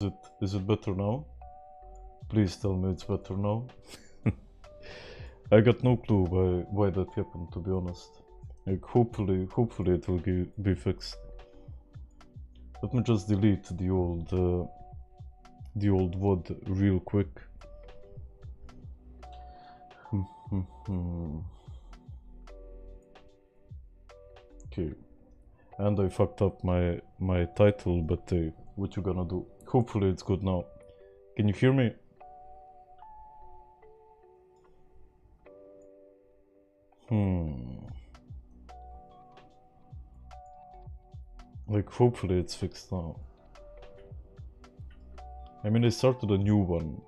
Is it better now? Please tell me it's better now. I got no clue why that happened, to be honest. Like hopefully it will be fixed. Let me just delete the old VOD real quick. Okay, and I fucked up my title, but what you gonna do? Hopefully it's good now. Can you hear me? Like hopefully it's fixed now. I mean, I started a new one.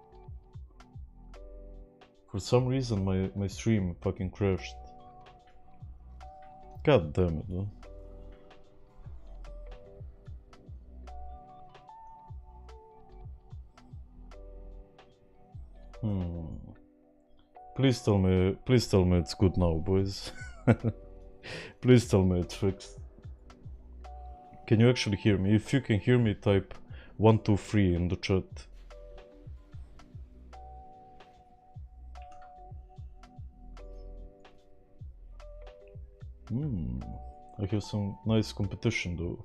For some reason my stream fucking crashed. God damn it, though. Please tell me it's good now, boys. Please tell me it's fixed. Can you actually hear me? If you can hear me, type 123 in the chat. I have some nice competition though.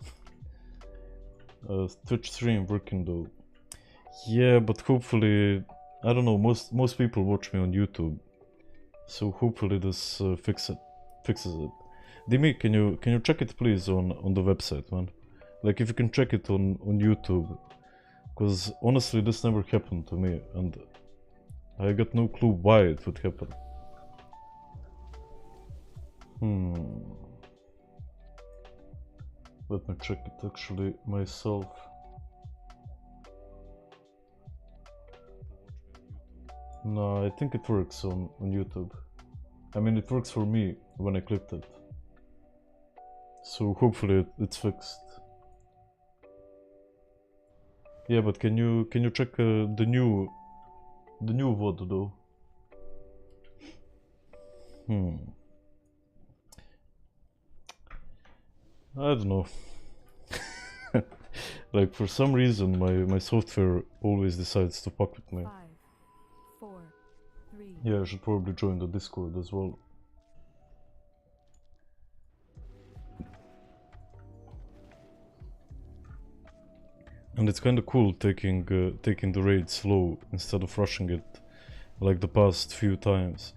Twitch stream working though. Yeah, but hopefully, I don't know. Most people watch me on YouTube, so hopefully this fixes it. Dimi, can you check it please on the website, man? Like if you can check it on YouTube, because honestly this never happened to me, and I got no clue why it would happen. Let me check it actually myself. No, I think it works on YouTube. I mean, it works for me when I clicked it. So hopefully it's fixed. Yeah, but can you check the new VOD though? I don't know. Like for some reason my software always decides to fuck with me. 5, 4, 3. Yeah, I should probably join the Discord as well. And it's kind of cool taking the raid slow instead of rushing it like the past few times.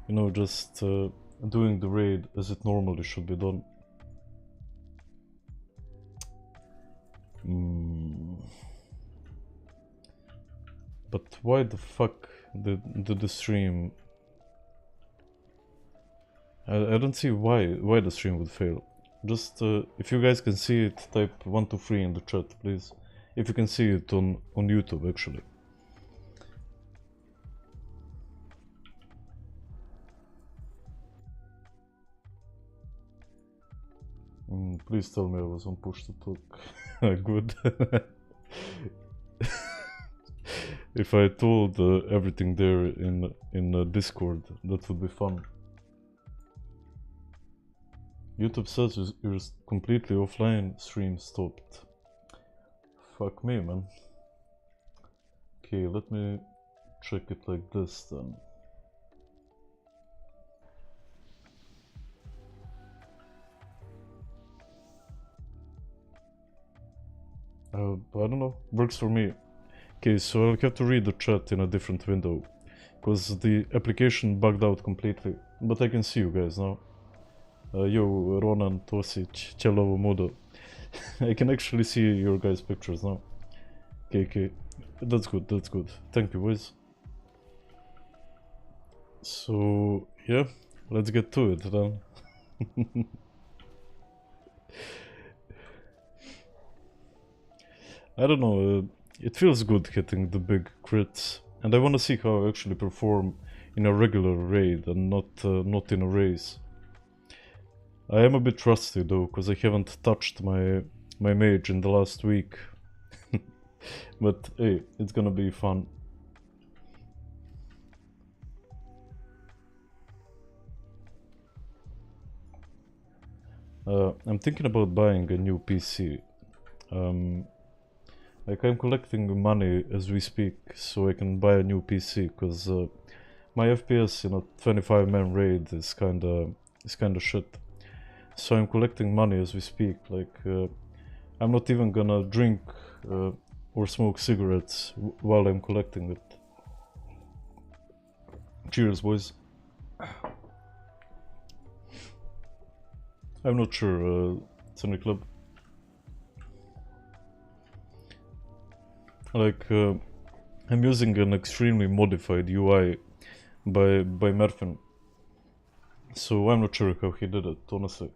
You know, just doing the raid as it normally should be done. But why the fuck did the stream... I don't see why the stream would fail. Just if you guys can see it, type 123 in the chat, please. If you can see it on YouTube, actually. Please tell me I was on push to talk. Good. If I told everything there in Discord, that would be fun. YouTube says you're completely offline, stream stopped. Fuck me, man. Okay, let me check it like this then. I don't know, works for me. Okay, so I'll have to read the chat in a different window, because the application bugged out completely, but I can see you guys now. Yo, Ronan, Tosic, Celovo Modo. I can actually see your guys' pictures now. Okay, that's good, that's good. Thank you, boys. So, yeah, let's get to it then. I don't know, it feels good hitting the big crits, and I want to see how I actually perform in a regular raid and not in a race. I am a bit rusty though, because I haven't touched my mage in the last week. But hey, it's gonna be fun. I'm thinking about buying a new PC. Like I'm collecting money as we speak, so I can buy a new PC, because my FPS in a 25-man raid is kinda shit. So I'm collecting money as we speak. Like I'm not even gonna drink or smoke cigarettes while I'm collecting it. Cheers, boys. I'm not sure, Sunny Club. Like, I'm using an extremely modified UI by Merfin. So I'm not sure how he did it, honestly.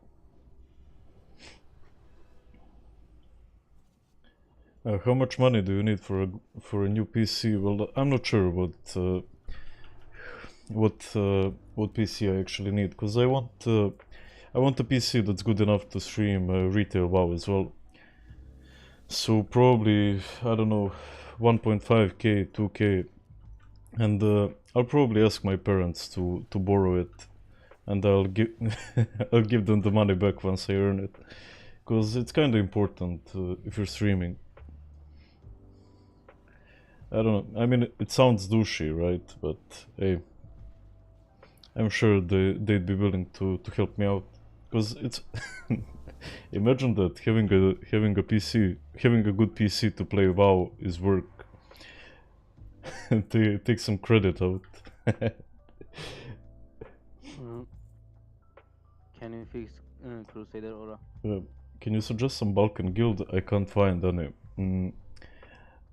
How much money do you need for a new PC? Well, I'm not sure what PC I actually need, because I want a PC that's good enough to stream retail WoW as well. So probably, I don't know, 1.5k, 2k, and I'll probably ask my parents to borrow it, and I'll give I'll give them the money back once I earn it, because it's kind of important if you're streaming. I don't know. I mean, it sounds douchey, right? But hey, I'm sure they'd be willing to help me out, because it's imagine that having a PC, having a good PC to play WoW is work. Take some credit out. Can you fix Crusader Aura? Can you suggest some Balkan guild? I can't find any.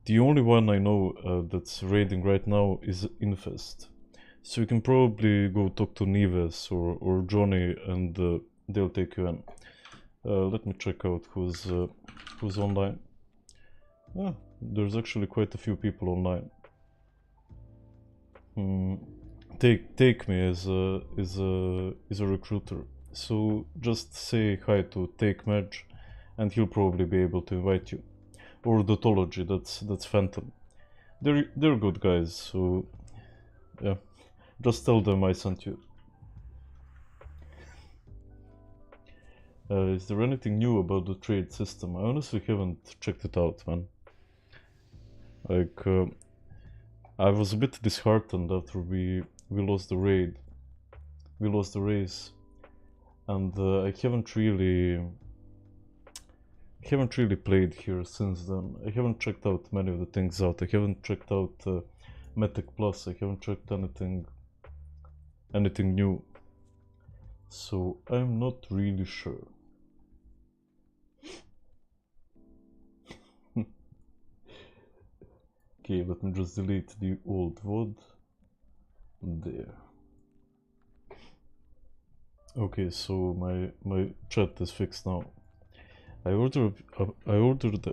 The only one I know that's raiding right now is Infest. So you can probably go talk to Nives or Johnny, and they'll take you in. Let me check out who's online. There's actually quite a few people online. Take me as a recruiter. So just say hi to Take Madge, and he'll probably be able to invite you. Or Dotology, that's Phantom. They're good guys, so yeah. Just tell them I sent you. Is there anything new about the trade system? I honestly haven't checked it out, man. Like, I was a bit disheartened after we lost the raid. We lost the race. And I haven't really played here since then. I haven't checked out many of the things out. I haven't checked out Mythic Plus. I haven't checked anything new. So I'm not really sure. Okay, let me just delete the old VOD. There. Okay, so my chat is fixed now. I ordered a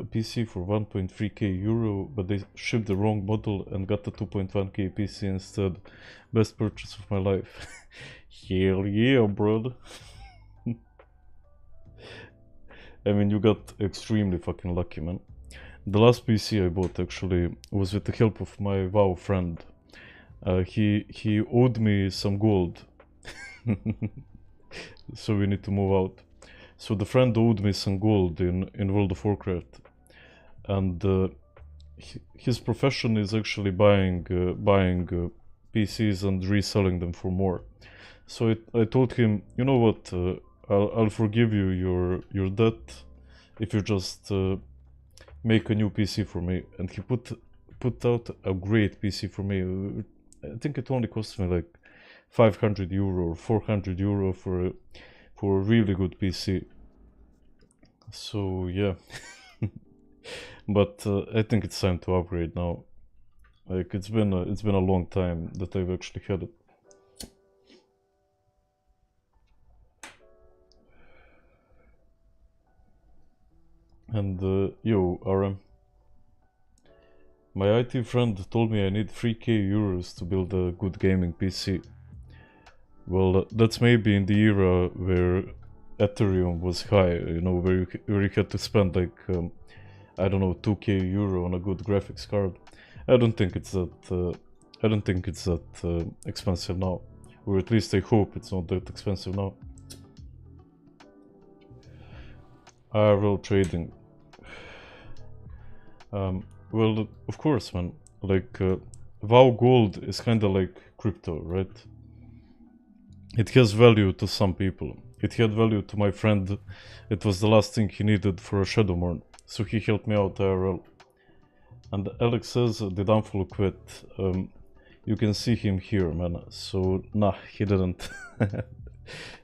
PC for 1.3k euro, but they shipped the wrong model and got the 2.1k PC instead. Best purchase of my life. Hell yeah, bro. I mean, you got extremely fucking lucky, man. The last PC I bought actually was with the help of my WoW friend. He owed me some gold. So we need to move out. So the friend owed me some gold in World of Warcraft, and his profession is actually buying PCs and reselling them for more. So I told him, you know what, I'll forgive you your debt if you just make a new PC for me. And he put out a great PC for me. I think it only cost me like 500 euro or 400 euro for a really good PC. So yeah. But I think it's time to upgrade now. Like it's been a long time that I've actually had it. And yo, RM, my IT friend told me I need 3k euros to build a good gaming PC. Well, that's maybe in the era where Ethereum was high, you know, where you had to spend like I don't know, 2k euro on a good graphics card. I don't think it's that expensive now, or at least I hope it's not that expensive now. IRL trading. Well, of course, man. Like, WoW Gold is kinda like crypto, right? It has value to some people. It had value to my friend. It was the last thing he needed for a Shadowmourn, so he helped me out IRL. And Alex says the downfall quit. You can see him here, man. So nah, he didn't.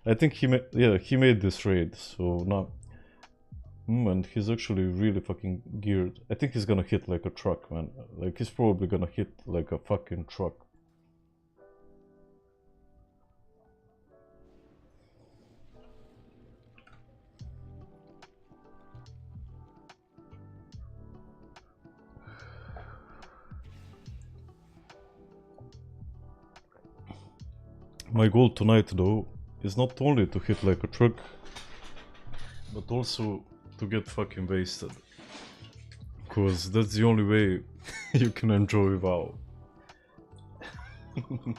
I think he made this raid. So nah. And he's actually really fucking geared. I think he's gonna hit like a truck, man. Like he's probably gonna hit like a fucking truck. My goal tonight, though, is not only to hit like a truck, but also to get fucking wasted. Cause that's the only way you can enjoy WoW. You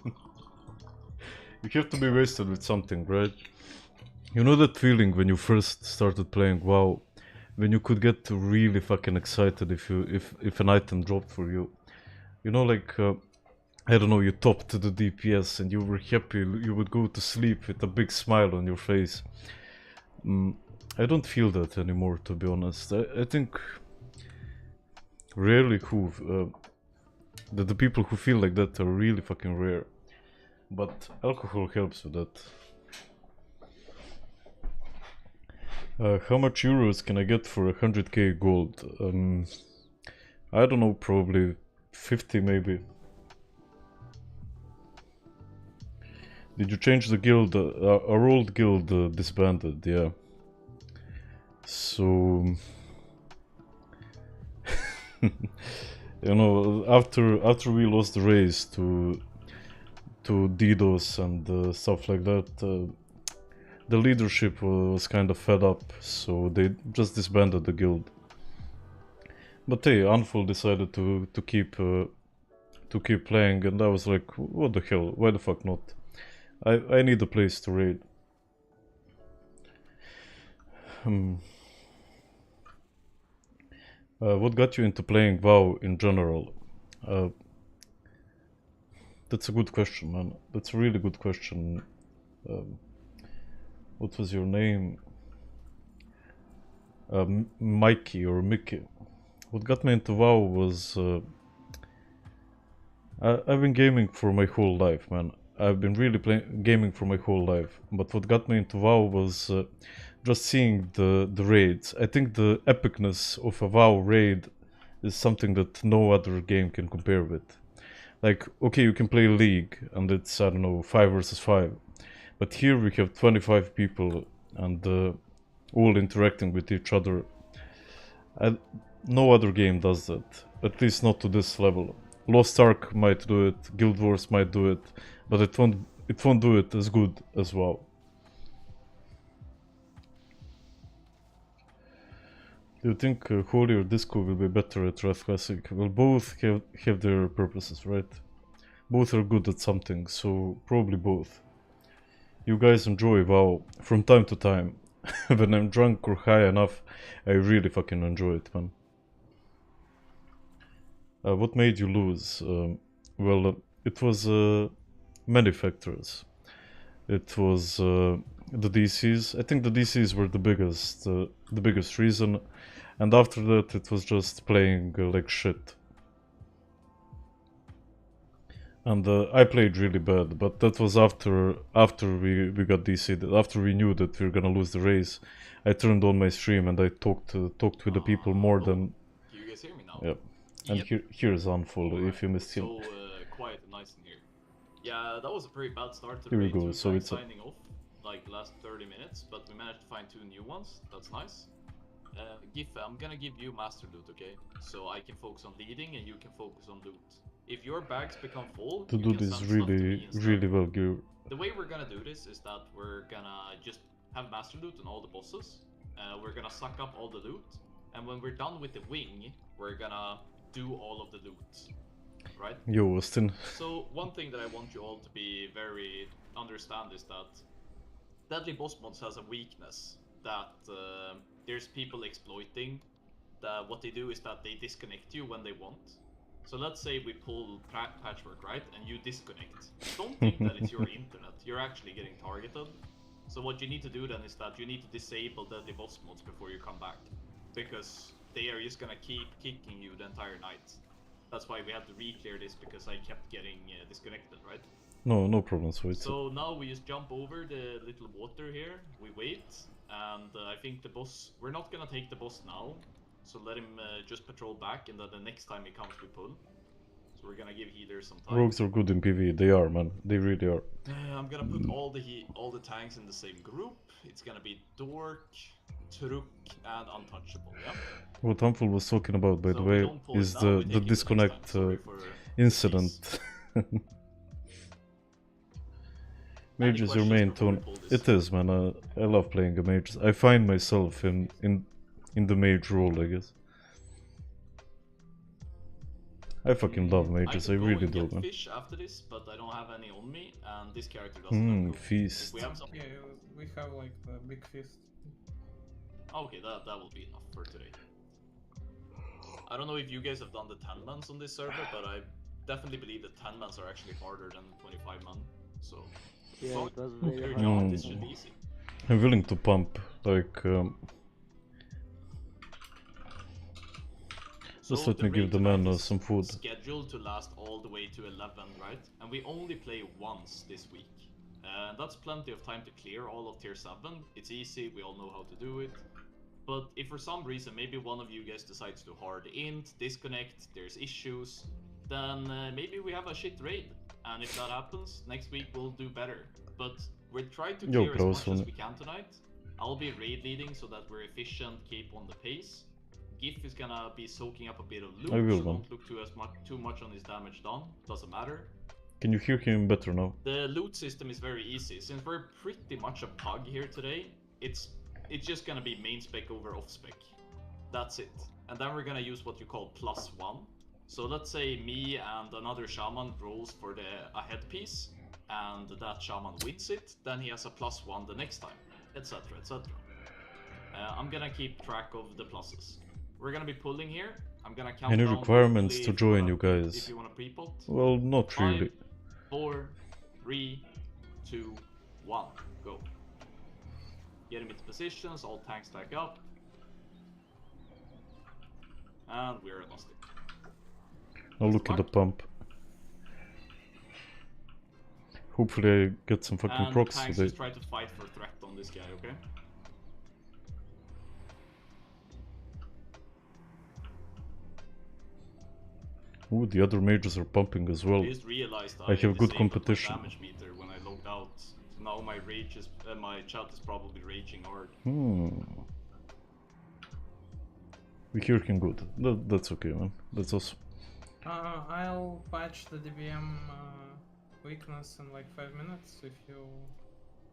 have to be wasted with something, right? You know that feeling when you first started playing WoW, when you could get really fucking excited if an item dropped for you. You know, like I don't know, you topped the DPS and you were happy. You would go to sleep with a big smile on your face. I don't feel that anymore, to be honest. I think rarely the people who feel like that are really fucking rare. But alcohol helps with that. How much euros can I get for 100k gold? I don't know, probably 50 maybe. Did you change the guild? Our old guild disbanded, yeah. So... you know, after we lost the race to DDoS and stuff like that, the leadership was kind of fed up, so they just disbanded the guild. But hey, Unful decided to keep playing, and I was like, what the hell? Why the fuck not? I need a place to raid. What got you into playing WoW in general? That's a good question, man. That's a really good question. What was your name? Mikey or Mickey. What got me into WoW was... I've been gaming for my whole life, man. I've been really gaming for my whole life. But what got me into WoW was just seeing the raids. I think the epicness of a WoW raid is something that no other game can compare with. Like, okay, you can play League, and it's, I don't know, 5 versus 5. But here we have 25 people, and all interacting with each other. No other game does that. At least not to this level. Lost Ark might do it, Guild Wars might do it, but it won't do it as good as WoW. Do you think Holy or Disco will be better at Wrath Classic? Well, both have their purposes, right? Both are good at something, so probably both. You guys enjoy WoW from time to time. When I'm drunk or high enough, I really fucking enjoy it, man. What made you lose? Well, it was many factors. It was the DCs. I think the DCs were the biggest reason, and after that it was just playing like shit. And I played really bad, but that was after we got DC'd. After we knew that we were gonna lose the race, I turned on my stream and I talked with the people more than. You guys hear me now? Yeah. And here's Unfull if you missed him. So quiet and nice in here. Yeah, that was a pretty bad start to the Here we raid. go, Two so guys it's a- signing off like the last 30 minutes, but we managed to find 2 new ones. That's nice. Gif, I'm gonna give you master loot, okay? So I can focus on leading and you can focus on loot. If your bags become full, The you dude can is send stuff to me really instead. well geared. The way we're gonna do this is that we're gonna just have master loot on all the bosses. We're gonna suck up all the loot, and when we're done with the wing, we're gonna do all of the loot, right? Yo, Austin. So one thing that I want you all to be very understand is that Deadly Boss Mods has a weakness that there's people exploiting what they do is that they disconnect you when they want. So let's say we pull patchwork, right, and you disconnect. Don't think that it's your internet. You're actually getting targeted. So what you need to do then is that you need to disable deadly boss mods before you come back, because they are just gonna keep kicking you the entire night. That's why we had to re-clear this, because I kept getting disconnected, right? No problems with it. So now we just jump over the little water here, we wait, and I think the boss, we're not gonna take the boss now, so let him just patrol back, and then the next time he comes we pull. So we're gonna give healers some time. Rogues are good in PvE, they are, man, they really are. I'm gonna put all the tanks in the same group. It's gonna be Dork, Truk, and Untouchable, yeah? What Humble was talking about, by the So we way, don't pull it is now, we the take it the disconnect next time. Sorry for incident. Mage is your questions main before we tone. pull this? It is, man. I love playing a mage. I find myself in the mage role, I guess. I fucking love mages. I could go really and do, get man. fish after this, but I don't have any on me, and this character doesn't have go. Feast. If we have some... Yeah, we have like the big feast. Okay, that will be enough for today. I don't know if you guys have done the 10 mans on this server, but I definitely believe that 10 mans are actually harder than 25 man. So, as Yeah, long it was as very you're hard. young, this should be easy. I'm willing to pump, like, just So let me give the raid man tonight is some food. Scheduled to last all the way to 11, right? And we only play once this week. And that's plenty of time to clear all of tier 7. It's easy, we all know how to do it. But if for some reason maybe one of you guys decides to hard int, disconnect, there's issues, then maybe we have a shit raid. And if that happens, next week we'll do better. But we're trying to clear as much as we can tonight. I'll be raid leading so that we're efficient, keep on the pace. Gif is gonna be soaking up a bit of loot, so don't look too much on his damage done, doesn't matter. Can you hear him better now? The loot system is very easy. Since we're pretty much a pug here today, it's just gonna be main spec over off spec. That's it. And then we're gonna use what you call +1. So let's say me and another shaman rolls for a headpiece, and that shaman wins it, then he has a +1 the next time, etc, etc. I'm gonna keep track of the pluses. We're gonna be pulling here. I'm gonna count Any down requirements quickly to if join, wanna- you guys? If you wanna pre-pot. Well, not 5, really. 4, 3, 2, 1, go. Get him into positions, all tanks stack up. And we're agnostic. Now look at the pump. Hopefully I get some fucking And procs tanks today. just try to fight for threat on this guy, okay? Ooh, the other mages are pumping as well. I just realized I have good disabled my competition. damage meter when I logged out. So now my rage is my chat is probably raging hard. We hear him good. That's okay, man. That's awesome. I'll patch the DBM weakness in like 5 minutes if you...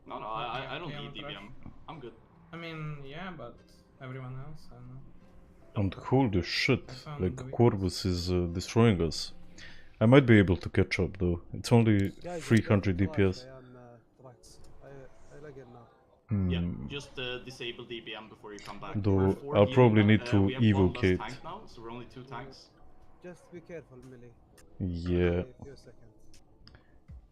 No, I don't Yeah, need crash. DBM. I'm good. I mean, yeah, but everyone else, I don't know. And holy shit, found like the weakness. Corvus is destroying us. I might be able to catch up though. It's only Guys, 300 flash, DPS. I am Naxx. I like it now. Yeah, just disable DBM before you come back. Though We're 4 I'll probably healing need now. to We have one less evocate. tank now, so we're only 2 tanks. Just be careful, Millie. Yeah, A few seconds.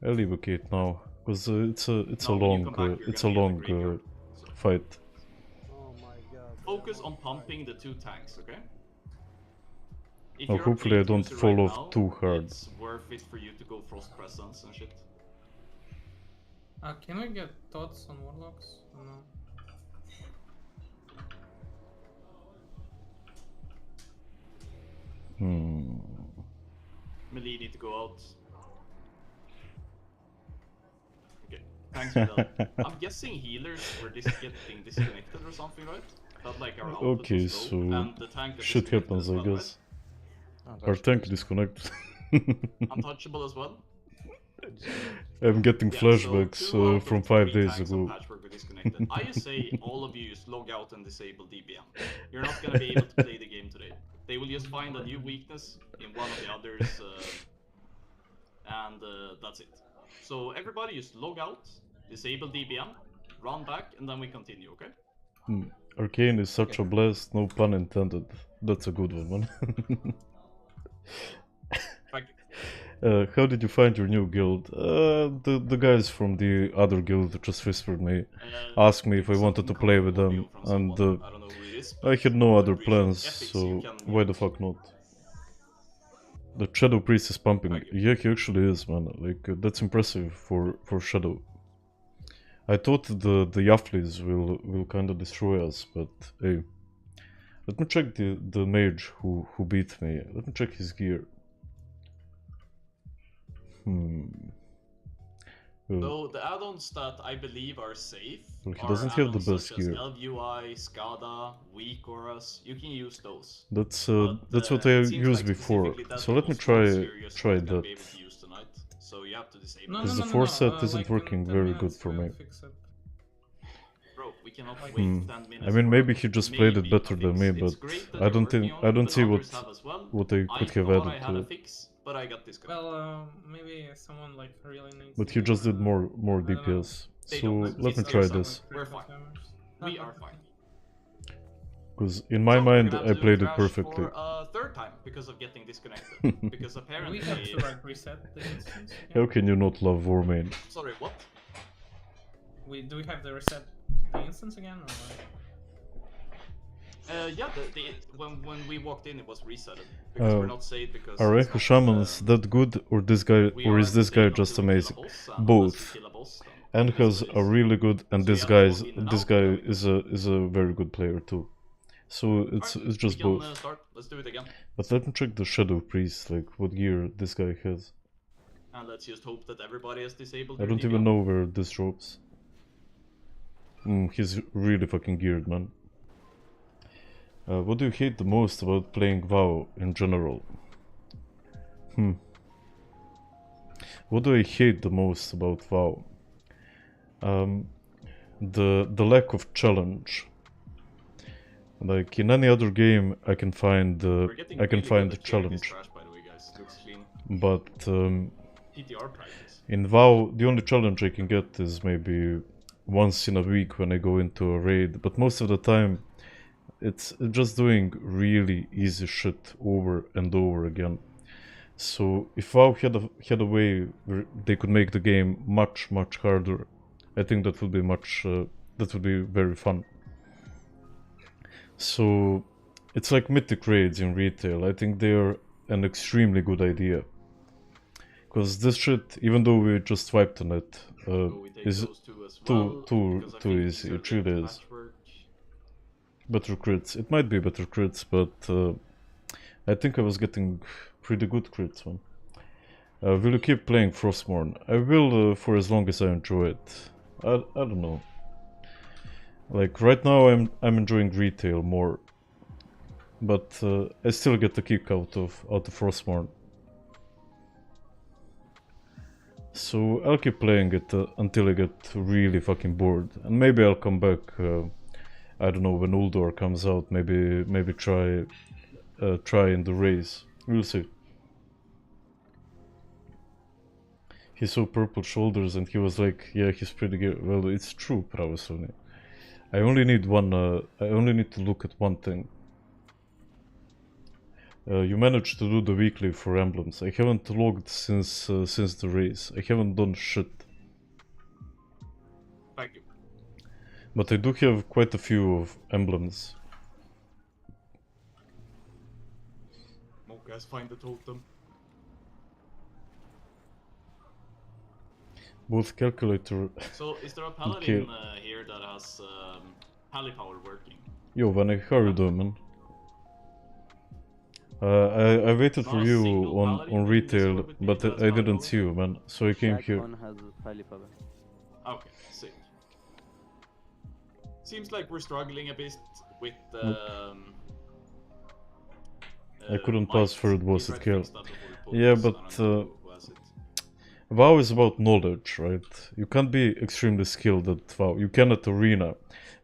I'll evocate now, because it's a No, when you come long back, you're it's a gonna be in long the graveyard, so fight. Oh my god. focus I'm on fire. pumping the 2 tanks, okay? If Well, you're a hopefully I plate don't user fall right off now, too hard. It's worth it for you to go Frost Presence and shit. Can we get thoughts on Warlocks? Or no? Melee need to go out. Okay, thanks for that. I'm guessing healers were getting disconnected or something, right? Felt like our output Okay, was low, so and the tank got shit disconnected happens, as I well, guess. Our tank disconnected. right? Untouchable as well. I'm getting Yeah, flashbacks so 2 out of from 3 5 days tanks on ago. Patchwork were disconnected. I just say all of you just log out and disable DBM. You're not gonna be able to play the game today. They will just find a new weakness in one of the others, and that's it. So everybody just log out, disable DBM, run back, and then we continue, okay? Arcane is such a blast, no pun intended. That's a good one, man. Thank you. How did you find your new guild? The guys from the other guild just whispered me, asked me if I wanted to play with them, and I don't know who it is, I but had no other appreciate plans, ethics, so you can why the use. fuck not? The Shadow Priest is pumping. Thank you. Yeah, he actually is, man. Like, that's impressive for Shadow. I thought the Yaffles will kind of destroy us, but hey. Let me check the mage who beat me. Let me check his gear. So the add-ons that I believe are safe Well, he are doesn't have the add-ons best such as gear. LVUI, SCADA, weak auras. You can use those. That's But, what I it seems used like before. specifically that So let me those ones try you're just try not gonna that. be able to use tonight. So you have to disable No, them. Because no, the no, no, force set no. isn't Like in working 10 very good minutes for we'll me. fix it. Bro, we cannot wait Hmm. 10 minutes. I mean, for maybe a he just played it maybe better a than fix. me, It's but great that I you're don't working think on I it, don't but see others have as well. what I could have thought I added had to a it. fix, but I got disconnected. Well, maybe someone like really needs. But the you game, just I did don't know. more I don't know. DPS. They So don't. let me It's try yourself. this. We're critical fine. damage. We are fine. Because in my So we're mind, gonna have I to do played it Crash perfectly. for a third time because of getting disconnected. Because apparently. We have to like reset the instance. How Again? can you not love Warmane? Sorry, what? Do we have to reset the instance again? Or like... Yeah, when we walked in, it was resetted because we're not saved because Are it's Echo not, Shamans that good, or this guy, we or are is this guy saved until just we kill a amazing? boss, and unless we Both. kill a boss, then And it is has what it are is. really good, and So you this have to log guy's in and this out, guy then we go. is a very good player too. So it's Alright, just we can both. start. Let's do it again. But let me check the Shadow Priest, like what gear this guy has. And let's just hope that everybody has disabled I their don't even DPM. know where this drops. He's really fucking geared, man. What do you hate the most about playing WoW in general? What do I hate the most about WoW? The lack of challenge. Like in any other game, I can find We're getting I can really find good the at killing this challenge, trash, by the way, guys. Looks clean. but PTR practice. in WoW, the only challenge I can get is maybe once in a week when I go into a raid. But most of the time, it's just doing really easy shit over and over again. So if WoW had a way where they could make the game much harder, I think that would be that would be very fun. So it's like mythic raids in retail. I think they're an extremely good idea. Because this shit, even though we just swiped on it, So we take is those two as well, because I too think easy. these are It really good is. patchwork. Better crits. It might be better crits, but I think I was getting pretty good crits, man. Will you keep playing Frostmourne? I will for as long as I enjoy it. I don't know. Like right now I'm enjoying retail more, but I still get a kick out of Frostmourne. So I'll keep playing it until I get really fucking bored, and maybe I'll come back. I don't know, when Uldor comes out. Maybe try in the race. We'll see. He saw purple shoulders and he was like, yeah, he's pretty good. Well, it's true, Pravoslavny. I only need one, I only need to look at one thing. You managed to do the weekly for emblems. I haven't logged since the race. I haven't done shit. Thank you. But I do have quite a few of emblems. Oh, guys, find the totem. Both calculator... So, is there a paladin here that has pally power working? Yo, Vanny, how are you doing, man? I waited for Not a you single paladin on in retail, Discord with me but that's I pally didn't power? see you, man. So I came here. Shaq has pally power. Okay, sick. Seems like we're struggling a bit with I couldn't pass third boss at kill. Yeah, Yeah, but WoW is about knowledge, right? You can't be extremely skilled at WoW. You can at Arena,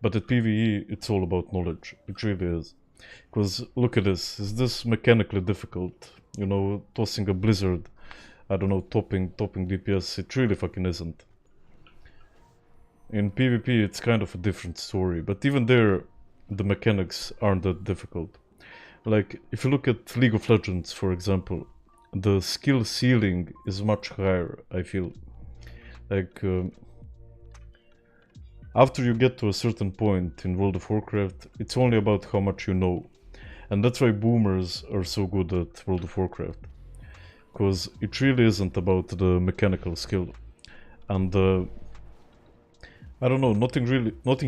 but at PvE it's all about knowledge. It really is. Because look at this. Is this mechanically difficult? You know, tossing a blizzard, I don't know, topping DPS. It really fucking isn't. In PvP it's kind of a different story, but even there the mechanics aren't that difficult. like if you look at League of Legends, for example, the skill ceiling is much higher, I feel. Like after you get to a certain point in World of Warcraft, it's only about how much you know. And that's why boomers are so good at World of Warcraft. Because it really isn't about the mechanical skill. And I don't know, nothing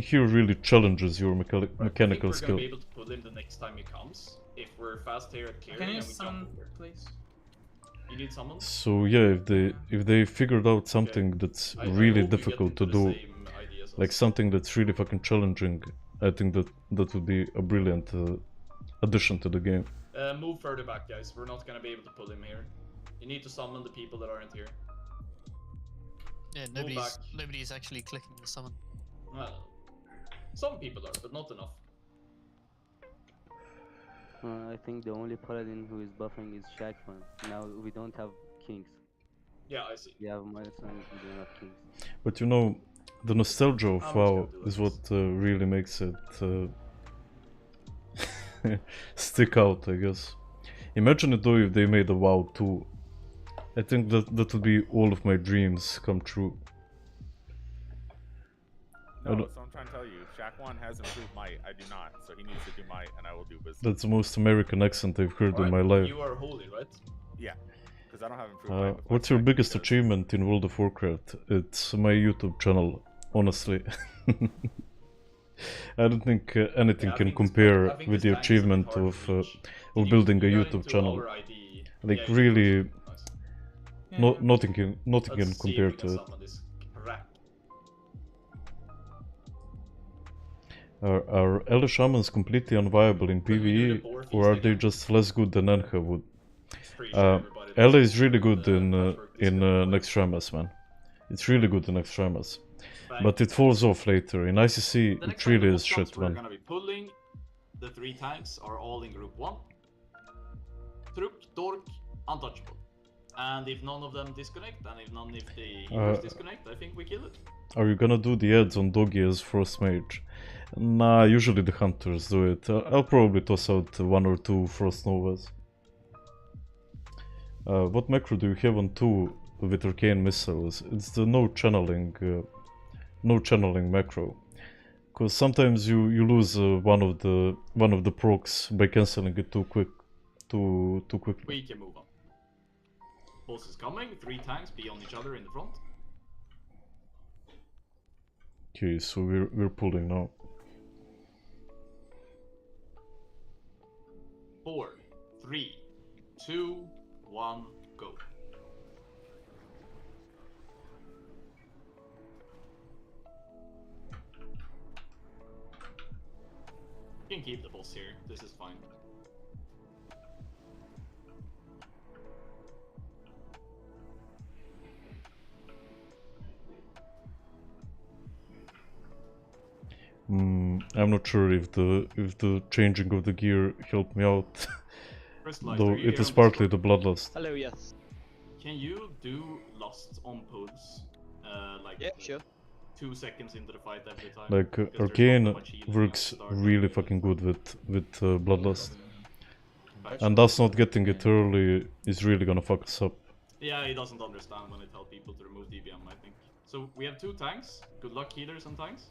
here really challenges your mechanical skill. I think we're gonna be able to pull him the next time he comes. If we're fast here at Can carry you and we summon, jump over. please? You need someone? So yeah, if they figured out something that's I really hope you get difficult to into the do, same idea as like us. something that's really fucking challenging, I think that would be a brilliant addition to the game. Move further back, guys. We're not gonna be able to pull him here. You need to summon the people that aren't here. Yeah, back. nobody's actually clicking the summon. Well, some people are, but not enough. I think the only paladin who is buffing is Shakman. Now we don't have kings. Yeah, I see. We have Midas and we don't have kings. But you know, the nostalgia of I'm just WoW gonna do is this. what really makes it stick out, I guess. Imagine it though if they made a WoW 2. I think that would be all of my dreams come true. No, so I'm trying to tell you, Shaq1 has improved might. I do not, so he needs to do might, and I will do business. That's the most American accent I've heard in my Alright, life. You are holy, right? Yeah, because I don't have improved might. with my What's your Shaq biggest because- achievement in World of Warcraft? It's my YouTube channel, honestly. I don't think anything Yeah, I can think compare I think with this the tank is a bit achievement hard of to reach. of Did building a you got YouTube into channel. our ID? Like Yeah, you really, did. Nice. Yeah. nothing can Let's compare see if we to can it. summon this crap. Are Ele shamans completely unviable in When we do the PvE, boar feast or are they again? just less good than Enha would? Pretty sure everybody Ele does is really good the in patchwork Discord Naxx, man. It's really good in Naxx, Thank but you. it falls off later. In ICC, The it next time really the is boss comes, shit, we're man. gonna be pulling. The 3 tanks are all in group 1. Trup, Dork, Untouchable. And if none of them disconnect, and if the heroes disconnect, I think we kill it. Are you gonna do the ads on Doggy as Frost Mage? Nah, usually the hunters do it. I'll probably toss out 1 or 2 Frost Novas. What macro do you have on 2 with arcane missiles? It's the no channeling macro. Because sometimes you lose one of the procs by cancelling it too quickly. We can move on. Boss is coming, 3 tanks be on each other in the front. Okay, so we're pulling now. 4, 3, 2, 1, go. You can keep the boss here, this is fine. I'm not sure if the changing of the gear helped me out, Crystallized, though are you it here is on partly Discord? the bloodlust. Hello, yes. Can you do Lust on pulse? Like Yeah, sure. 2 seconds into the fight every time? Like Because there's not arcane that much healing at works the start. really fucking good with bloodlust, Patch. and us not getting it early is really gonna fuck us up. Yeah, he doesn't understand when I tell people to remove DBM, I think. So we have 2 tanks. Good luck, healers and tanks.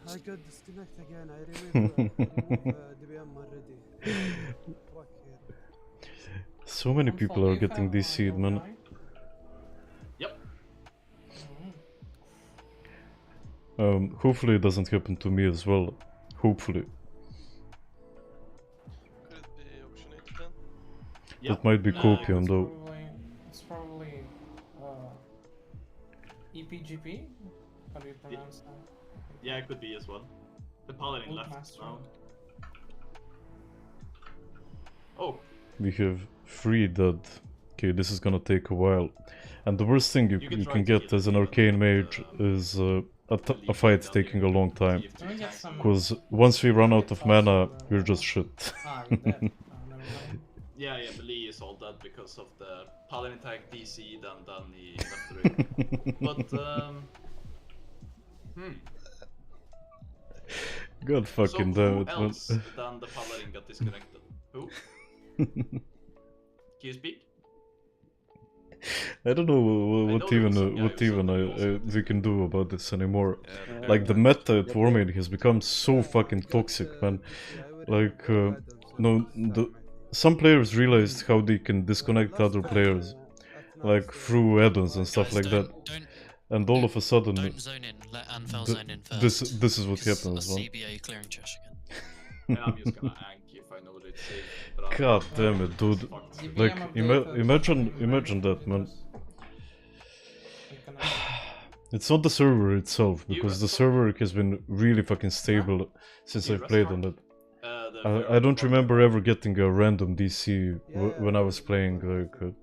I got disconnect again. I remove DBM already. Fuck here. So many And people for are you getting have, this seed, man. WotLK? Yep. Hopefully it doesn't happen to me as well. Hopefully. Could it be option 8 then? Yep. That might be copium It's though. It's probably EPGP? How do you pronounce that? Yeah, it could be as well. The paladin Old left master. now. Oh, We have 3 dead. Okay, this is gonna take a while. And the worst thing you You can can try to get kill as an it, arcane but, mage is a fight taking a long time. see if Let me two get tanks some- are- Because once we run out of Get mana, faster, we're just shit. Ah, you're dead. Oh, never mind. Yeah, yeah, but Lee sold that because of the Paladin tank DC, then he left the raid. But, God So fucking who damn it, man. else than the Paladin got disconnected? Who? Can you speak? I don't know I what know there was some guy what who said even that he also got we can do about this anymore. Yeah, Like the yeah. meta at Yep, Warmane has become so Yeah, fucking I got, toxic, man. PC. I will Like remember Adam no, this time, I think. some players realized how they can disconnect Last other time, players, at like Naxx, through addons and live. stuff Guys, like that. don't And all of a sudden, don't zone in. Let Anfel th- zone in first. this is what 'cause happens, a man. CBA clearing trash again. And I'm just gonna ank if I know that it's safe. But I'm God not. damn it, dude! Fucked. DBM Like updated imagine something imagine very that, man. dangerous. We cannot- It's not the server itself, You because the restaurant? server has been really fucking stable since You I've played on restaurant? it. I don't remember ever getting a random DC Yeah, when I was we playing don't like have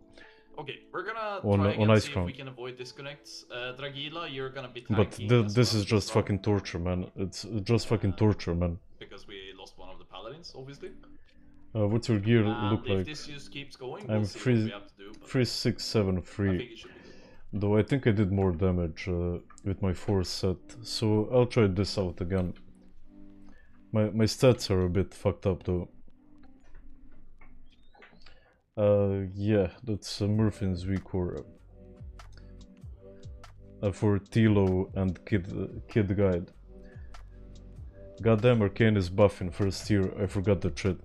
Okay, we're gonna on try again, Ice see Crown. if we can avoid disconnects. Dragila, you're gonna be But tanking as this well is as just strong, fucking torture, man. It's just fucking torture, man. because we lost one of the paladins, obviously. What's your gear And look if like? this just keeps going, I'm we'll see what we have to do. But 3-6-7-3. I think it should be good. Though I think I did more damage with my 4th set, so I'll try this out again. My stats are a bit fucked up though. Yeah, that's Murphin's weak core. For Tilo and Kid Guide. Goddamn, Arcane is buff in first tier, I forgot that shit.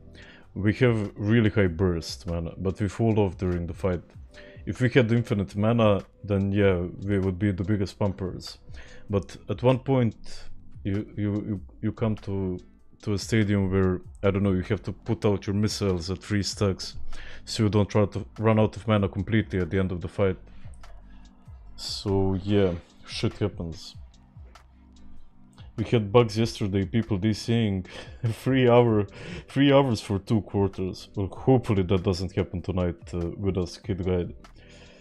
We have really high burst, man, but we fall off during the fight. If we had infinite mana, then yeah, we would be the biggest pumpers. But at one point, you come to a stadium where, I don't know, you have to put out your missiles at 3 stacks, so you don't try to run out of mana completely at the end of the fight. So yeah, shit happens. We had bugs yesterday, people DCing 3 hours for 2 quarters. Well, hopefully that doesn't happen tonight with us, Kid Guide.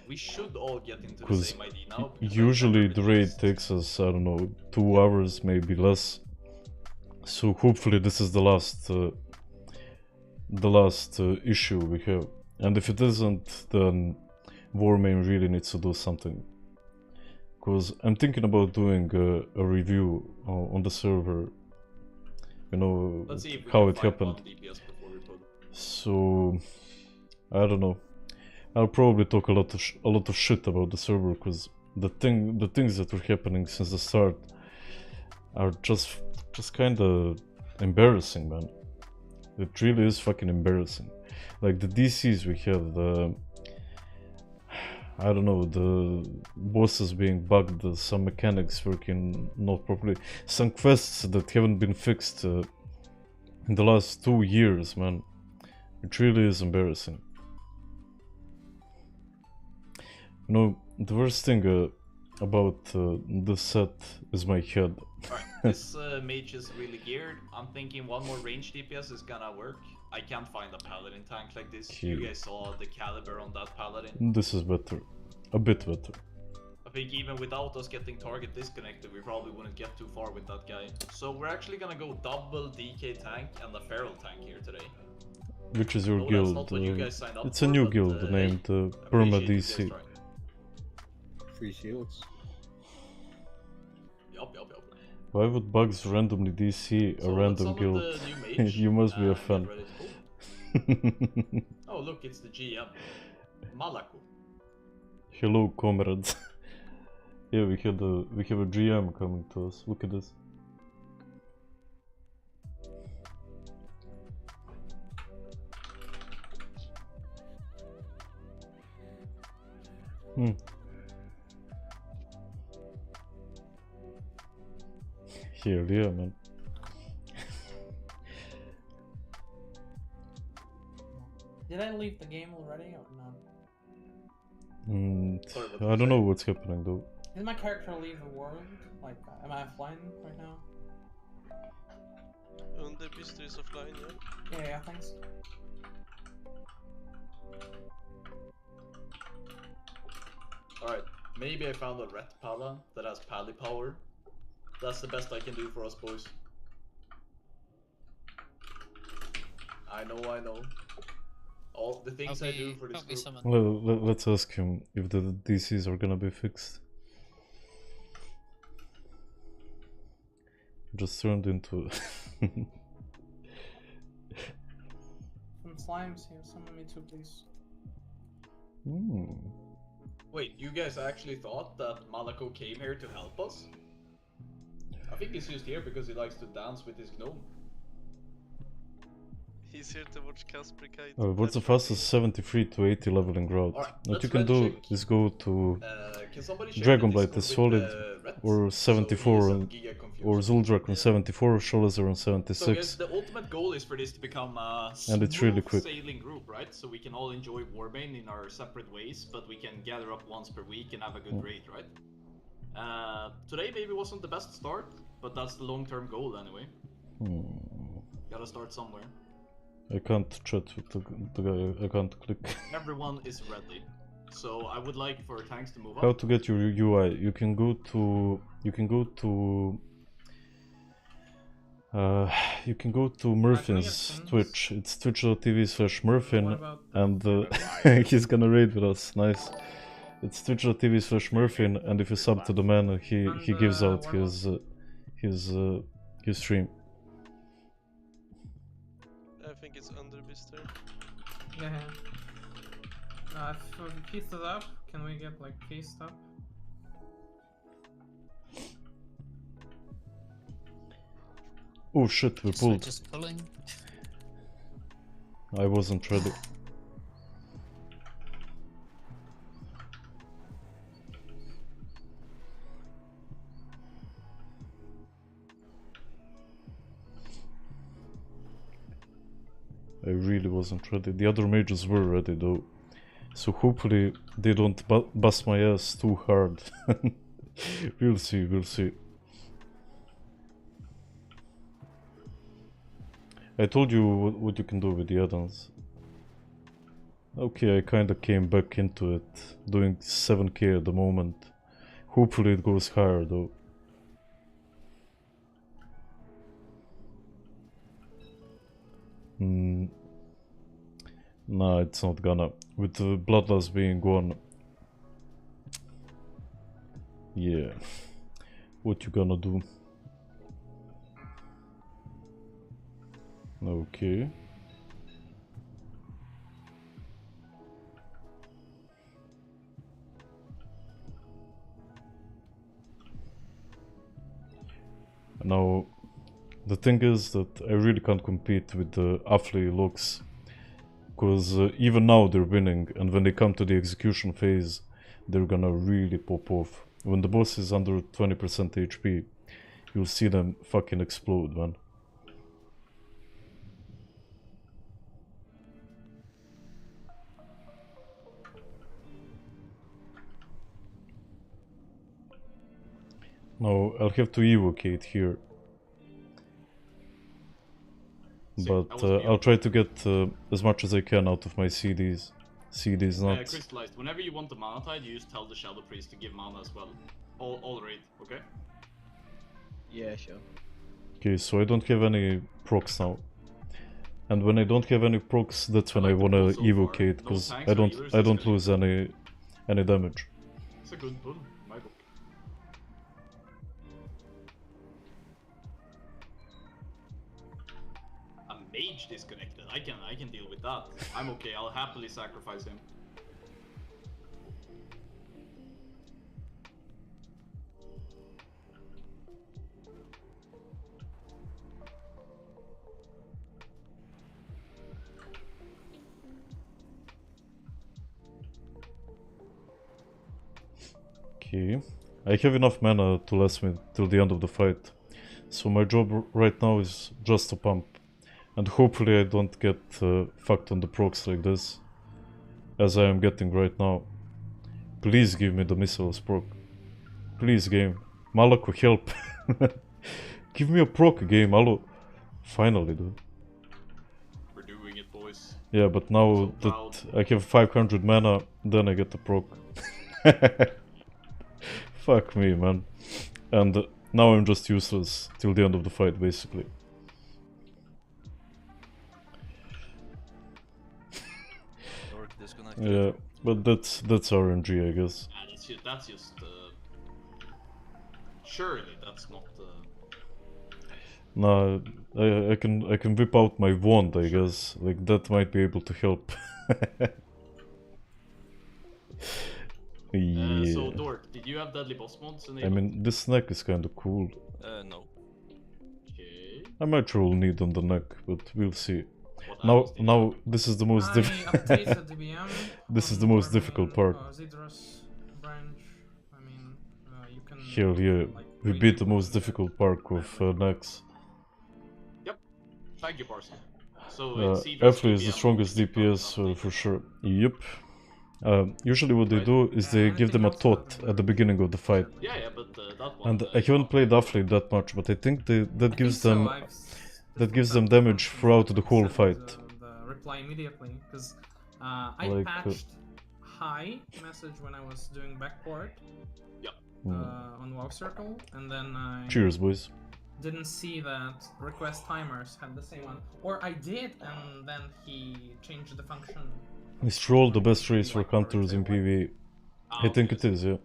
We should all get into the Because same ID now. usually the raid takes us, I don't know, 2 hours, maybe less. So hopefully this is the last issue we have. And if it isn't, then Warmane really needs to do something. Because I'm thinking about doing a review on the server, you know, how it happened. So I don't know. I'll probably talk a lot of shit about the server, because the things that were happening since the start are just kind of embarrassing, man. It really is fucking embarrassing. Like the DCs we have, I don't know, the bosses being bugged, some mechanics working not properly, some quests that haven't been fixed in the last 2 years, man. It really is embarrassing. You know, the worst thing about this set is my head. Alright, this mage is really geared. I'm thinking one more range DPS is gonna work. I can't find a paladin tank like this. You guys saw the caliber on that paladin. This is better. A bit better. I think even without us getting target disconnected, we probably wouldn't get too far with that guy. So we're actually gonna go double DK tank and a feral tank here today. Which is your No, guild? that's not what you guys signed up It's for, a new but, guild hey, named appreciate Perma you guys DC. trying. Free shields. Yup. Why would bugs randomly DC a So random let's guild? summon the new mage, You must be a and fan. get ready to go. Oh look, it's the GM. Malaku. Hello, comrades. Yeah, we have a GM coming to us. Look at this. Hell yeah, man. Did I leave the game already or not? I don't know what's happening though. Did my character leave the world? Like, am I offline right now? Underbeast is offline, yeah. Yeah, thanks. Alright, maybe I found a red pala that has pally power. That's the best I can do for us boys. I know. all the things I do for this Help me group. summon. Well, let's ask him if the DCs are gonna be fixed. Just turned into. Some slimes here, summon me too, please. Wait, you guys actually thought that Malako came here to help us? I think he's just here because he likes to dance with his gnome. He's here to watch Casper Kite. What's the fastest 73 to 80 leveling route? Alright, What let's you can ready do check. is go to Can somebody share Dragonblight the is Discord with, solid, Red? or So he 74 isn't and, giga confused. or Zuldrak on 74, Sholas are on So guys, 76. the ultimate goal is for this to become a And it's really quick. sailing group, right? So we can all enjoy Warmane in our separate ways, but we can gather up once per week and have a good raid, right? Today maybe wasn't the best start, but that's the long-term goal anyway. Gotta start somewhere. I can't chat with the guy, I can't click. Everyone is ready. So I would like for tanks to move How up. to get your UI? You can go to Murphin's Twitch. It's twitch.tv/Murphin, and he's gonna raid with us. Nice. It's twitch.tv/Murphin, and if you sub to the man, he gives out his stream. I think it's under Bister. Yeah. If we pieced it up, can we get like pieced up? Oh shit, we So pulled. just pulling. I wasn't ready. I really wasn't ready. The other mages were ready though. So hopefully they don't bust my ass too hard. We'll see, we'll see. I told you what you can do with the add-ons. Okay, I kinda came back into it, doing 7k at the moment. Hopefully it goes higher though. Nah, it's not gonna. With the Bloodlust being gone. Yeah. What you gonna do? Okay. Now, the thing is that I really can't compete with the Affley looks, because even now they're winning, and when they come to the execution phase, they're gonna really pop off. When the boss is under 20% HP, you'll see them fucking explode, man. Now, I'll have to evocate here. But I'll try to get as much as I can out of my CDs. CDs not... Crystallized, whenever you want the mana tide, you just tell the Shadow Priest to give mana as well. All raid, okay? Yeah, sure. Okay, so I don't have any procs now. And when I don't have any procs, that's when I wanna evocate, because I don't lose any damage. It's a good pull, in my book. A mage disconnected. I can deal with that. I'm okay. I'll happily sacrifice him. Okay, I have enough mana to last me till the end of the fight. So my job right now is just to pump. And hopefully I don't get fucked on the procs like this, as I am getting right now. Please give me the missiles proc. Please, game. Malako, help. Give me a proc, game, hello. Finally, dude. We're doing it, boys. Yeah, but now So that I have 500 mana, then I get the proc. Fuck me, man. And now I'm just useless till the end of the fight, basically. Yeah, but that's RNG, I guess. And that's just surely that's not. Nah, I can whip out my wand, I guess. Like that might be able to help. Yeah. So Dork, did you have deadly boss mods enabled? I mean, this neck is kind of cool. No. Okay. I might roll need on the neck, but we'll see. What Now, else did you now this is the most I updated DBM. This is on the most Warmane, difficult part. Zidrus branch. I mean, you can. Hell yeah, like, we redo beat the it most and difficult part of Naxx. Yep. Thank you, Parson. So it's Airflow is the strongest DPS for sure. Yep. Usually what they do is they give them a tot at the beginning of the fight. Yeah, but that one. And I haven't played Affley that much, but I think that gives them damage throughout the whole fight. The reply immediately because I Like, patched hi message when I was doing backport on WoW Circle, and then I Cheers, boys. didn't see that request timers had the same one, or I did, and then he changed the function. Is Troll the best race for counters in PvE? I think it is, yeah.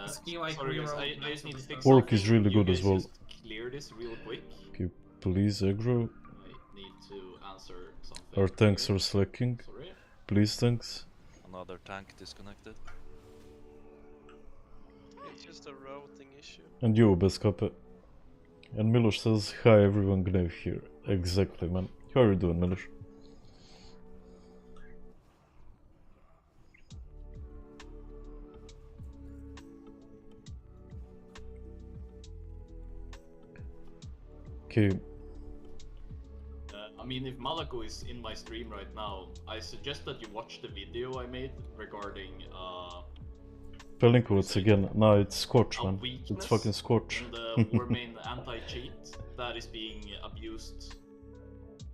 Sorry guys, I just need to fix Orc something. is really good You as guys well. just clear this real quick. Okay, please, aggro. I need to answer something. Our tanks are slacking. Sorry. Please, tanks. Another tank disconnected. It's just a routing issue. And you, best copy. And Miloš says, hi everyone, Gnev here. Exactly, man. How are you doing, Miloš? Okay. I mean, if Malako is in my stream right now, I suggest that you watch the video I made regarding Pelinkovitz again. No, it's Scorch, man. It's weakness fucking Scorch. in the Warmane anti-cheat that is being abused,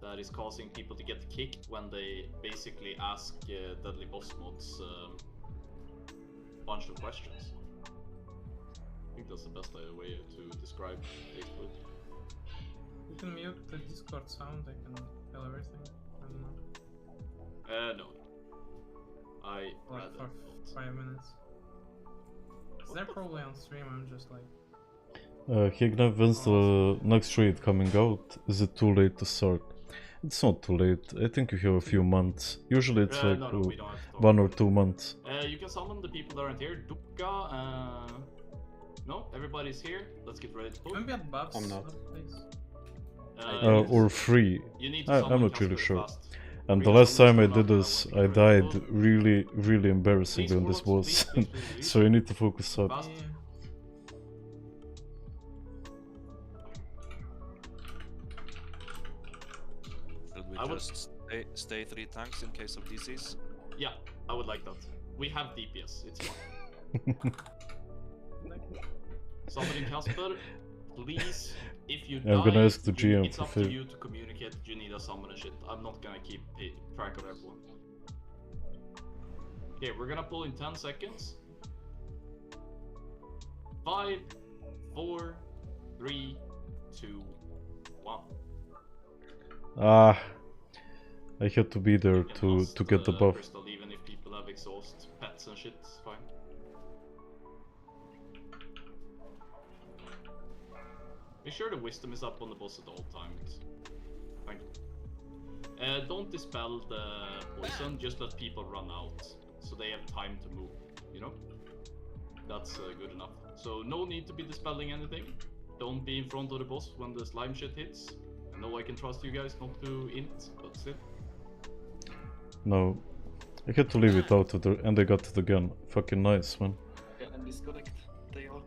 that is causing people to get kicked when they basically ask Deadly Boss Mods a bunch of questions. I think that's the best way to describe Facebook. You can mute the Discord sound, I can tell everything. I don't know. No. I Like rather for not. 5 minutes. They're probably on stream, I'm just like... Hignev, when's the next raid coming out? Is it too late to start? It's not too late. I think you have a few months. Usually it's like no, we don't have to talk 1 or about 2 months. You can summon the people that aren't here. Dukka, no, everybody's here. Let's get ready to pull. Maybe at buffs. I'm not. Or 3. You need to I'm summon not really Casper sure. fast. And the Bring last time I someone did up, this, want I to get ready to died pull. really embarrassingly on this boss. Please. So I need to focus up. Fast. Should we I would- just stay 3 tanks in case of DCs? Yeah, I would like that. We have DPS, it's fine. Summoning Casper, please. If you I'm gonna die, ask the GM it's for up to favor. you to communicate that you need a summon and shit. I'm not gonna keep track of everyone. Okay, we're gonna pull in 10 seconds. 5, 4, 3, 2, 1. Ah, I had to be there to get the buff. Crystal, even if people have exhaust pets and shit, it's fine. Make sure the wisdom is up on the boss at all times. Thank you. Don't dispel the poison, just let people run out so they have time to move, you know? That's good enough. So no need to be dispelling anything. Don't be in front of the boss when the slime shit hits. I know I can trust you guys not to int, but still. No, I had to leave it out of the, and I got it again. Fucking nice, man. Yeah, and disconnect. They are.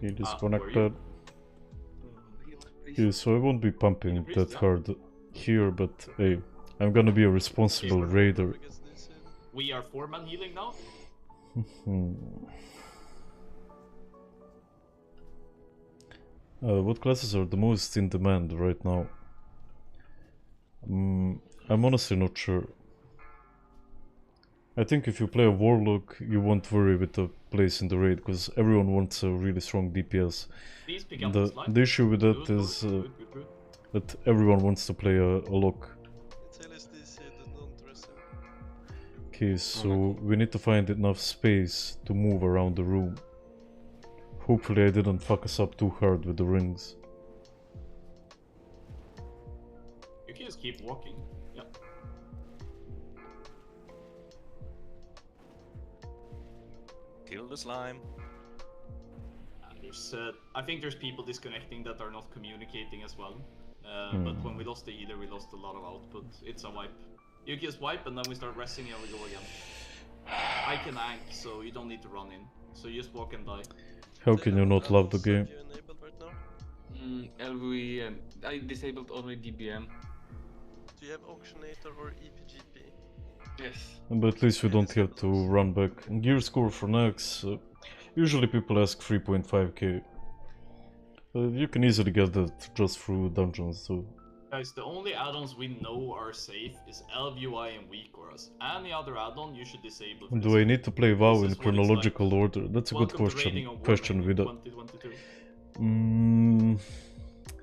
He were you? disconnected. Yeah, so I won't be pumping that hard here, but hey, I'm gonna be a responsible raider. We are 4-man healing now. What classes are the most in demand right now? I'm honestly not sure. I think if you play a Warlock, you won't worry with the place in the raid, because everyone wants a really strong DPS. Please pick up the slime. The issue with that is Good. that everyone wants to play a lock. Okay, so we need to find enough space to move around the room. Hopefully I didn't fuck us up too hard with the rings. You can just keep walking. Yep. Kill the slime. I think there's people disconnecting that are not communicating as well. But when we lost the healer, we lost a lot of output. It's a wipe. You just wipe and then we start resting and we go again. I can ank, so you don't need to run in. So you just walk and die. How can you not love the game? LV, I disabled only DBM. Do you have Auctionator or EPGP? Yes. But at least we don't have to run back. Gear score for Naxx. Usually people ask 3.5k. You can easily get that just through dungeons, so... Guys, the only add-ons we know are safe is LVUI and Weak Auras. Any other add-on you should disable. Do I need to play WoW in chronological order? That's a good question. With that.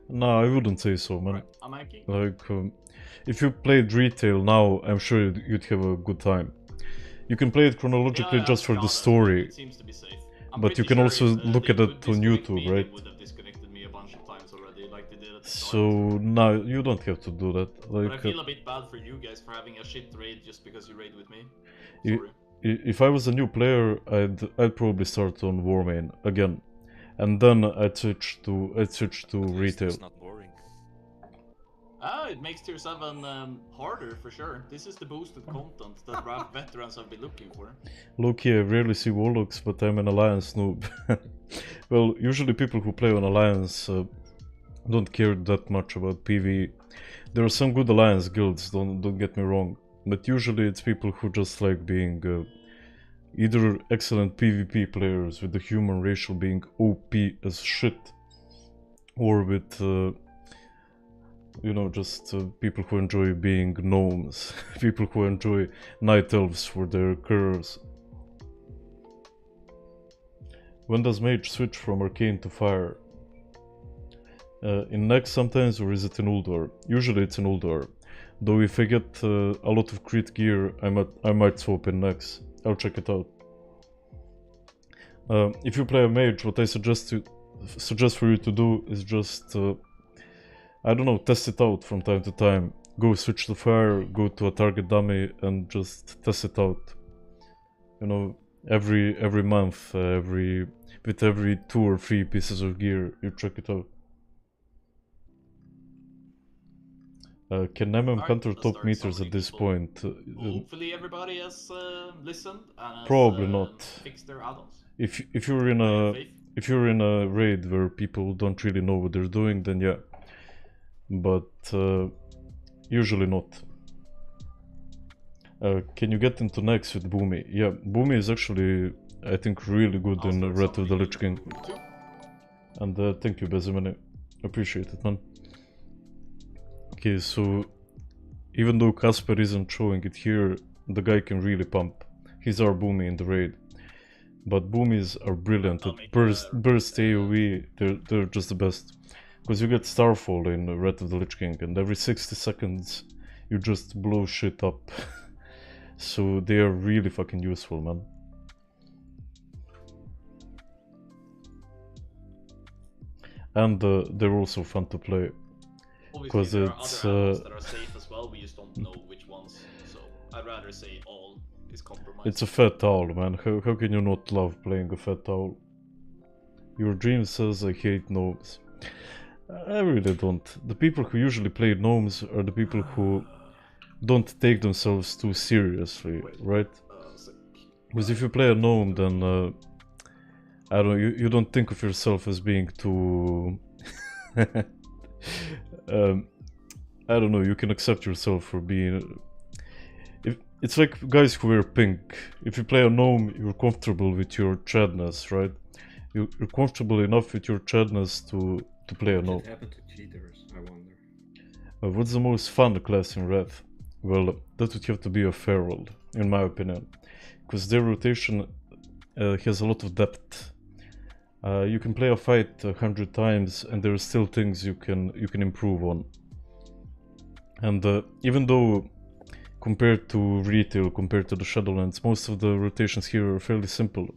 No, I wouldn't say so, man. Right, I'm anking. Like, if you played retail now, I'm sure you'd have a good time. You can play it chronologically just for the story. It seems to be safe. But you can also look at it on YouTube, right? Would have disconnected me a bunch of times already, like they did at the So, start. no, you don't have to do that. Like, But I feel a bit bad for you guys for having a shit raid just because you raid with me. Sorry. If I was a new player, I'd probably start on Warmane again, and then I'd switch to retail. It's not boring. It makes tier 7 harder for sure. This is the boosted content that RAP veterans have been looking for. Low-key, I rarely see warlocks, but I'm an alliance noob. Well, usually people who play on alliance don't care that much about PvE. There are some good alliance guilds, don't get me wrong, but usually it's people who just like being either excellent PvP players with the human racial being OP as shit, or with you know, just people who enjoy being gnomes, people who enjoy night elves for their curves. When does mage switch from arcane to fire? In Naxx sometimes, or is it in Ulduar? Usually it's in Ulduar. Though if I get a lot of crit gear, I might swap in Naxx. I'll check it out. If you play a mage, what I suggest for you to do is just I don't know, test it out from time to time. Go switch to fire, go to a target dummy and just test it out. You know, every month, with every 2 or 3 pieces of gear, you check it out. Can MM counter top meters at this point? Hopefully everybody has listened and has, probably not. Fixed their add-ons. If you're in a raid where people don't really know what they're doing, then yeah. But usually not. Can you get into Naxx with Boomy? Yeah, Boomy is actually, I think, really good in Wrath of the Lich King. And thank you, Bezimene. Appreciate it, man. Okay, so even though Casper isn't showing it here, the guy can really pump. He's our Boomy in the raid. But Boomies are brilliant at burst AoE, they're just the best. Because you get Starfall in Wrath of the Lich King, and every 60 seconds you just blow shit up. So they are really fucking useful, man. And they're also fun to play. Because it's... there are other that are safe as well, we just don't know which ones. So I'd rather say all is compromised. It's a fat owl, man. How can you not love playing a fat owl? Your dream says I hate gnomes. I really don't. The people who usually play gnomes are the people who don't take themselves too seriously, right? Because if you play a gnome, then I don't know, you don't think of yourself as being too I don't know, you can accept yourself for being... It's like guys who wear pink. If you play a gnome, you're comfortable with your chadness, right? You're comfortable enough with your chadness to play a gnome. What happened to cheaters, I wonder? What's the most fun class in Wrath? Well, that would have to be a Feral, in my opinion. Because their rotation has a lot of depth. You can play a fight 100 times and there are still things you can improve on. And even though compared to retail, compared to the Shadowlands, most of the rotations here are fairly simple.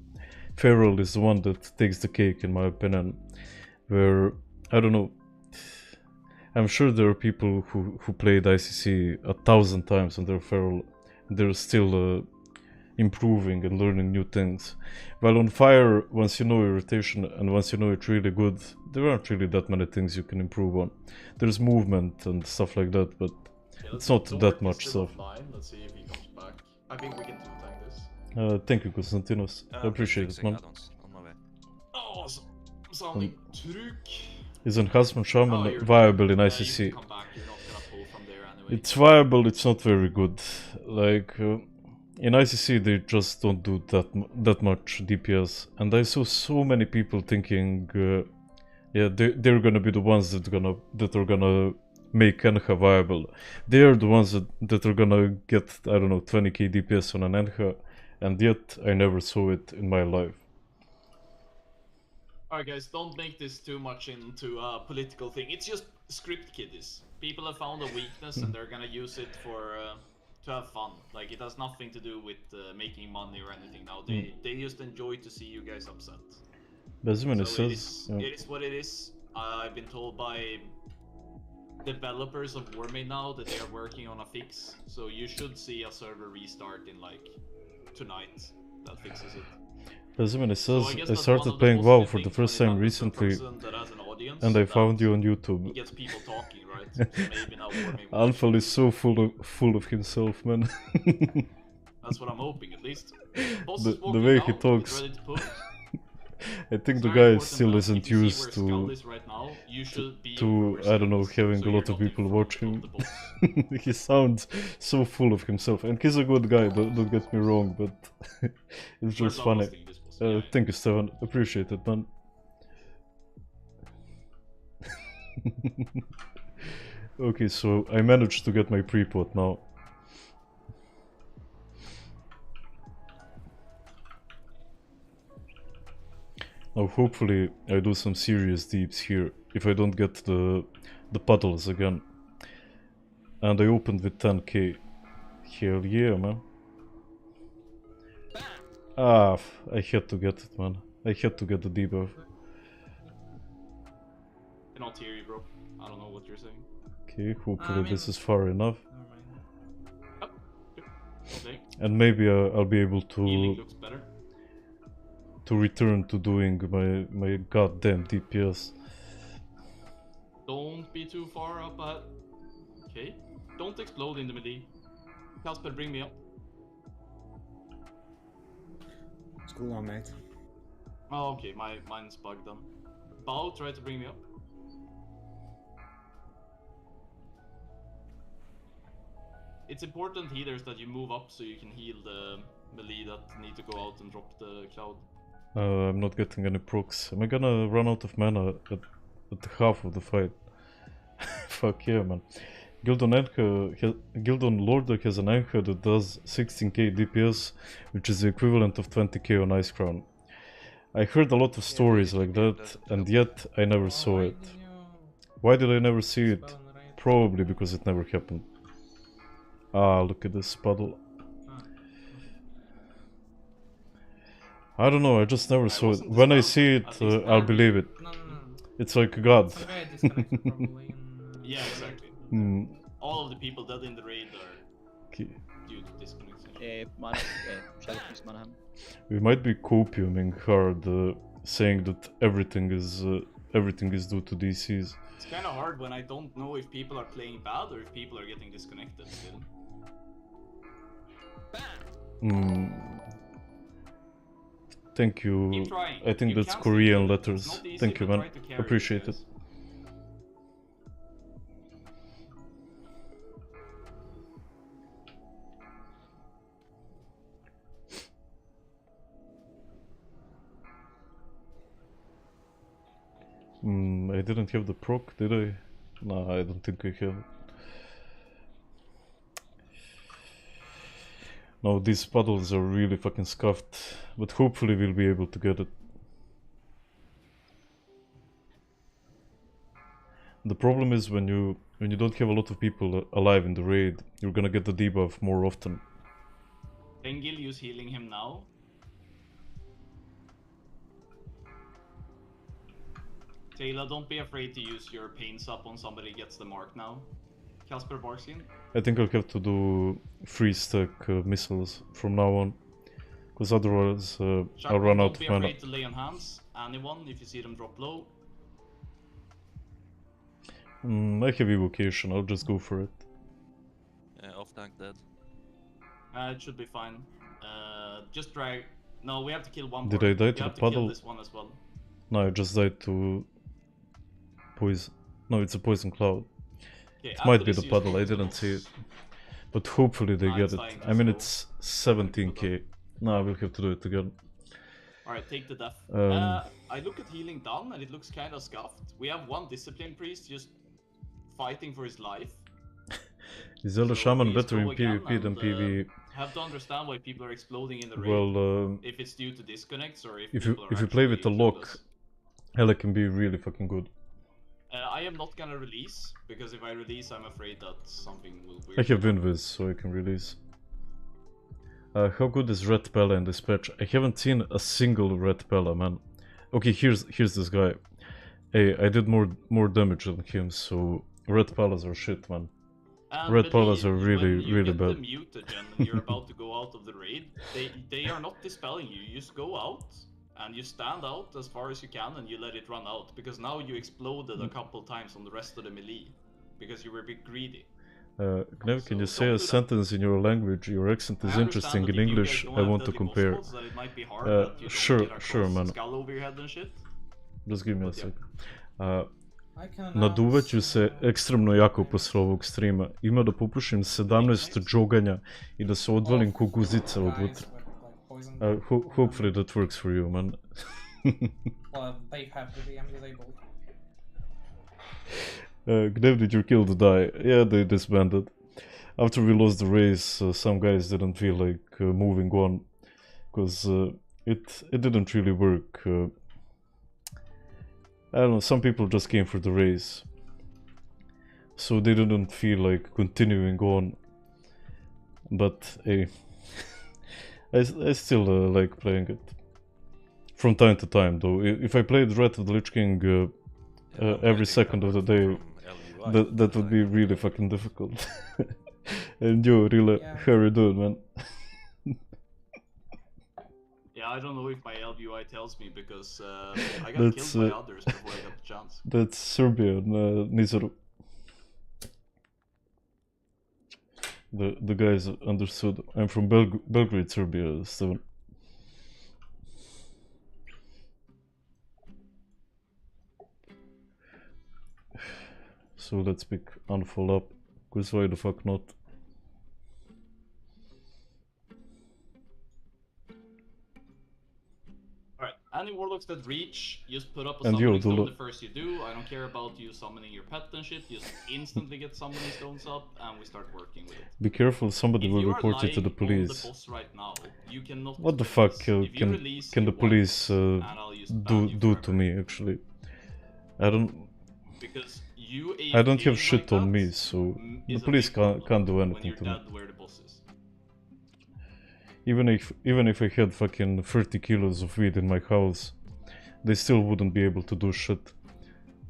Feral is the one that takes the cake in my opinion, where, I don't know, I'm sure there are people who played ICC 1,000 times on their Feral, they're still improving and learning new things. While on Fire, once you know your rotation and once you know it really good, there aren't really that many things you can improve on. There's movement and stuff like that, but it's not that much stuff. Let's see if he comes back. I think we can two-tank this. Thank you, Konstantinos. I appreciate it, man. Oh, sounding Truk. Is Enhancement Shaman viable in ICC? It's viable, it's not very good. Like, in ICC they just don't do that much DPS. And I saw so many people thinking, yeah, they're gonna be the ones that are gonna make Enha viable. They are the ones that are gonna get, I don't know, 20k DPS on an Enha. And yet, I never saw it in my life. Alright guys, don't make this too much into a political thing. It's just script kiddies. People have found a weakness and they're gonna use it for to have fun. Like, it has nothing to do with making money or anything now. They just enjoy to see you guys upset. Benjamin So says, it is what it is. I've been told by developers of Warmane now that they are working on a fix. So you should see a server restart in like tonight. That fixes it. Benjamin says, I started playing WoW for the first time recently, and I found you on YouTube. It gets people talking, right? So maybe now Warmane will Alpha is so full of himself, man. That's what I'm hoping, at least. The way he talks. I think the guy still isn't used to I don't know, having a lot of people watching. He sounds so full of himself, and he's a good guy, don't get me wrong, but it's just funny. Thank you, Steven, appreciate it, man. Okay, so I managed to get my pre-pot now. Now hopefully I do some serious deeps here, if I don't get the puddles again. And I opened with 10k. Hell yeah, man. Ah, I had to get it, man. I had to get the debuff. I cannot hear you, bro. I don't know what you're saying. Okay, hopefully this is far enough. Okay. And maybe I'll be able Healing looks better. to return to doing my goddamn DPS. Don't be too far up ahead. Okay. Don't explode in the middle. Casper, bring me up. What's going on, mate? Oh, okay. Mine's bugged then. Bao, try to bring me up. It's important healers that you move up so you can heal the melee that need to go out and drop the cloud. I'm not getting any procs. Am I gonna run out of mana at half of the fight? Fuck yeah, man. Gildon Lorda has an anchor that does 16k DPS, which is the equivalent of 20k on Ice Crown. I heard a lot of stories like that, and yet I never saw it. Why did I never see it? Probably because it never happened. Ah, look at this puddle. I don't know, I just never saw it. When I see it, I'll believe it. It's like God. Yeah, exactly. All of the people dead in the raid are due to disconnection. We might be copiuming hard, saying that everything is due to DCs. It's kind of hard when I don't know if people are playing bad or if people are getting disconnected still. Thank you. Keep trying. I think that's Korean letters. Thank you, man. Appreciate it. I didn't have the proc, did I? No, I don't think I have. No, these puddles are really fucking scuffed, but hopefully we'll be able to get it. The problem is when you don't have a lot of people alive in the raid, you're gonna get the debuff more often. Engil, use healing him now. Taylor, don't be afraid to use your pains up on somebody gets the mark now. Casper Barkskin. I think I'll have to do 3-stack missiles from now on, because otherwise I'll run out of mana. Don't be afraid to lay on hands. Anyone, if you see them drop low. I have evocation, I'll just go for it. Yeah, off tank dead. It should be fine. Just drag. No, we have to kill one. Did I die to the puddle? Kill this one as well. No, I just died to poison. No, it's a poison cloud. Okay, it might be the puddle, I didn't see it. But hopefully they get it. I mean, it's 17k. No, I will have to do it again. Alright, take the death. I look at healing done and it looks kind of scuffed. We have one discipline priest just fighting for his life. Is Zelda Shaman better in PvP than PvE? Have to understand why people are exploding in the raid. Well, if it's due to disconnects or if you play with the lock, Ela can be really fucking good. I am not gonna release, because if I release I'm afraid that something will weird. I have Invis, so I can release. How good is Red Pella in this patch? I haven't seen a single Red Pella, man. Okay, here's this guy. Hey, I did more damage than him, so Red Pellas are shit, man. Red Pellas are really bad. When you get the mutagen and you're about to go out of the raid, they are not dispelling you. You just go out and you stand out as far as you can and you let it run out, because now you exploded a couple times on the rest of the melee because you were a bit greedy. Gnev, can you say a sentence in your language? Your accent is interesting in English. I want to compare. Sure, man. Just give me a sec. Naduvaću se ekstremno jako posle ovog streama. Ima da popušim 17 džoganja I da se odvalim ko guzica od vutra. Hopefully that works for you, man. Well, they have the DM disabled. Gnev, did your guild die? Yeah, they disbanded. After we lost the race, some guys didn't feel like moving on, because it didn't really work. I don't know, some people just came for the race, so they didn't feel like continuing on. But hey, I still like playing it. From time to time, though. If I played Wrath of the Lich King every second of the day, that would be really fucking difficult. And yo, really, how are you doing, man? Yeah, I don't know if my LBUI tells me, because I got killed by others before I got the chance. That's Serbian, Nizaru. The guys understood. I'm from Belgrade, Serbia, Steven. So let's pick Unfall up, because why the fuck not? Alright, any warlocks that reach, just put up a summoning stone the first you do. I don't care about you summoning your pet and shit, just instantly get summoning stones up and we start working with it. Be careful, somebody will report you to the police. Right now, you cannot what the fuck can the police do to me, actually? I don't have shit on me, so the police can't do anything to me. Even if I had fucking 30 kilos of weed in my house, they still wouldn't be able to do shit.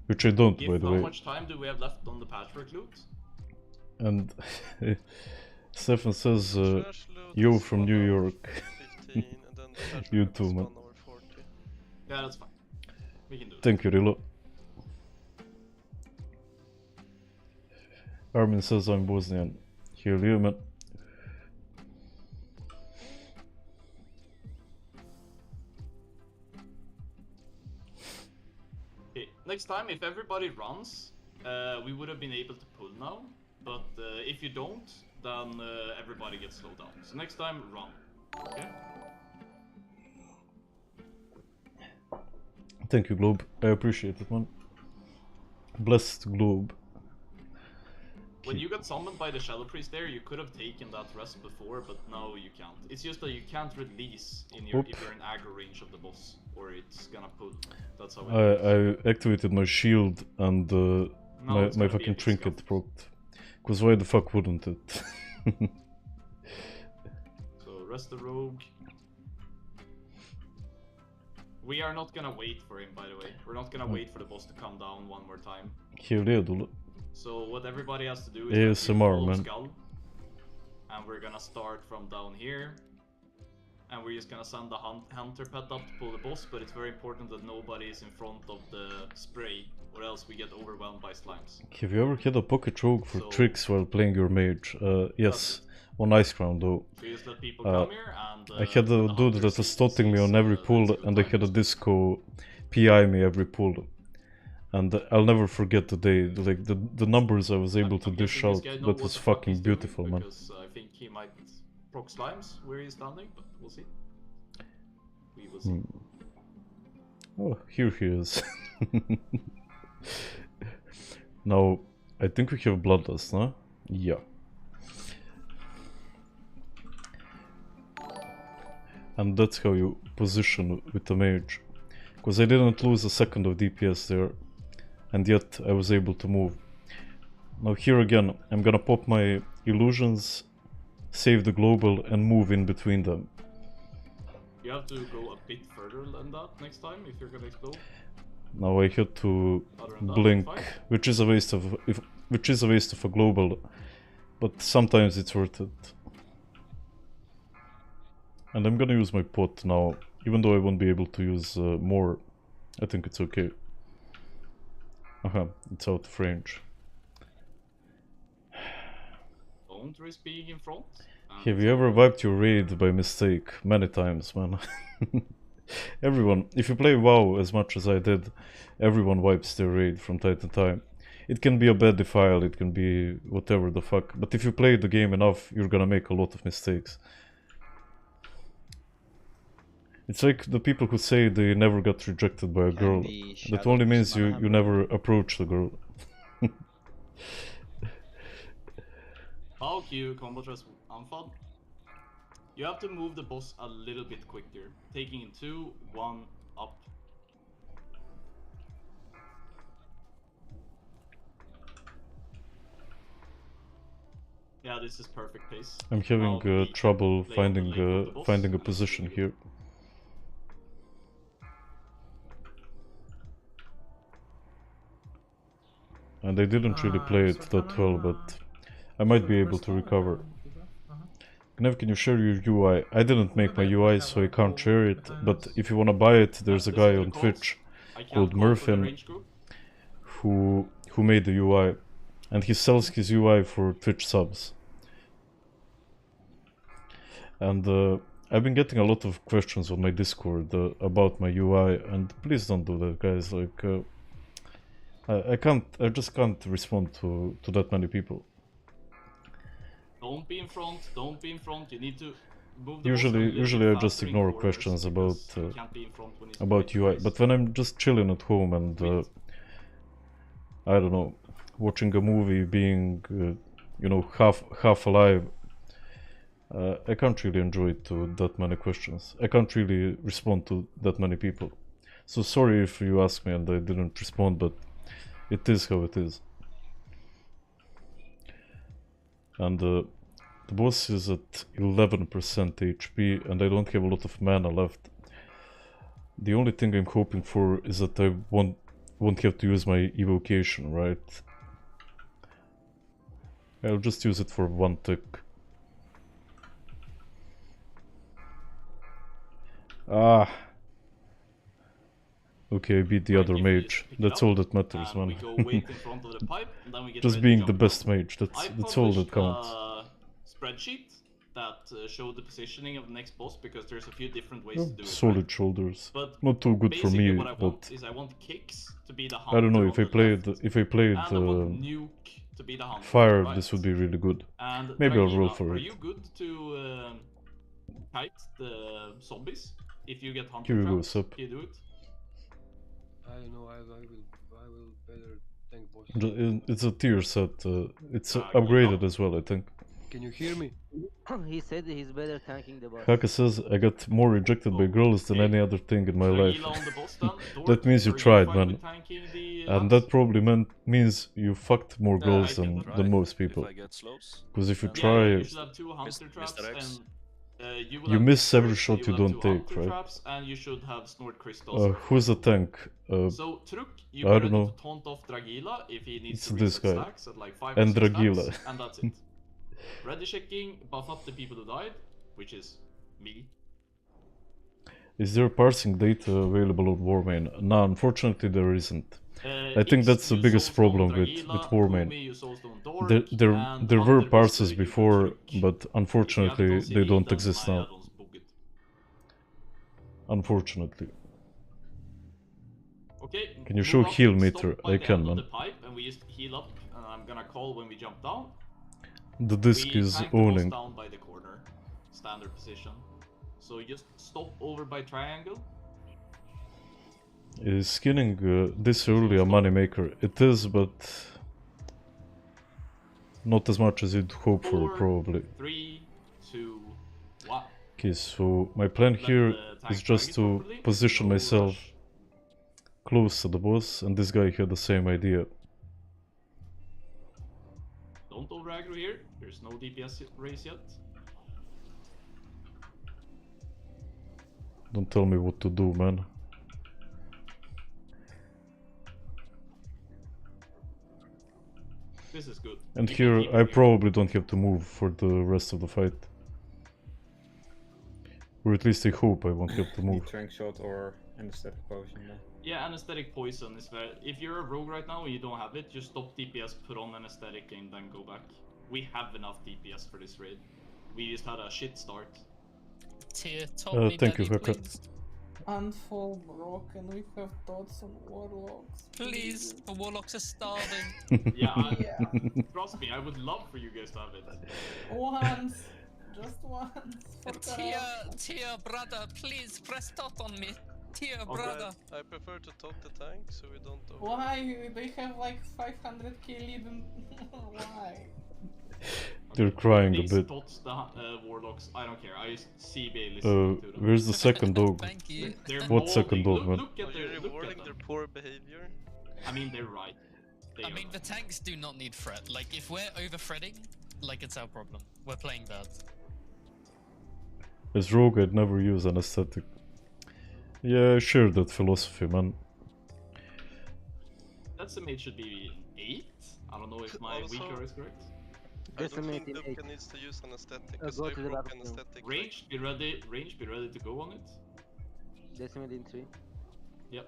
Which I don't, by the way. How much time do we have left on the patchwork loot? And Stefan says, yo from New York. You too, man. Yeah, that's fine. We can do it. Thank you, Rilo. Armin says I'm Bosnian. Hear you, man. Okay, next time, if everybody runs, we would have been able to pull now. But if you don't, then everybody gets slowed down. So next time, run. Okay? Thank you, Globe. I appreciate it, man. Blessed Globe. When you got summoned by the Shadow Priest there, you could have taken that rest before, but now you can't. It's just that you can't release in your, if you're in aggro range of the boss, or it's gonna pull. That's how it I activated my shield and Now My it's gonna be a fucking bit trinket scuffed. broke. Cause why the fuck wouldn't it? So rest the rogue. We are not gonna wait for him, by the way. We're not gonna wait for the boss to come down one more time. Here redo. So what everybody has to do is ASMR, man. skull, and we're gonna start from down here, and we're just gonna send the hunter pet up to pull the boss. But it's very important that nobody is in front of the spray, or else we get overwhelmed by slimes. Have you ever had a pocket rogue for So- tricks while playing your mage? Yes, on Ice Crown though. So you just let people come here, and I had a when the dude hunter that was sees stopping me on every that's pull, a good and I time. had a disco PI me every pull. And I'll never forget the day, like the numbers I was able to I'm dish guessing this out. guy know That what was the fuck fucking he's doing, beautiful, man. Because I think he might proc slimes where he's standing, but we'll see. We will see. Oh, here he is. Now, I think we have Bloodlust, huh? Yeah. And that's how you position with the mage. Because I didn't lose a second of DPS there. And yet I was able to move. Now here again, I'm gonna pop my illusions, save the global, and move in between them. You have to go a bit further than that next time if you're gonna explode. Now I had to Other than that, blink, fine. which is a waste of a global, but sometimes it's worth it. And I'm gonna use my pot now, even though I won't be able to use more. I think it's okay. It's out of range. Don't risk being in front. Have you ever wiped your raid by mistake? Many times, man. Everyone, if you play WoW as much as I did, everyone wipes their raid from time to time. It can be a bad defile, it can be whatever the fuck, but if you play the game enough, you're gonna make a lot of mistakes. It's like the people who say they never got rejected by a girl. That only means you never approach the girl. How Q combo trust unfun? You have to move the boss a little bit quicker. Taking in 2, 1, up. Yeah, this is perfect pace. I'm having Now trouble play on the leg of the boss, finding a and it's position really here. And I didn't really play it that well, but I might be able to recover. Gnev, can you share your UI? I didn't make my UI, so I can't share it, but if you wanna buy it, there's a guy on Twitch called Murphin who made the UI, and he sells his UI for Twitch subs. And I've been getting a lot of questions on my Discord about my UI, and please don't do that, guys. Like, I just can't respond to that many people. Don't be in front, don't be in front, you need to move the Usually I just ignore questions about UI, but when I'm just chilling at home and I don't know, watching a movie, being you know, half alive, I can't really enjoy it to that many questions. I can't really respond to that many people. So sorry if you asked me and I didn't respond, but it is how it is. And the boss is at 11% HP and I don't have a lot of mana left. The only thing I'm hoping for is that I won't have to use my evocation, right? I'll just use it for one tick. Ah. Okay, I beat the other mage. That's all that matters, man. Just being the best mage, that's all that counts. Spreadsheet that showed the positioning of the next boss, because there's a few different ways to do it. Solid shoulders. But not too good for me, what I want but is I want kicks to be the I don't know, if I played nuke to be the hunter fire, right. this would be really good. And maybe I'll Dragina, roll for are it. you good to kite the zombies? If you get hunter Here we go, traps, sup. you do it? I don't know, I will better tank boss. It's a tier set, it's upgraded as well, I think. Can you hear me? He said he's better tanking the boss. Haka says, I got more rejected by girls than any other thing in my life. That means you tried, man. And that probably means you fucked more goals than most people. If I get slows. Because if you Yeah, try, you should have 2 hunter traps Mr. X. and you will you have miss Mixers, every shot you will have don't 2 take, hunter right? traps, and you should have snort crystals. Who's the tank? So Truk, you I are don't ready know. to taunt off Dragila if he needs It's to this reset guy. stacks at like 5 And or 6 Dragila. stacks, and that's it. Ready checking, buff up the people who died, which is me. Is there parsing data available on Warmane? No, unfortunately there isn't. I think that's the biggest problem with Warmane. There were parsers before, but unfortunately they don't exist now. Unfortunately. Okay, can you show move up, heal stop meter? by I the can, end of man. the pipe, and we just heal up, and I'm gonna call when we jump down. The disc We is tank the boss owning. down by the corner, standard position. So you just stop over by triangle. Is skinning this early a money maker? It is, but not as much as you'd hope for, probably. 3, 2, 1. Okay, so my plan here is just to position myself close to the boss, and this guy had the same idea. Don't over aggro here. There's no DPS race yet. Don't tell me what to do, man. This is good. And You can here keep I it probably don't have to move for the rest of the fight. Or at least I hope I won't have to move. Trank shot or anesthetic potion. Yeah, anesthetic poison is very... If you're a rogue right now and you don't have it, just stop DPS, put on anesthetic, and then go back. We have enough DPS for this raid. We just had a shit start. Tier top thank you, Haka. Unfall broken, we have thoughts on warlocks. Please, the warlocks are starving. Yeah, trust me, I would love for you guys to have it. Once! Just once! Tier brother, please press dot on me. Tier Okay. brother. I prefer to top the tank so we don't over. Why? They have like 500k lead and... Why? They're crying a Please bit. tots the warlocks. I don't care. I just CBA listen to them. Where's the second dog? Thank you. What second dog, man? Look at Are you their, rewarding their poor behavior? I mean, they're right. I mean, the tanks do not need fret. Like, if we're over fretting, like, it's our problem. We're playing bad. As rogue, I'd never use anesthetic. Yeah, I share that philosophy, man. Decimate should be 8. I don't know if my Also, weaker is correct. I don't think Luca needs to use anesthetic because go they to the broke lab now. anesthetic. Range, be ready. Range, be ready to go on it. Decimate in 3. Yep.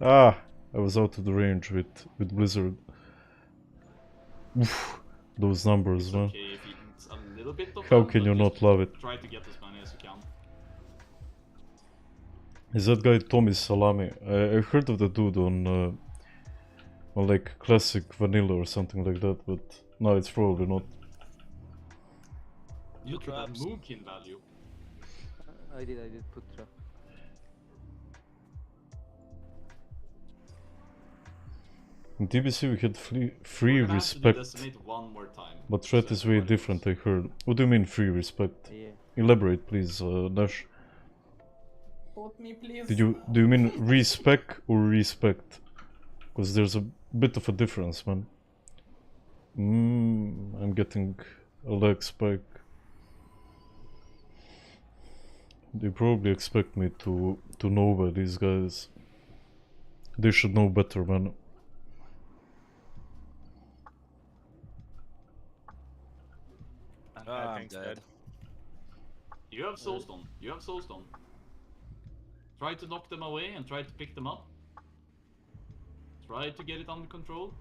Ah, I was out of the range with Blizzard. Oof, those numbers, man. Okay, if it's a little bit of How them, can but you just not love it? Try to get as many as you can. Is that guy Tommy Salami? I heard of the dude on like classic vanilla or something like that, but no, it's probably not. Look at that Moonkin value. I did put trap. In TBC we had free We're gonna have to do respect, decimate one more time. but threat is way different, I heard. What do you mean free respect? Yeah. Elaborate, please, Nash. Vote me, please. Do you mean respec or respect? Because there's a bit of a difference, man. I'm getting a leg spike. They probably expect me to know by these guys. They should know better, man. I'm dead. You have Soulstone. You have Soulstone. Try to knock them away and try to pick them up. Try to get it under control.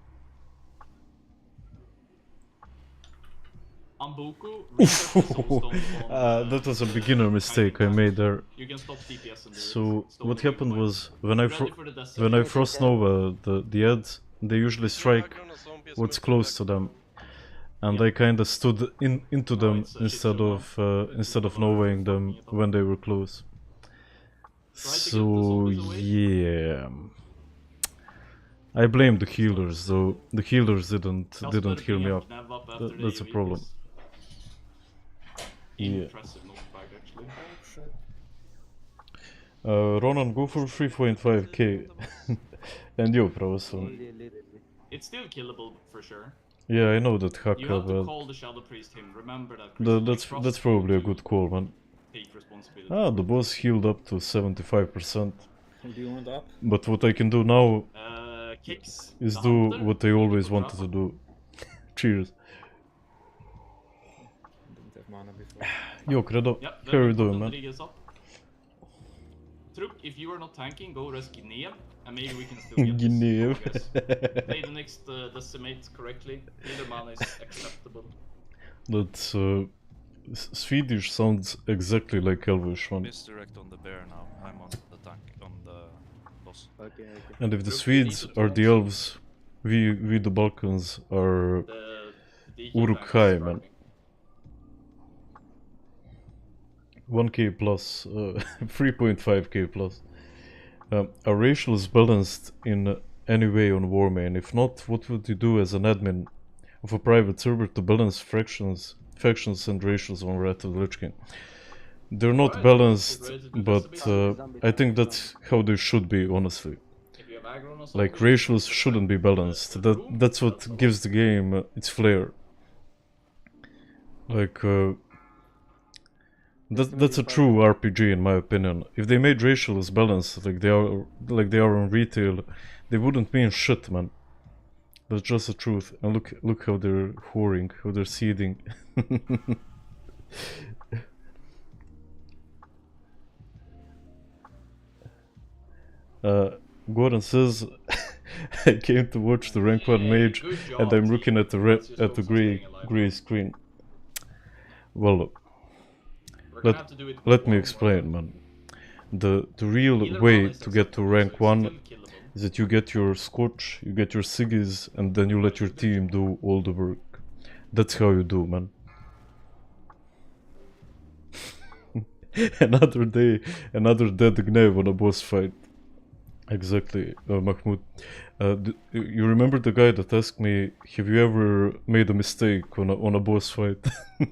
Ambuku, refresh the Soulstone on, that was a beginner mistake I made there. You can stop DPS in the So stone what happened point. was when I Ready for the decimate. when I frost nova the ads, they usually strike what's close to them, and I kind of stood into them instead of novaing them when they were close. So yeah, I blame the healers though. The healers didn't heal me up. That's a problem. Yeah. Impressive knockback actually. Oh shit. Ronan, go for 3.5k. And you, Pravoslavny. Only a little bit. It's still killable for sure. Yeah, I know that Haka, You have to but call the Shadow Priest him. Remember that. Crystal, that's probably a good call, man. Take responsibility. Ah, the boss healed up to 75%. Do you want up? But what I can do now Kicks, is do what I always wanted to do. Cheers. Didn't have mana before. Yo, Credo, Yep, how are you doing, man? Truk, if you are not tanking, go rest Guinea, and maybe we can still get Guinea. this. Play the next decimate correctly. Either mana is acceptable. That's Swedish sounds exactly like Elvish one. Misdirect on the bear now. I'm on the tank, on the boss. Okay. And if the Swedes are the elves, we the Balkans are Uruk-hai, man. 1k plus, 3.5k plus. Are racials balanced in any way on Warmane? If not, what would you do as an admin of a private server to balance factions and racials on Wrath of the Lich King? They're not balanced, but I think that's how they should be, honestly. Like, racials shouldn't be balanced. That's what gives the game its flair. Like, that's a true RPG in my opinion. If they made racials balanced like they are on retail, they wouldn't mean shit, man. That's just the truth. And look how they're whoring, how they're seeding. Gordon says, I came to watch the rank 1 mage and I'm looking at the grey screen. Well, let me explain, man. The real way to get to rank 1 is that you get your Scotch, you get your Siggies, and then you let your team do all the work. That's how you do, man. Another day, another dead Gnev on a boss fight. Exactly, Mahmoud. You remember the guy that asked me, have you ever made a mistake on a boss fight? I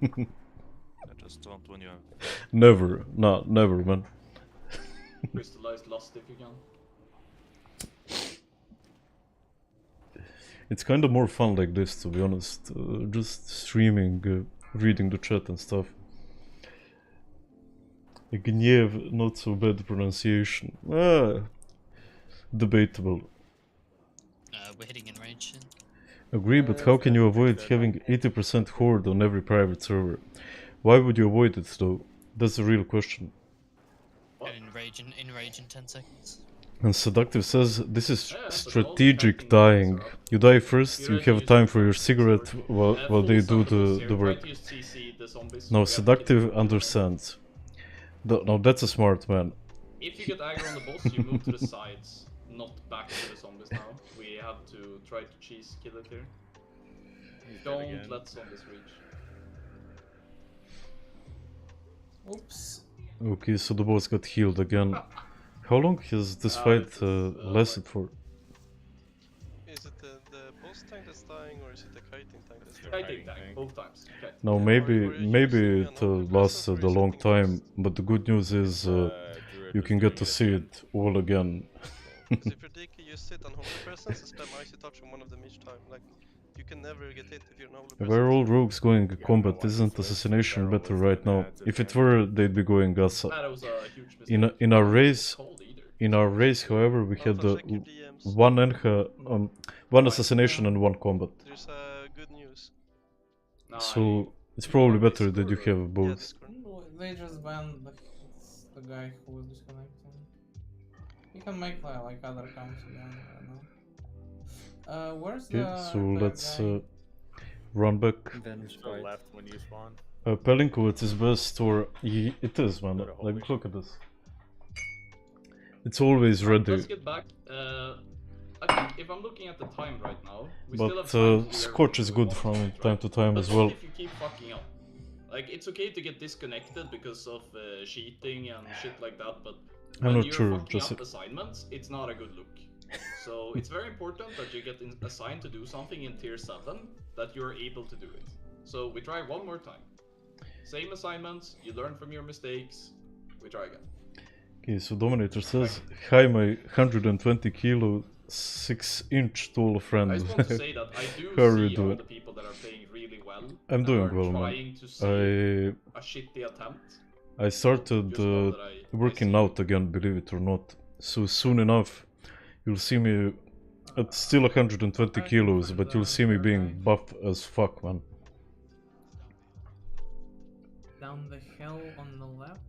just don't when you have... Never, never, man. Crystallized lust if you can. It's kind of more fun like this, to be honest. Just streaming, reading the chat and stuff. Gniev, not so bad pronunciation. Debatable. We're hitting in range soon. Agree, but how can you avoid having 80% horde on every private server? Why would you avoid it though? That's the real question. In rage in 10 seconds. And Seductive says, this is strategic dying. You die first, you have time for your cigarette while they do the work. Now Seductive understands. Now that's a smart man. If you get aggro on the boss, you move to the sides, not back to the zombies now. We have to try to cheese kill it here. Don't let zombies reach. Oops. Okay, so the boss got healed again. How long has this fight lasted for? Is it the boss tank that's dying, or is it the kiting tank that's dying? Kiting tank, both times. Okay. No, maybe it lasted a long time, but the good news is you can get to see it all again. Because if you're DK, you sit on Holy Presence and spam Icy Touch on one of them each time. Like, you can never get hit if you're in Holy Presence. Where all rogues going combat, isn't assassination better right now? If it were, they'd be going Gasa. In our race, however, we had one assassination and one combat. There's good news. So it's probably better that you have both. They just banned the guy who was disconnecting. You can make like other counts again, I don't know. Where's the so let's run back. Then to the left when you spawn. Pelinkovitz is best, or it is, man. Like, look at this. It's always ready. Let's get back. I think if I'm looking at the time right now, we still have But Scotch is good from time to time as well. If you keep fucking up, like it's okay to get disconnected because of cheating and shit like that, but when you're fucking up assignments, it's not a good look. So it's very important that you get assigned to do something in tier 7 that you're able to do it. So we try one more time. Same assignments, you learn from your mistakes, we try again. Okay, so Dominator says, hi my 120 kilo, 6-inch tall friend. I just want to say that I do How are you see all doing? the people that are playing really well. I'm that doing are well, man. trying to save a shitty attempt. I started Just one that I working see. out again, believe it or not. So soon enough, you'll see me at still 120 kilos, but you'll see me being buff as fuck, man. Down the hill on the left.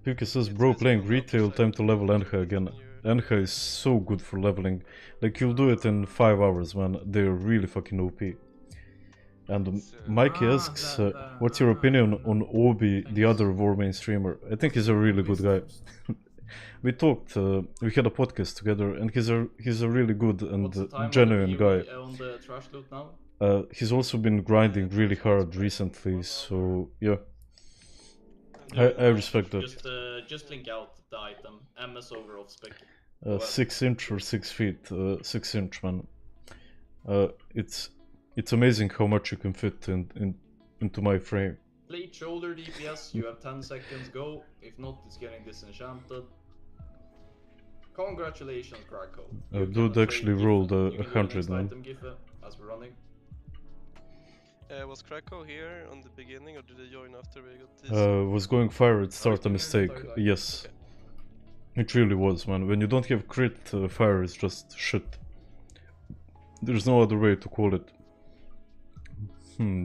Pika says, bro, playing retail, time to level Enha again. Enha is so good for leveling. Like, you'll do it in 5 hours, man. They're really fucking OP. And Mikey asks, what's your opinion on Obi, the other Warmane streamer? I think he's a really good guy. We talked, we had a podcast together, and he's a really good and genuine guy. On the trash loot now? He's also been grinding really hard recently, so yeah. I respect that. Just link out the item, MS over off spec. 6 inch or 6 feet, 6 inch, man. It's amazing how much you can fit into my frame. Plate shoulder DPS, you have 10 seconds, go. If not, it's getting disenchanted. Congratulations, Krakow. Dude actually rolled 100, man. As we're running. Was Krakow here on the beginning, or did they join after we got this? Was going fire at start a mistake, yes. Okay. It really was, man. When you don't have crit, fire is just shit. There's no other way to call it.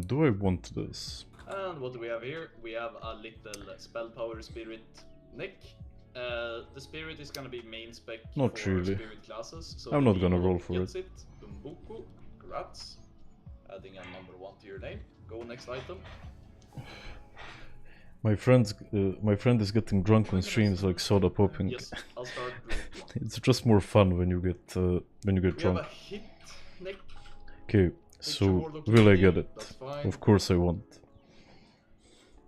Do I want this? And what do we have here? We have a little spell power spirit Nick. The spirit is gonna be main spec Not for really. spirit classes. So I'm not gonna roll for gets it. Umbuku, congrats. Adding a number 1 to your name. Go next item. My friend is getting drunk on streams like soda popping. Yes, I'll start. It's just more fun when you get drunk. Have a hit, Nick. Okay, so will I get it? Of course I won't.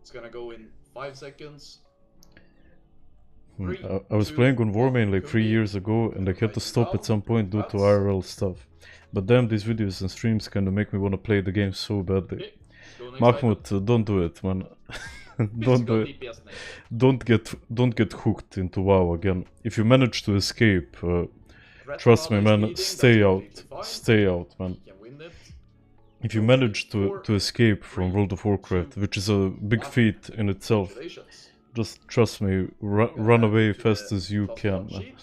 It's gonna go in 5 seconds. I was playing on Warmane like 3 years ago, and I had to stop at some point due to IRL stuff. But damn, these videos and streams kinda make me wanna play the game so badly. Mahmoud, don't do it, man. Don't do it. Don't get hooked into WoW again. If you manage to escape, trust me, man, stay out. Stay out, man. If you manage to escape from World of Warcraft, which is a big feat in itself, just trust me, run away fast as you can, man.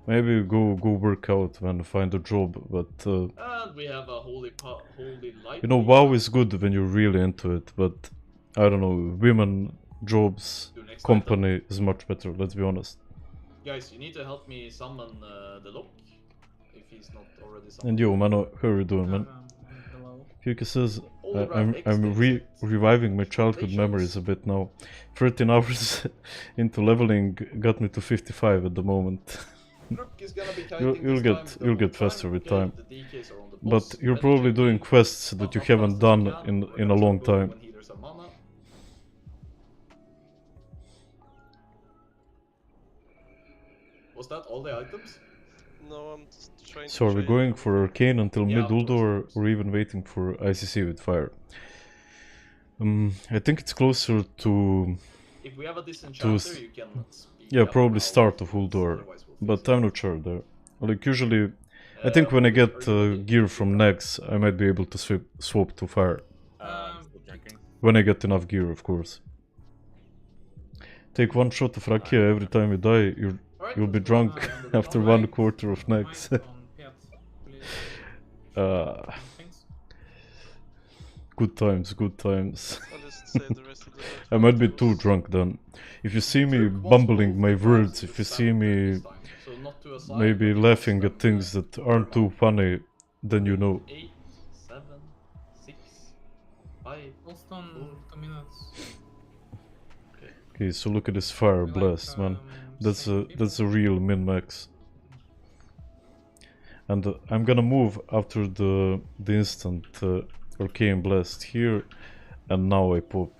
Maybe go work out, man, find a job, but And we have a holy light. you know, WoW is good when you're really into it, but I don't know, women, jobs, company is much better, let's be honest. Guys, you need to help me summon the lock, if he's not already summoned. And yo, Mano, how are you doing, man? Huka says, I'm reviving my childhood memories a bit now. 13 hours into leveling got me to 55 at the moment. You'll get faster with time. But you're probably doing quests that you haven't done in a long time. Was that all the items? No, I'm just trying to So are we trade. going for Arcane until mid-Uldor, or even waiting for ICC with Fire? I think it's closer to... If we have a disenchanter, you can speak yeah, up probably now, start of Uldor, but I'm not sure there. Like usually, I think when I get gear from Naxx, I might be able to swap to Fire. When I get enough gear, of course. Take one shot of Rakia every time you die, you'll be drunk after 1/4 of Naxx. Good times, good times. I might be too drunk then. If you see me bumbling my words, if you see me maybe laughing at things that aren't too funny, then you know. 8, 7, 6, 5, Almost on 2 minutes. Okay, so look at this Fire Blast, man. That's a real min-max. And I'm gonna move after the instant Arcane Blast here, and now I pop.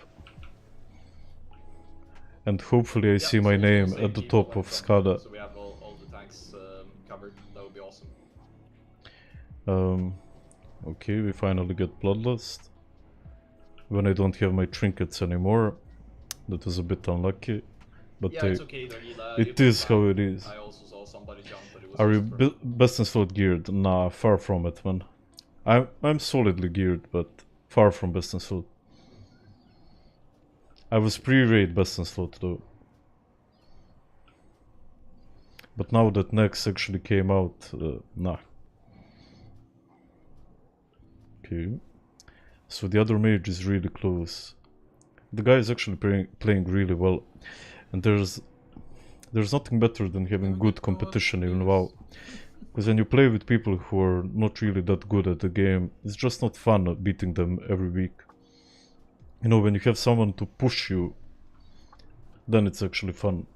And hopefully I see my name at the top of SCADA. So we have all the tanks covered. That would be awesome. Okay, we finally get Bloodlust. when I don't have my trinkets anymore. That was a bit unlucky. But Yeah, it's okay, Dragila. it is how it is. I also saw somebody jump, but it was Are you just best in slot geared? Nah, far from it, man. I'm solidly geared, but far from best in slot. I was pre-raid best in slot though. But now that Naxx actually came out, nah. Okay. So the other mage is really close. The guy is actually playing really well. And there's nothing better than having good competition in WoW. Because when you play with people who are not really that good at the game, it's just not fun beating them every week. You know, when you have someone to push you, then it's actually fun.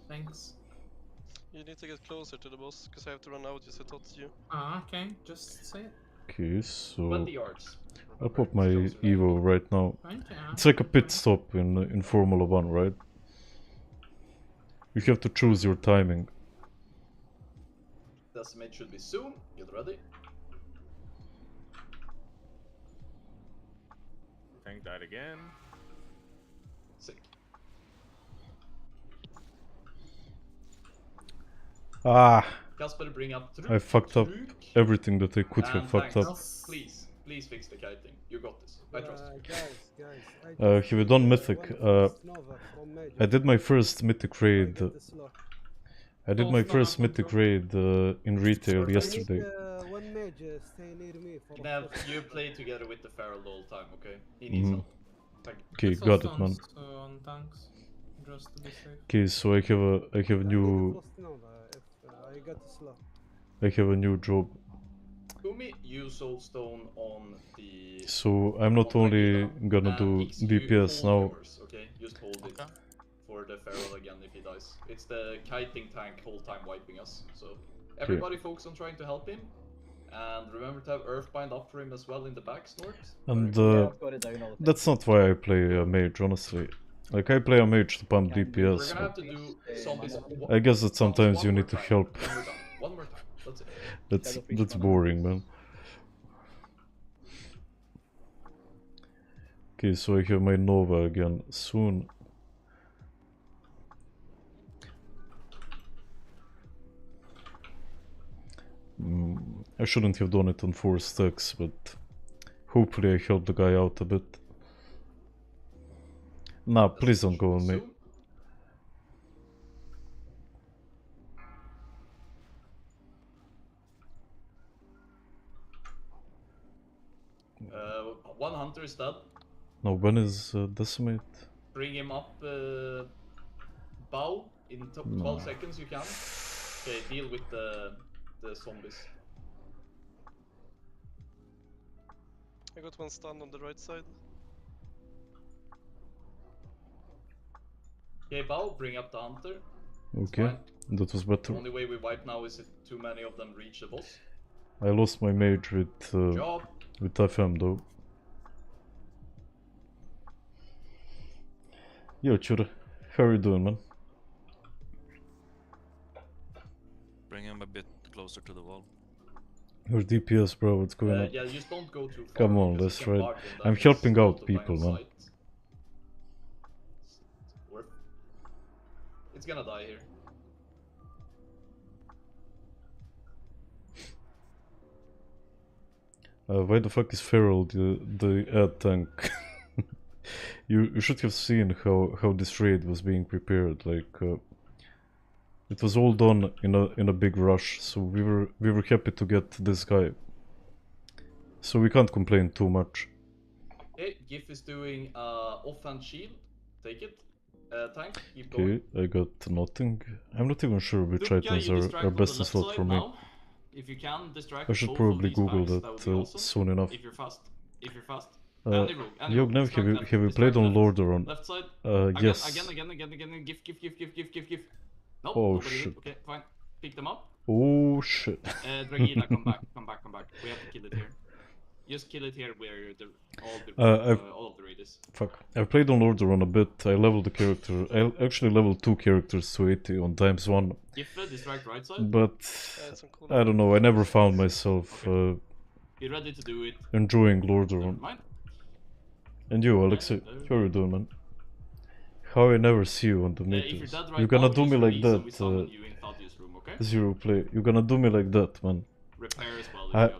Thanks. You need to get closer to the boss, because I have to run out, just I thought you. Ah, okay, just say it. Okay, so 20 yards. I'll pop my Evo right now. It's like a pit stop in Formula 1, right? You have to choose your timing. Decimate should be soon. Get ready. Tank died again. Sick. Ah! Casper, bring up I fucked up everything that I could have fucked up. Please fix the kiting. You got this. I trust you. Guys, have you done Mythic? I did my first Mythic raid. I did my first Mythic raid in retail yesterday. one mage stay near me for Nav, you play together with the Feral the whole time, okay? He needs help. Thank you. Okay, got it, man. On tanks, just to be safe. Okay, so I have a new I have a new job. Kumi, use Soulstone on the. So I'm not only gonna do DPS now. Yours, okay, just hold it for the Feral again if he dies. It's the kiting tank whole time wiping us. So everybody focus on trying to help him. And remember to have Earthbind up for him as well in the back, Snort. And that's not why I play a mage, honestly. Like, I play a mage to pump DPS. We're gonna have to do zombies. I guess that sometimes you need to help. One more time. That's it. That's boring, man. Okay, so I have my Nova again soon. I shouldn't have done it on 4 stacks, but hopefully I helped the guy out a bit. Nah, please don't go on me. One hunter is dead. No, when is Decimate? Bring him up, bow in 12 seconds you can. Okay, deal with the zombies. I got one stun on the right side. Okay, bow, bring up the hunter. Okay, that was better. The only way we wipe now is if too many of them reach the boss. I lost my mage with FM though. Yo, Chur, how are you doing, man? Bring him a bit closer to the wall. Your DPS, bro, what's going on? Yeah, just don't go too far. Come on, let's ride. I'm helping out people, man. It's gonna die here. Why the fuck is Feral the ad tank? You should have seen how this raid was being prepared. Like it was all done in a big rush, so we were happy to get this guy. So we can't complain too much. Okay, Gif is doing offhand shield. Take it. Tank, keep going. Okay, I got nothing. I'm not even sure which items are best in slot for me. If you can, distract I should both probably of these Google packs, that would be awesome. soon enough. If you're fast. Yognev, have you played on Lord or on? Left side. Yes. Again. Gif. Nope, Oh nobody shit. did. Okay, fine. Pick them up. Oh shit. Dragila, come back. We have to kill it here. Just kill it here where all of the raid is. Fuck. I've played on Lordaeron a bit. I leveled the character. I actually leveled 2 characters to 80 on ×1. Gifted, distract right side. But I don't know. I never found myself Be ready to do it. enjoying Lordaeron. And you, Alexei, how are you doing, man? How I never see you on the meetings. Right You're gonna now, do me like that. Room, okay? Zero play. You're gonna do me like that, man.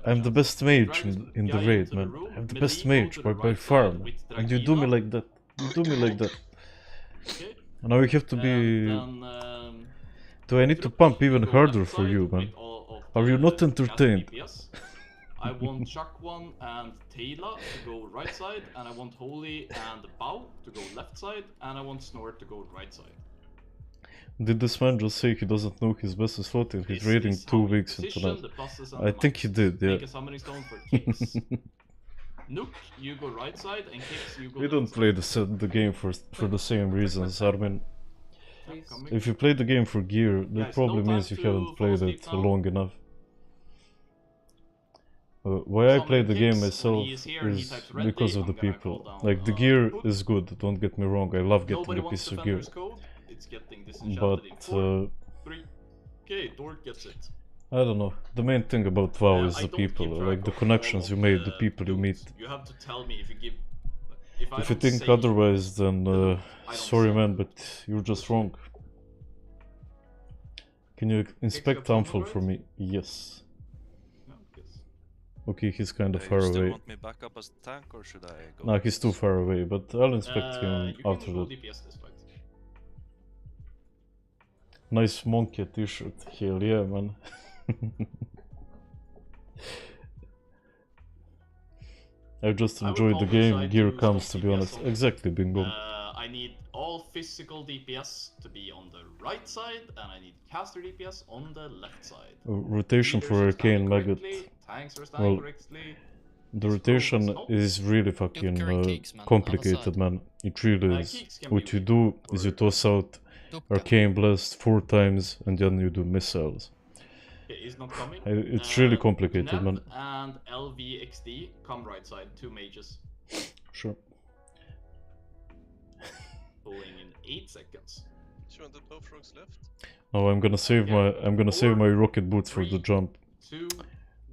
I'm the best mage in the raid, man. I'm the best mage by far, man. And you do me like that. You do me like that. Okay. And now we have to be... Do I need to pump even harder for you, man? Are you not entertained? I want Shakwan and Taylor to go right side, and I want Holy and Bao to go left side, and I want Snort to go right side. Did this man just say he doesn't know his best is floating? He's raiding 2 weeks into that. I think he did, yeah. Make a summoning stone for Kix. Nook, you go right side, and Kix, you go We don't play the game for the same reasons, Armin. If you play the game for gear, that probably means you haven't played it long enough. Why I play the game myself is because of the people. Like, the gear is good, don't get me wrong, I love getting a piece of gear. But, okay, Dork gets it. I don't know, the main thing about WoW is the people, like the connections you made, the people you meet. You have to tell me if you give... If you think otherwise, then sorry man, but you're just wrong. Can you inspect Amphel for me? Yes. Okay, he's kind of far You away. still want me back up as tank, or should I go? Nah, he's too far away, but I'll inspect him after that. DPS this fight. Nice monkey t-shirt. Hell yeah, man. I just enjoyed the game. Gear comes, to be honest. Exactly, bingo. I need all physical DPS to be on the right side, and I need caster DPS on the left side. Rotation for Arcane Maggot. Well, the rotation is really fucking complicated, man. It really is. What you do is you toss out Arcane Blast 4 times, and then you do missiles. He's not coming. It's really complicated, man. And LVXD come right side, 2 mages. Sure. Going in 8 seconds. Do you want the both rogues left? No, I'm gonna save my rocket boots for the jump. 2,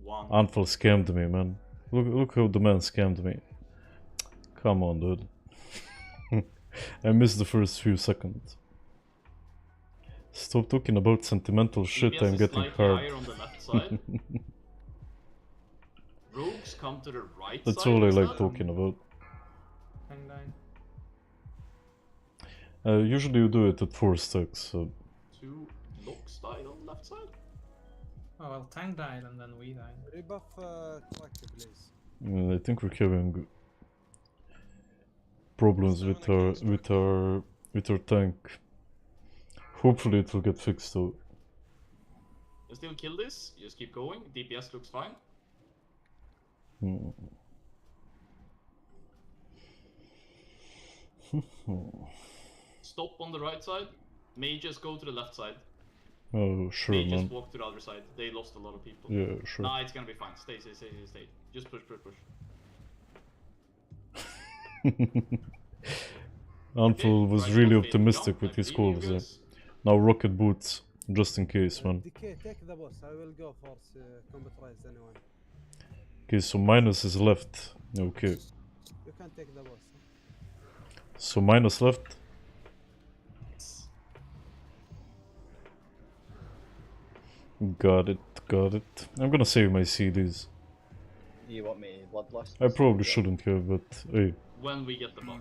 1. Anfal scammed me, man. Look how the man scammed me. Come on, dude. I missed the first few seconds. Stop talking about sentimental shit, I'm getting hard. On the left side. Rogues come to the right That's side. all I like talking about. Usually you do it at 4 stacks, so... 2 locks died on the left side? Oh well, tank died and then we died. Rebuff collector, please. I think we're having problems with our tank. Hopefully it will get fixed though. You still kill this, you just keep going, DPS looks fine. Stop on the right side, mages go to the left side. Oh, sure, they man. just walk to the other side, they lost a lot of people. Yeah, sure. Nah, it's gonna be fine, stay. Just push. Anfal was really optimistic with his calls there. Now rocket boots, just in case, man. DK, take the boss. I will go force combat rise anyone. Okay, so minus is left. Okay. You can take the boss. So minus left. Got it. I'm gonna save my CDs. Do you want me bloodlust? I probably shouldn't have, but hey. When we get the buff.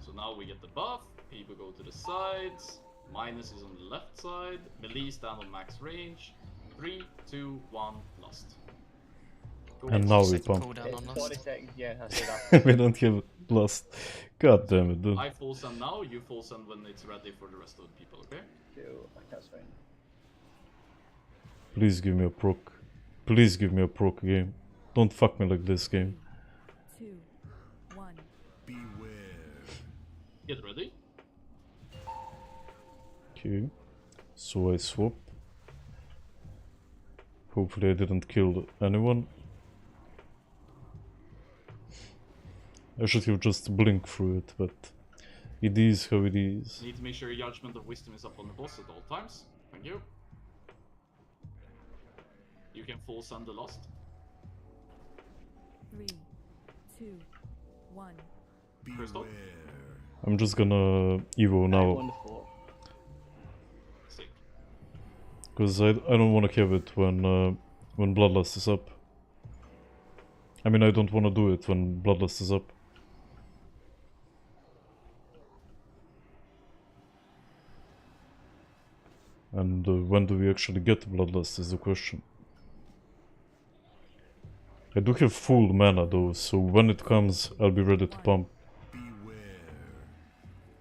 So now we get the buff, people go to the sides, minus is on the left side, melee stand on max range, 3, 2, 1, lost. Go And now we pump. 40 seconds, yeah, I see that. We don't have lost. God damn it, dude. I full send now, you full send when it's ready for the rest of the people, okay? That's fine. Please give me a proc. Please give me a proc game. Don't fuck me like this game. 2, 1. Get ready. Okay. So I swap. Hopefully I didn't kill anyone. I should have just blinked through it, but it is how it is. Need to make sure your Judgment of Wisdom is up on the boss at all times. Thank you. You can full send the Lost. 3, 2, 1. Crystal. I'm just gonna Evo now. Sick. Because I don't want to have it when Bloodlust is up. I mean, I don't want to do it when Bloodlust is up. And when do we actually get Bloodlust is the question. I do have full mana though, so when it comes, I'll be ready to pump.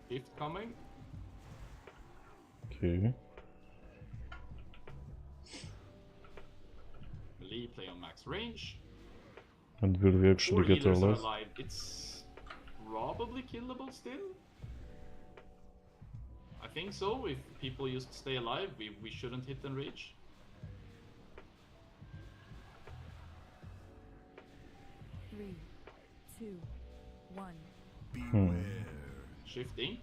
Gift coming. Okay. Melee play on max range. And will we actually Four get our healers are life? alive. It's probably killable still. I think so. If people just stay alive, we shouldn't hit and reach. Three, 2, 1. Shifting.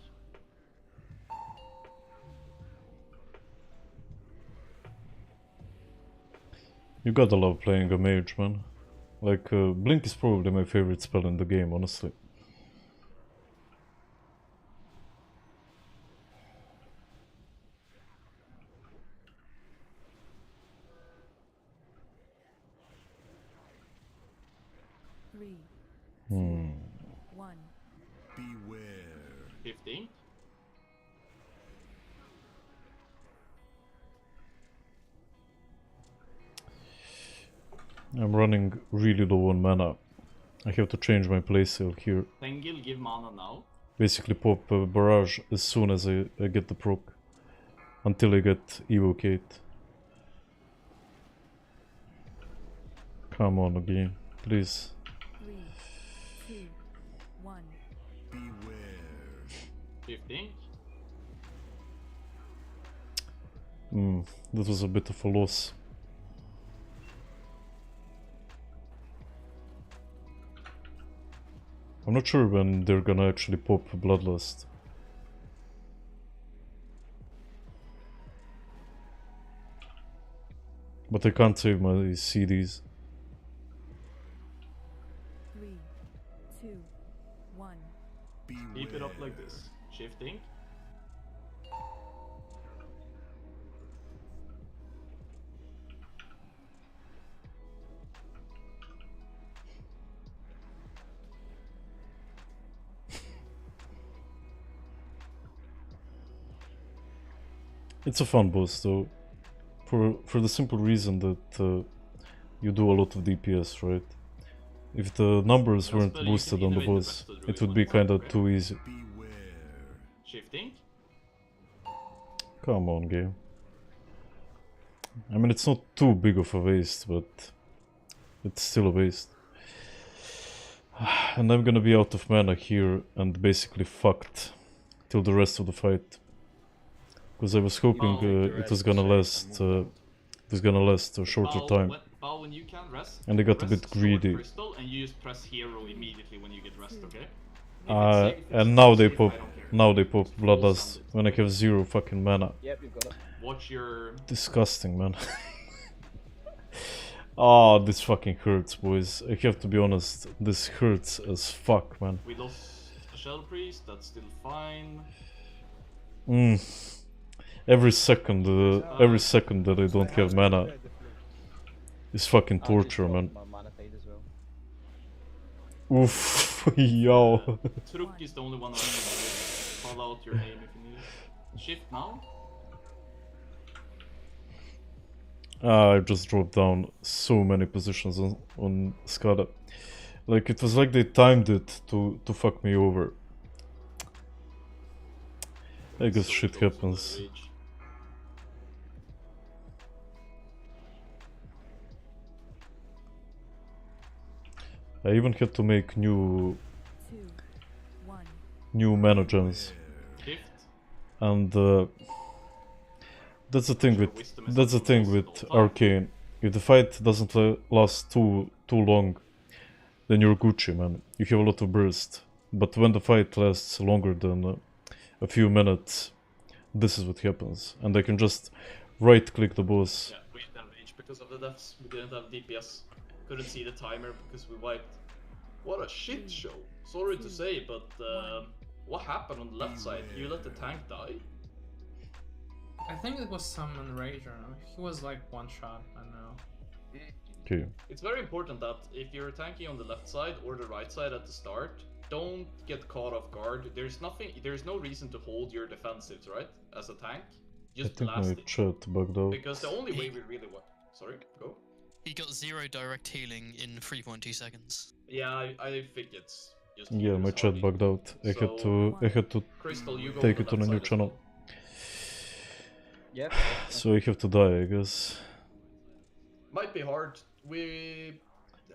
You gotta love playing a mage, man. Like, Blink is probably my favorite spell in the game, honestly. Three, Hmm. 1. Beware. 15. I'm running really low on mana. I have to change my playstyle here. Tengil, give mana now. Basically pop Barrage as soon as I get the proc. Until I get Evocate. Come on again, please. 3, 2, 1. 15. That was a bit of a loss. I'm not sure when they're gonna actually pop Bloodlust. But I can't save my CDs. 3, 2, 1. Keep it up like this. Shifting. It's a fun boss though, for the simple reason that you do a lot of DPS, right? If the numbers weren't boosted on the boss, it would be kinda too easy. Shifting. Come on, game. I mean, it's not too big of a waste, but it's still a waste. And I'm gonna be out of mana here and basically fucked till the rest of the fight. Because I was hoping it was gonna last a shorter time. When you can rest, And I got a bit greedy. Crystal, and you just press hero immediately when you get rest, okay? And now they pop Bloodlust when I have 0 fucking mana. Yep, you've got it. Watch your... Disgusting, man. Oh, this fucking hurts, boys. I have to be honest, this hurts as fuck, man. We lost a Shell Priest, that's still fine. Every second that I don't have mana is fucking torture, man. Oof, yo. Truk is the only one I can call out your name if you need it. Shift now. I just dropped down so many positions on Skada. Like, it was like they timed it to fuck me over. I guess shit happens. I even had to make new mana gems. And that's the thing with Arcane. If the fight doesn't last too long, then you're Gucci, man. You have a lot of burst. But when the fight lasts longer than a few minutes, this is what happens. And I can just right-click the boss. Yeah, we didn't reach because of the deaths. We didn't have DPS. Couldn't see the timer because we wiped. What a shit show. Sorry to say, but what happened on the left side? You let the tank die? I think it was some Enrager. He was like one shot, I know. Okay. It's very important that if you're tanking on the left side or the right side at the start, don't get caught off guard. There's no reason to hold your defensives, right? As a tank. Just I think blast my it. chat bugged out. Because the only way we really want... Sorry, go. He got 0 direct healing in 3.2 seconds. Yeah, I think it's just... Yeah, my chat bugged out. I had to Crystal, you go take on it the on a left new side as channel. well. Yep. So I have to die, I guess. Might be hard. We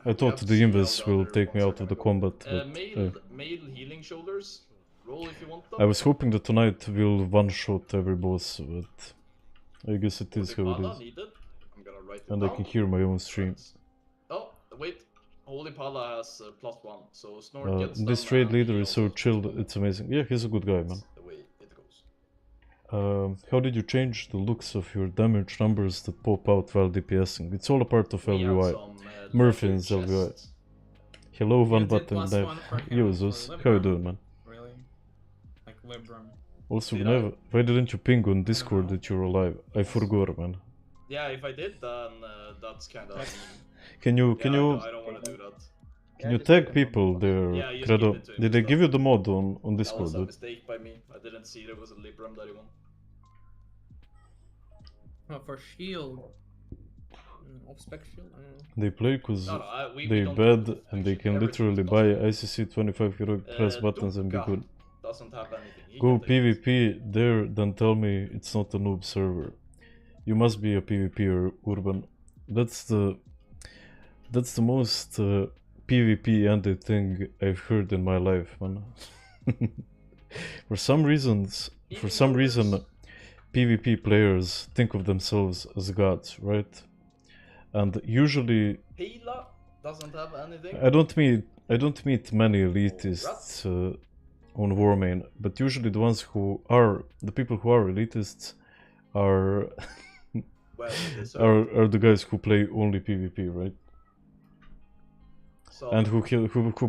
I thought the invis will take me out of the combat, but male healing shoulders. Roll if you want them. I was hoping that tonight will one-shot every boss, but I guess it is how it is. Needed. I'm gonna write it And down. I can hear my own stream. Oh, wait. Holy Pala has +1, so Snort gets This them, trade leader he is so also chilled, gets it's amazing. Yeah, he's a good guy, man. the way it goes. How did you change the looks of your damage numbers that pop out while DPSing? It's all a part of We have LVI. some, Murphy's leather LVI. chests. Hello, You Van did Button +1 Knife. for him Yo, for Zeus. How you Libram. doing, man? Really? Like Libram. Also, Did I? why didn't you ping on Discord that you're alive? I forgot, man. Yeah, if I did, then that's kind of... Can you I don't want to do that. can you tag people there, Yeah, you Credo? skip it to him Did they as give well. you the mod on That Discord, was a dude? mistake by me. I didn't see there was a Libram that he won. Oh, for shield. Off spec shield? I don't know. They play cause we they don't bad do and they can Everything literally is buy ICC 25 euro press buttons and be Dupka good. doesn't have anything. He Go can take it. PvP there, then tell me it's not a noob server. You must be a PvPer, Urban. That's the most PvP ended thing I've heard in my life, man. For some reason, PvP players think of themselves as gods, right? And usually, Hela doesn't have anything. I don't meet many elitists on Warmane, but usually the people who are elitists are Well, are the guys who play only PvP, right? So, And who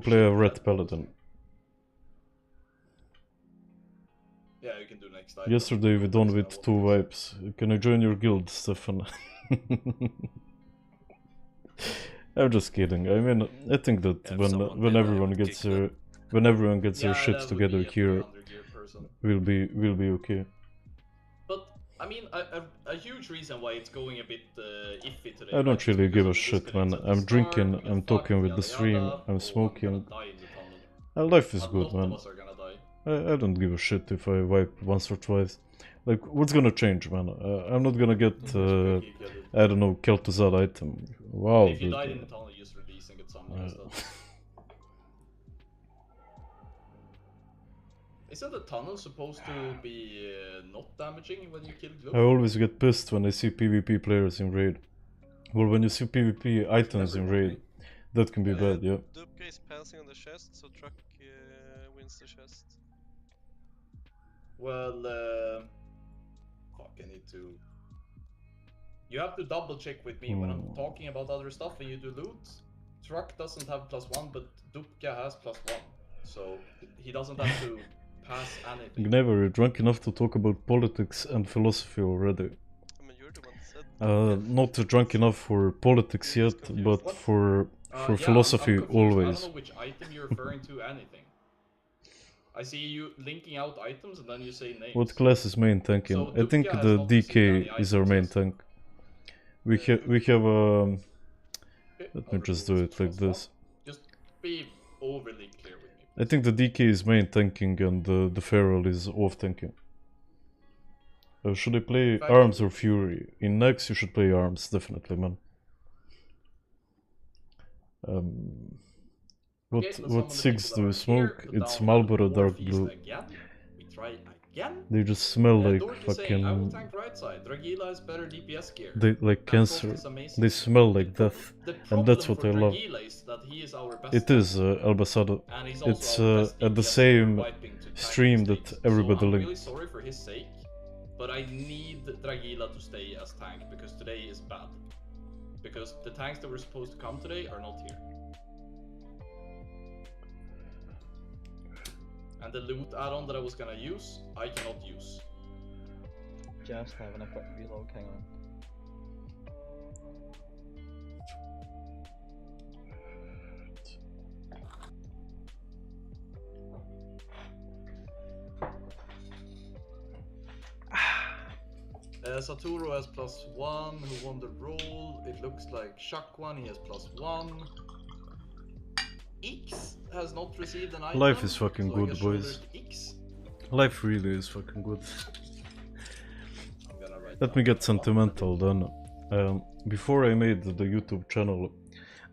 play a red paladin. yeah, you can do next time. Yesterday we done with 2 vibes. Can I join your guild, Stefan? I'm just kidding. I mean, I think that when everyone gets their shit together here, we'll be okay. But I mean, a huge reason why it's going a bit iffy today. I don't really give a shit, man. I'm drinking, I'm talking with the stream, I'm smoking. Life is good, man. I don't give a shit if I wipe once or twice. Like, what's gonna change, man? I'm not gonna get, I don't know, Kel'Thuzad item. Wow, If you dude. died in the tunnel, just releasing it somewhere instead. Isn't the tunnel supposed to be not damaging when you kill Glove? I always get pissed when I see PvP players in raid. Well, when you see PvP items in raid, that can be bad, yeah. Dupka is passing on the chest, so Truck wins the chest. Well, fuck, I need to... You have to double check with me when I'm talking about other stuff and you do loot. Truck doesn't have +1, but Dupka has +1. So he doesn't have to pass anything. Never, you're drunk enough to talk about politics and philosophy already. I mean, you're the one that said Not drunk enough for politics yet, but for philosophy I'm always. I don't know which item you're referring to, anything. I see you linking out items and then you say names. What class is main tanking? So I think Dupka has the not received any DK is our items main yet. tank. We have let me just do it like this. Just be overly clear with me. I think the DK is main tanking and the Feral is off tanking. Should I play Arms or Fury? In Naxx you should play Arms, definitely, man. What SIGs do you smoke? It's Marlboro Dark Blue. We try again? They just smell like Dork is saying, I will fucking. tank right side. Dragila has better DPS gear. They like And cancer. Frost is amazing. They smell like death, The and that's problem what for I love. Dragila is that he is our best It is Albasado. and he's It's also our best at the DPS same wiping to tank stream mistakes. that everybody So I'm linked. really sorry for his sake, but I need Dragila to stay as tank because today is bad. Because the tanks that were supposed to come today are not here. And the loot add-on that I was gonna use, I cannot use. Just having a quick reload, hang on. Satoru has +1, who won the roll. It looks like Shakwan, he has +1. X has not received an item. Life is fucking so I good, guess boys. shoulders to X. Life really is fucking good. I'm gonna write Let me get sentimental then. Before I made the YouTube channel,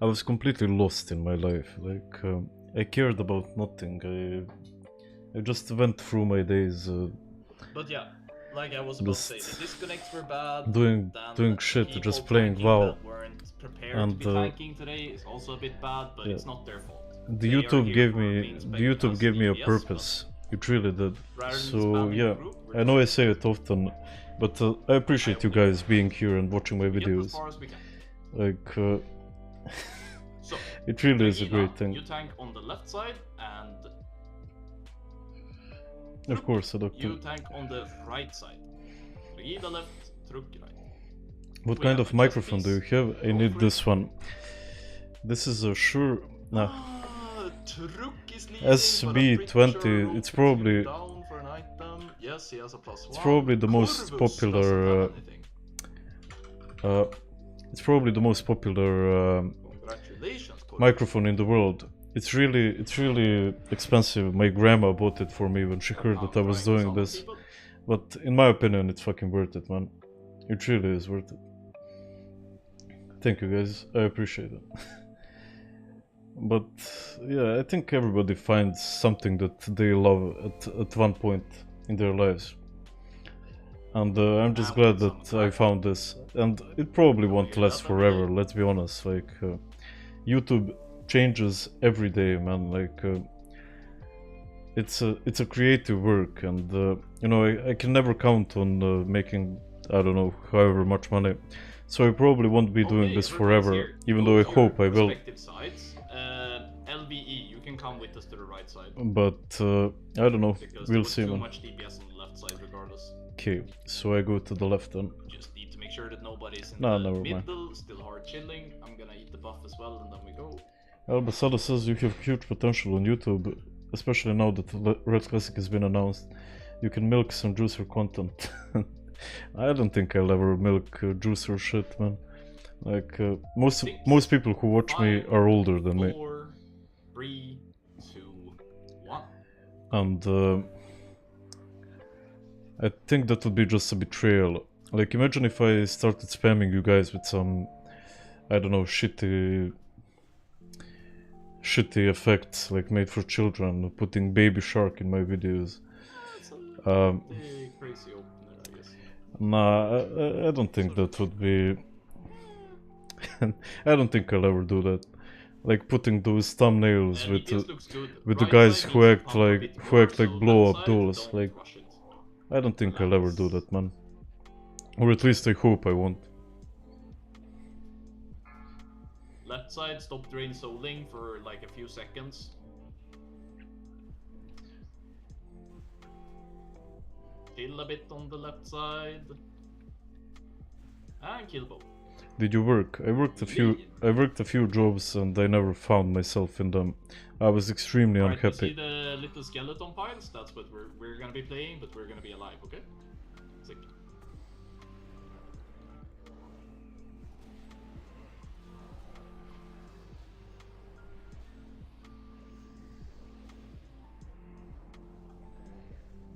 I was completely lost in my life. Like, I cared about nothing. I just went through my days. But yeah, like I was about to say, the disconnects were bad. Doing shit, people just playing tanking WoW. that weren't prepared And to be tanking today is also a bit bad, but it's not their fault. The They are YouTube here gave for me being the YouTube gave me a DPS, purpose. It really did. rather than So spamming yeah, the group, we're I know I just- say it often, but I appreciate you guys being here and watching my Get as videos. far as we can. Like, So, it really is a Dragila, great thing. You tank on the left side, and Of course, I don't you know. tank on the right side. Dragila left, Truk right. What We kind have of a microphone do you chest have? I Go need for this one. This is a Shure. Nah. Truk is leaving, but I'm pretty sure SB20. Rope It's is probably. down for an item. Yes, he has a +1. It's probably the most Corvus popular. doesn't have anything. It's probably the most popular Congratulations, Corvus. microphone in the world. It's really expensive. My grandma bought it for me when she heard that I was doing this. But in my opinion, it's fucking worth it, man. It really is worth it. Thank you guys, I appreciate it. But yeah, I think everybody finds something that they love at one point in their lives. And I'm just glad that I found this. And it probably won't last forever, let's be honest. Like, YouTube changes every day, man. Like, it's a creative work, and you know, I can never count on making, I don't know, however much money. So I probably won't be doing this forever, even though I hope I will. Sides. LVE, you can come with us to the right side. But I don't know, Because we'll there see, was too man. much DPS on the left side regardless. Okay, so I go to the left then. Just need to make sure that nobody's in Nah, the never mind. middle, still hard chilling. I'm gonna eat the buff as well, and then we go. Albasado says you have huge potential on YouTube, especially now that Red Classic has been announced. You can milk some juicer content. I don't think I'll ever milk juicer shit, man. Like, most people who watch me are older than me. 4, 3, 2, 1. And I think that would be just a betrayal. Like, imagine if I started spamming you guys with some, I don't know, shitty effects like made for children, putting Baby Shark in my videos. Crazy opener, I guess. Nah, I don't think that would be. I don't think I'll ever do that. Like putting those thumbnails with the guys who act like blow up dolls. Like, I don't think I'll ever do that, man. Or at least I hope I won't. Left side, stop drain souling for like a few seconds. Chill a bit on the left side. And kill both. Did you work? I worked a few jobs and I never found myself in them. I was extremely Alright, you unhappy. see the little skeleton piles? That's what we're gonna be playing, but we're gonna be alive, okay? Sick.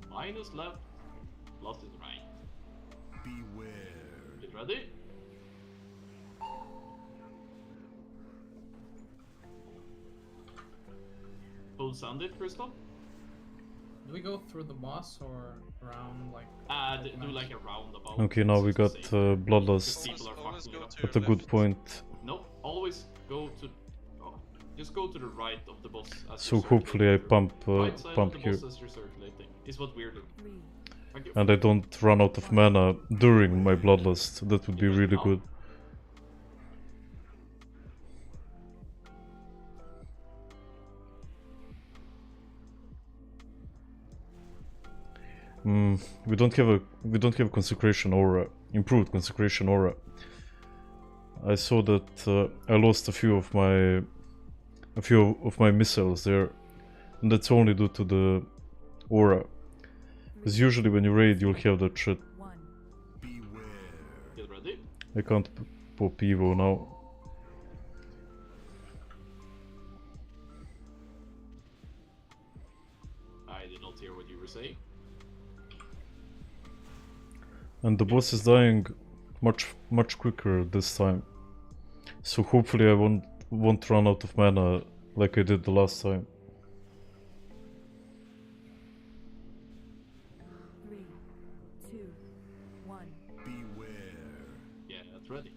Minus left, plus is right. Beware. Get ready? Full sounded, Crystal? Do we go through the boss or around like? Do like a roundabout. Okay, now we got Bloodlust Always go to at your a good left. point. Nope, always go to... Oh, just go to the right of the boss as So you're hopefully I circulating pump through. Right side pump of the here. boss as you're circulating is what we're doing. Thank you. And I don't run out of mana during my Bloodlust. That would be really good. We don't have consecration aura, improved consecration aura. I saw that I lost a few of my missiles there, and that's only due to the aura. Because usually when you raid, you'll have that shit. Get ready. I can't pop Evo now. I did not hear what you were saying. And the boss is dying much quicker this time. So hopefully I won't run out of mana like I did the last time. 3, 2, 1. Yeah, that's ready.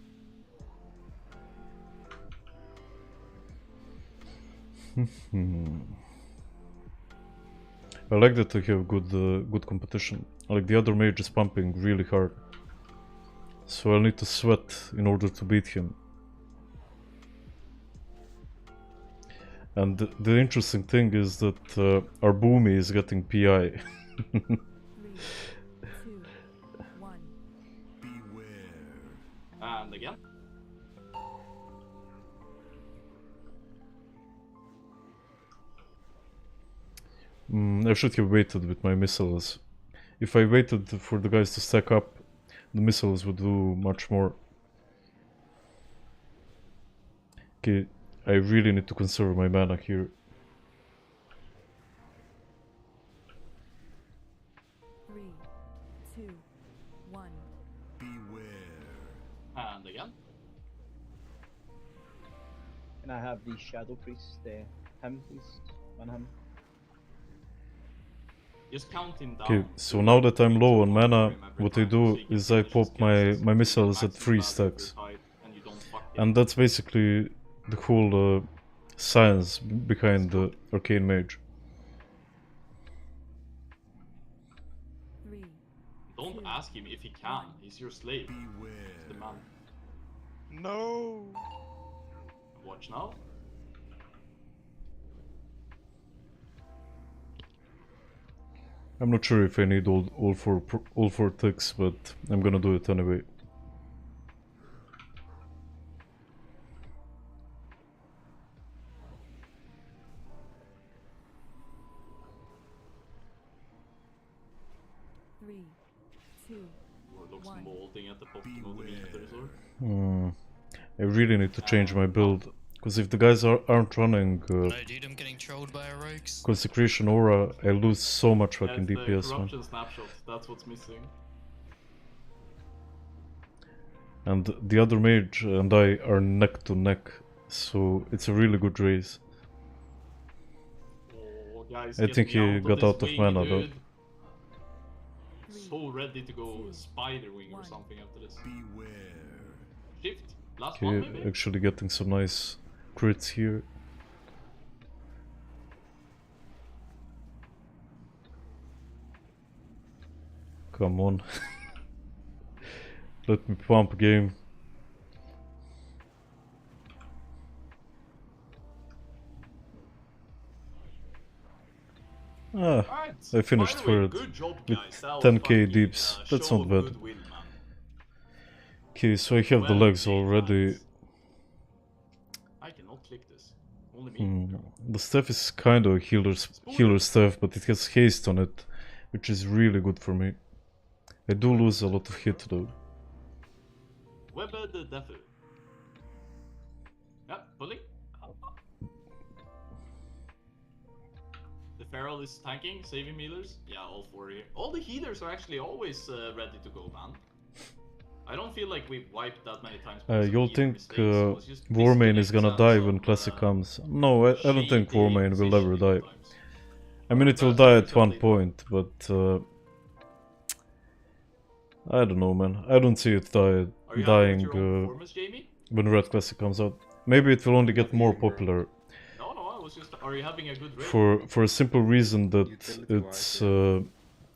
I like that I have good competition. Like the other mage is pumping really hard. So I'll need to sweat in order to beat him. And the interesting thing is that our Boomy is getting PI. 3, 2, 1. And again. I should have waited with my missiles. If I waited for the guys to stack up, the missiles would do much more. Okay, I really need to conserve my mana here. 3, 2, 1. And again. Can I have the Shadow Priest, him please? On him. Just count him down. Okay, so now that I'm low on mana, what I do is I pop my missiles at 3 stacks. And that's basically the whole science behind the Arcane Mage. 3. Don't ask him if he can. He's your slave. He's the man. No. Watch now. I'm not sure if I need all four ticks, but I'm gonna do it anyway. Three, two, Warlock's one. molding at the bottom of the meter. I really need to change my build, because if the guys aren't running No, dude, I'm getting trolled by a rogues. Consecration Aura, I lose so much fucking That's the DPS, man. corruption snapshot. That's what's missing. And the other mage and I are neck to neck, so it's a really good race. Oh, guys, I get think me he out got of out this of wing, mana though. dude. So ready to go spider wing or something after this. Shift. Last one Okay, maybe? actually getting some nice crits here. Come on. Let me pump game. Ah, Alright, I finished by the way, third good job, with guys. That was 10k fucking, deeps. That's show not of bad. goodwill, man. Okay, so I have the Well legs played, already. lads. I cannot click this. Only me. The staff is kind of a healer staff, but it has haste on it, which is really good for me. I do lose a lot of hit though. Webber the Defu. Yeah, pulling. The Feral is tanking, saving healers. Yeah, all four here. All the healers are actually always ready to go, man. I don't feel like we've wiped that many times. because of You'll healer think mistakes. It was just Warmane is gonna disconnects die and when some, Classic comes. No, I don't think shady Warmane will ever positioning die. I mean, it will die at one point, but I don't know, man. I don't see it dying when Red Classic comes out. Maybe it will only get more popular. No, I was just. Are you having a good raid? For a simple reason that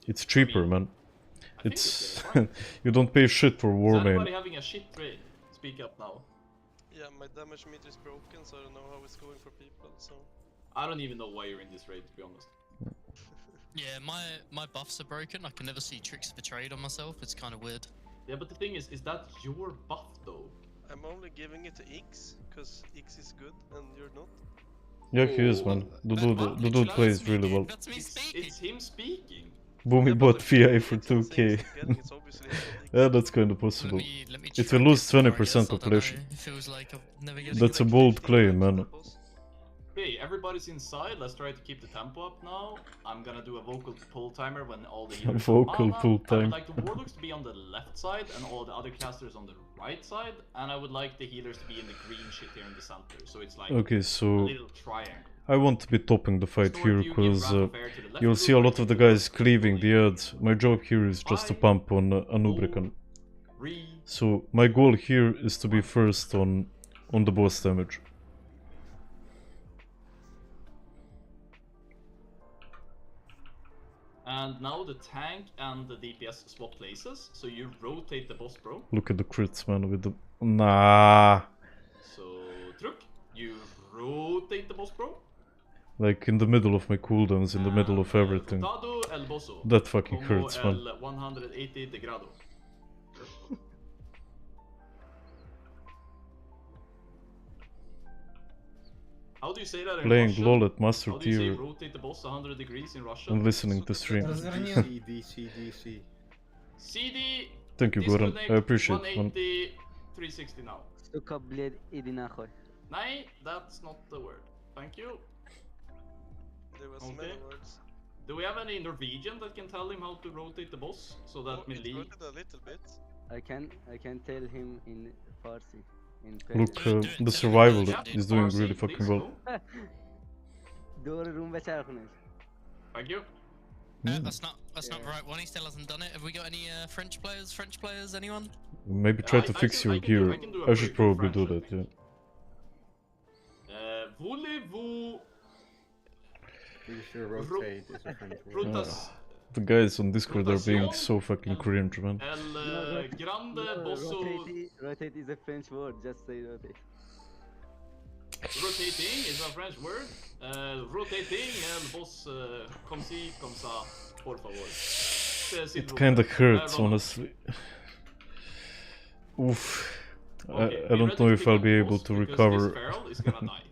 it's cheaper, man. It's you don't pay shit for Is Warmane. anybody having a shit raid? Speak up now. Yeah, my damage meter is broken, so I don't know how it's going for people. So I don't even know why you're in this raid, to be honest. Yeah, my buffs are broken. I can never see tricks of a trade on myself. It's kind of weird. Yeah, but the thing is that your buff though? I'm only giving it to X, because X is good and you're not. Yeah, he is, man. The dude plays really well. That's me speaking. It's him speaking. Boomy bought VI for 2k. Yeah, that's kind of possible. It will lose 20% population. It feels like I'm never getting That's a bold claim, man. Okay, everybody's inside. Let's try to keep the tempo up now. I'm gonna do a vocal pull timer when all the healers Vocal pull I time. would like the warlocks to be on the left side and all the other casters on the right side, and I would like the healers to be in the green shit here in the center. So it's like Okay, a so little triangle. I want to be topping the fight here because you'll see a lot of the guys cleaving the ads. My job here is just to pump on Anubrican. So my goal here is to be first on the boss damage. And now the tank and the DPS swap places, so you rotate the boss, bro. Look at the crits, man, with the... Nah. So, Truk, you rotate the boss, bro. Like in the middle of my cooldowns, in the middle of everything. That fucking hurts, man. 180 degrado. How do you say that in Playing Russian? LOL at Master How do you say Tier rotate the boss 100 degrees in Russian? and listening to stream. DC. CD. Thank you, Goran. I appreciate it, man. 180, 360 now. Stuka bled idi nahoj. Nej, that's not the word. Thank you. There was Okay. many words. Do we have any Norwegian that can tell him how to rotate the boss so that It melee? worked a little bit. I can tell him in Farsi. In Look, Persian. the survival is doing really fucking well. Door room بچرخونش. Thank you. That's not right. One, he still hasn't done it. Have we got any French players? Anyone? Maybe try to fix your gear. I should probably do that, yeah. Voulez-vous... Pretty sure rotate is a French word. The guys on Discord are being so fucking cringe, man. El grande bosso... Rotate is a French word, just say rotate. Rotating is a French word. Rotating el boss comme ci, comme ça, por favor. It kinda hurts, honestly. Oof. I don't know if I'll be able to recover. This feral is gonna die.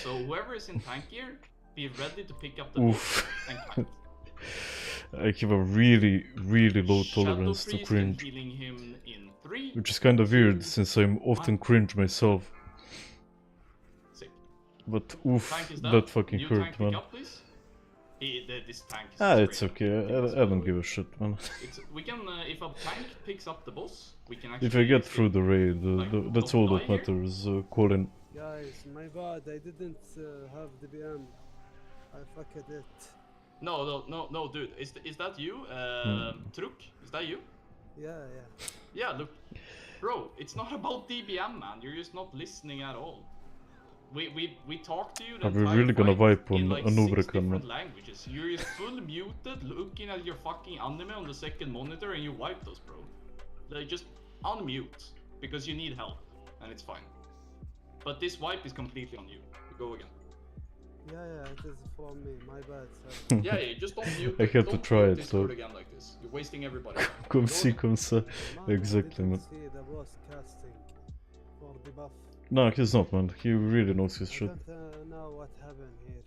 So whoever is in tank gear, be ready to pick up the Oof. boss and kite. I have a really low tolerance to cringe. Healing him in 3, Which is kinda weird, since I'm often cringe myself. But oof, that fucking hurt, man. This tank is It's okay, I don't give a shit, man. We can, if a tank picks up the boss, we can actually... If I get through the raid, that's all that matters, Colin. Guys, my bad, I didn't have the BM. I fucked it. No, dude, is that you? Truk? Is that you? Yeah. Yeah, look. Bro, it's not about DBM, man, you're just not listening at all. We talked to you the Are we entire really gonna fight vibe on in like 6 Anubrican, different man? languages. You're just full muted, looking at your fucking anime on the second monitor, and you wiped us, bro. Like, just unmute, because you need help, and it's fine. But this wipe is completely on you. Go again. Yeah, it is from me, my bad, sir. Yeah, just don't mute. I have to try it, Discord so... again like this. You're wasting everybody. Comme ci, comme ça. Exactly, man. See the boss casting for the buff. No, he's not, man. He really knows his I shit. don't know what happened here.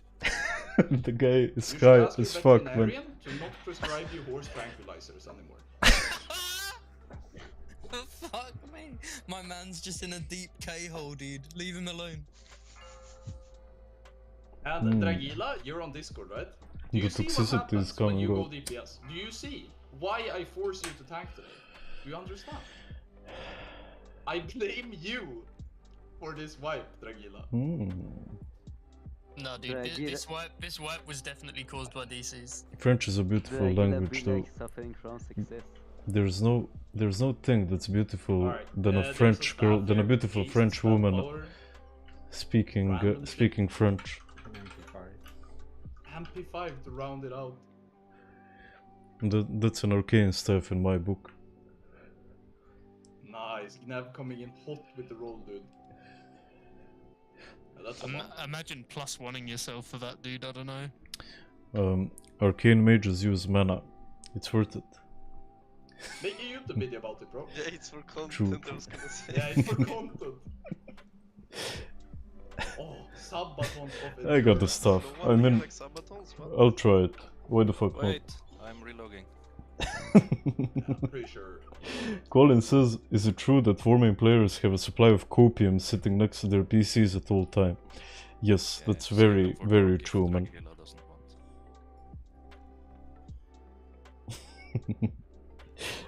The guy is You high should ask as your fuck, man. veterinarian to not prescribe you horse tranquilizers anymore. Fuck me. My man's just in a deep K-hole, dude. Leave him alone. And Dragila, you're on Discord, right? Do you The see what toxicity happens is when coming you go out. DPS? Do you see why I force you to tank today? Do you understand? I blame you for this wipe, Dragila. No, dude, this wipe was definitely caused by DCs. French is a beautiful language, though. Suffering from success. There's no thing that's beautiful Alright, than a there's French girl, staff than a here, beautiful Ace French staff woman power, speaking randomly. speaking French. MP5 to round it out. That's an arcane staff in my book. Nice, Gnav coming in hot with the roll, dude. That's a one. Imagine +1ing yourself for that, dude. I don't know. Arcane mages use mana. It's worth it. Make a YouTube video about it, bro. Yeah, it's for content, True. I was gonna say. Yeah, it's for content. Oh, Sabaton of I got the stuff. I mean, I'll try it. Why the fuck Wait, I'm relogging. I'm pretty sure. Colin says, is it true that Warmane players have a supply of copium sitting next to their PCs at all time? Yes, that's very, very true, man.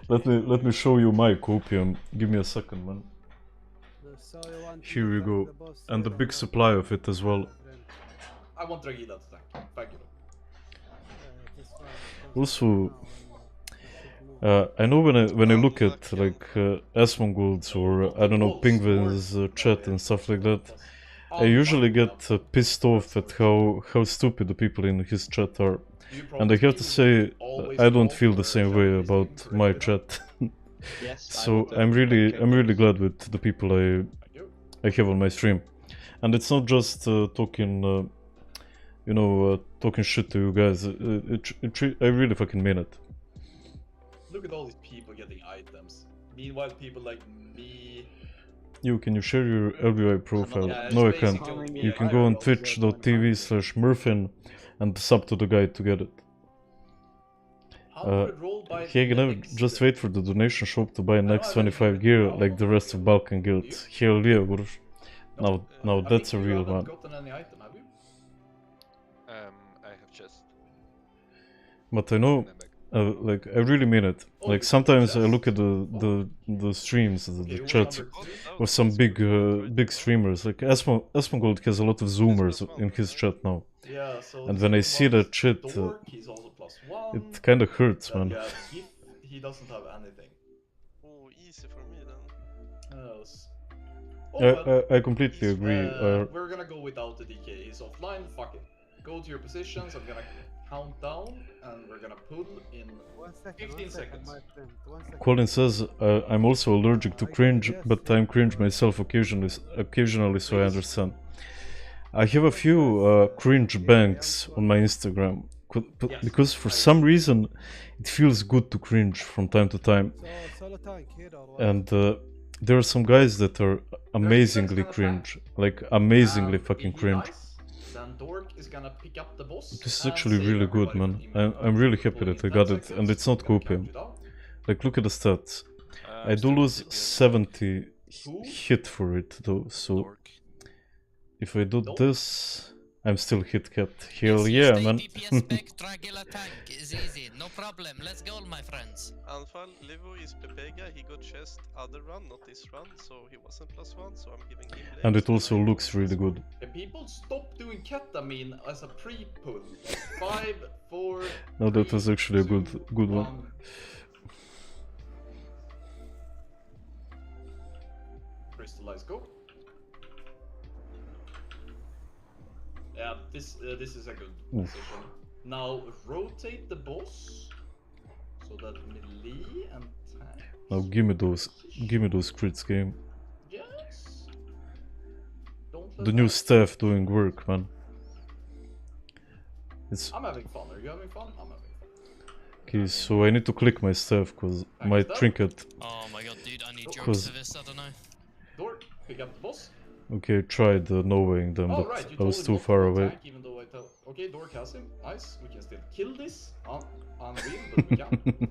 Let me show you my copium. Give me a second, man. Here we go. And a big supply of it as well. I want Dragila to tank. Thank you. Also, I know when I look at like Asmongold's or I don't know Penguin's chat and stuff like that, I usually get pissed off at how stupid the people in his chat are, and I have to say I don't feel the same way about my chat. So I'm really glad with the people I have on my stream, and it's not just talking. You know, talking shit to you guys. I really fucking mean it. Look at all these people getting items. Meanwhile, people like me. Can you share your LBI profile? Yeah, no, I it's can't. basically You can go on twitch.tv/Murfin and sub to the guy to get it. Just wait for the donation shop to buy Naxx 25 gear like the rest of Balkan Guild. Hell yeah, Gurush. Now that's a real one. I have just. But I know, like, I really mean it. Like, sometimes I look at the streams, the chat with some big streamers. Like, Asmongold has a lot of Zoomers in his chat now. Yeah, so and when I see that shit, it kind of hurts, man. Yeah, he doesn't have anything. Oh, easy for me then. Yes. Oh, I completely agree. We're gonna go without the DK. He's offline. Fuck it. Go to your positions. I'm gonna count down, and we're gonna pull in 15 seconds. Colin says, I'm also allergic to cringe, but I'm cringe myself occasionally, so I understand. I have a few cringe banks on my Instagram, because for some reason it feels good to cringe from time to time. And there are some guys that are amazingly cringe, like amazingly fucking cringe. Then Dork is gonna pick up the boss. This is actually really good, man. I'm really happy that I got it, and it's not copium. Like, look at the stats. I do lose 70 hit for it though, so if I do this, I'm still hit capped. Hell yeah, man. Is easy, no problem. Let's go, my friends. Anfall, Livo is Pepega, he got chest other run, not this run, so he wasn't +1, so I'm giving him blames. And it also looks really good. Can people stop doing ketamine as a pre-pull? 5, 4. No, that was actually a good one. Crystallize, go. Yeah, this is a good position. Now rotate the boss so that melee and tank. Now give me those crits, game. Yes. The new staff doing work, man. I'm having fun. Are you having fun? I'm having fun. Okay, so I need to click my staff because my trinket. Oh my god, dude, I need jokes for this. I don't know. Door, pick up the boss. Okay, I tried knowing them, but right, I was too far away. Tank, even though I tell... Okay, Dork has him. Nice. We can still kill this. Unreal, but we can.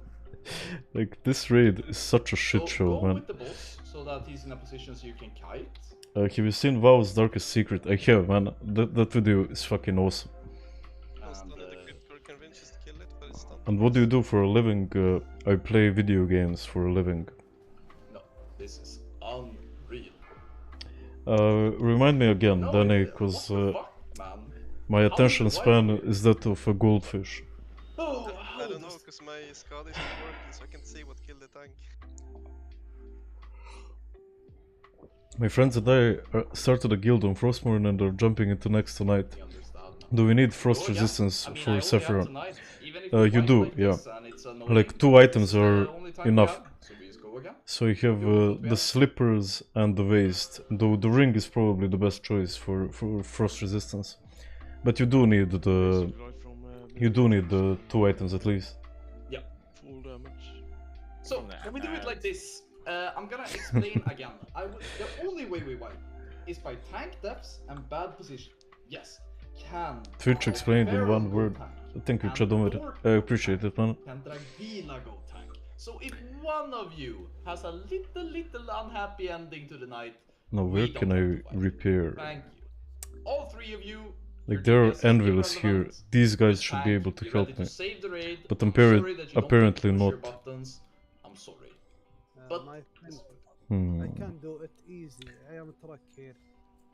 Like, this raid is such a shit show, go man. with the boss so that he's in a position so you can kite. Have you seen WoW's Darkest Secret? I have, man. That video is fucking awesome. And what do you do for a living? I play video games for a living. No, this is unreal. Remind me again, Danny, because My attention span is that of a goldfish. Oh, I don't know, because my SCAD isn't working, so I can't see what killed the tank. My friends and I started a guild on Frostmourne and are jumping into Naxx tonight. Do we need frost resistance for Sephiron? You do, yeah. Like 2 items are enough. So you have the slippers and the waist, though the ring is probably the best choice for frost resistance. But you do need the 2 items at least. Yeah. Full damage. So can we do it like this? I'm gonna explain again. The only way we wipe is by tank depths and bad position. Yes. Can Twitch explained in one word. Thank you, Chadomir. I appreciate it, man. Can Dragila go tank? So if one of you has a little unhappy ending to the night, Now where can I repair? thank you. All 3 of you. Like there are anvils here. These guys should be able to help me. But apparently not. I'm sorry. My friend, I can do it easy. I am a truck here.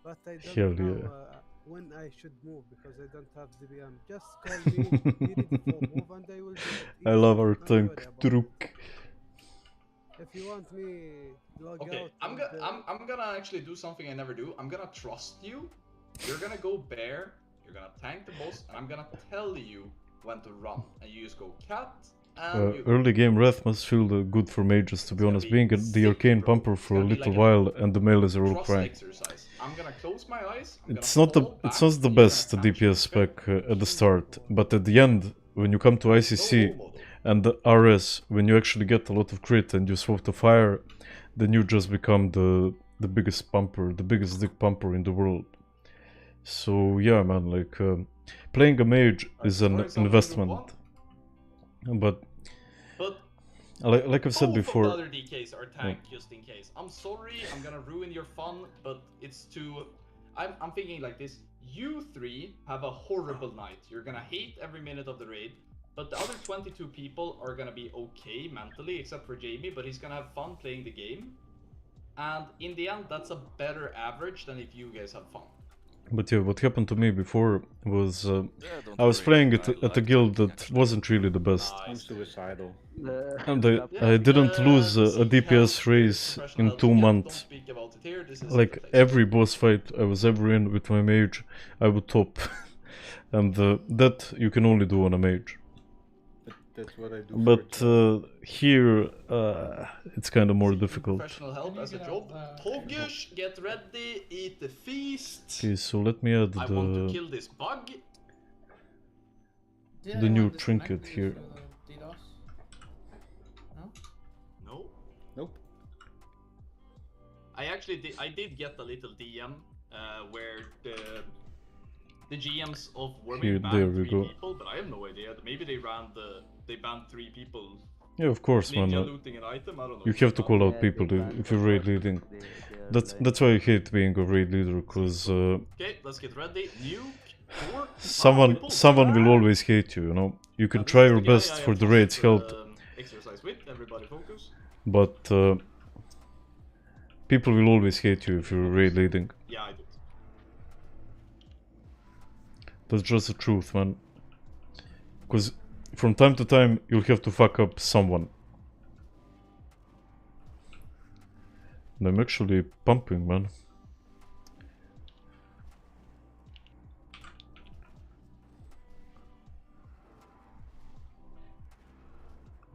But I don't know when I should move because I don't have DBM. Just call me, be ready for move and I will do it. I love our tank, Druk. If you want me, log okay, out. I'm gonna actually do something I never do. I'm gonna trust you. You're gonna go bear. You're gonna tank the boss, and I'm gonna tell you when to run. And you just go cat. Early game Wrath must feel good for mages, to be honest. Being the arcane pumper for a little while and the melee is a rogue crank. I'm gonna close my eyes. It's not the best DPS spec at the start, but at the end, when you come to ICC and the RS, when you actually get a lot of crit and you swap to fire, then you just become the biggest pumper, the biggest dick pumper in the world. So yeah, man, like playing a mage is an investment. But like I've said before, both of the other DKs are tank just in case. I'm sorry, I'm gonna ruin your fun, but it's too. I'm thinking like this. You 3 have a horrible night. You're gonna hate every minute of the raid, but the other 22 people are gonna be okay mentally, except for Jamie. But he's gonna have fun playing the game, and in the end, that's a better average than if you guys have fun. But yeah, what happened to me before was I was playing at a guild that wasn't really the best. I'm suicidal. And I didn't lose a DPS race in 2 months. Like every boss fight I was ever in with my mage, I would top. And that you can only do on a mage. That's what I do. But here, it's kind of more difficult. Professional help as a job. Togish, get ready, eat the feast. Okay, so let me add I want to kill this bug. the new trinket here. No. Nope. I did get a little DM where the GMs of Warmane banned 3 people, but I have no idea. Maybe they banned 3 people. Yeah, of course, man. Looting an item. I don't know. You have to call out people if you're raid leading. That's why I hate being a raid leader, because okay, let's get ready. someone will always hate you. You know, you can try your best for the raid's health, exercise with everybody focus. But people will always hate you if you're raid leading. Yeah, I do. That's just the truth, man. Because from time to time, you'll have to fuck up someone. And I'm actually pumping, man.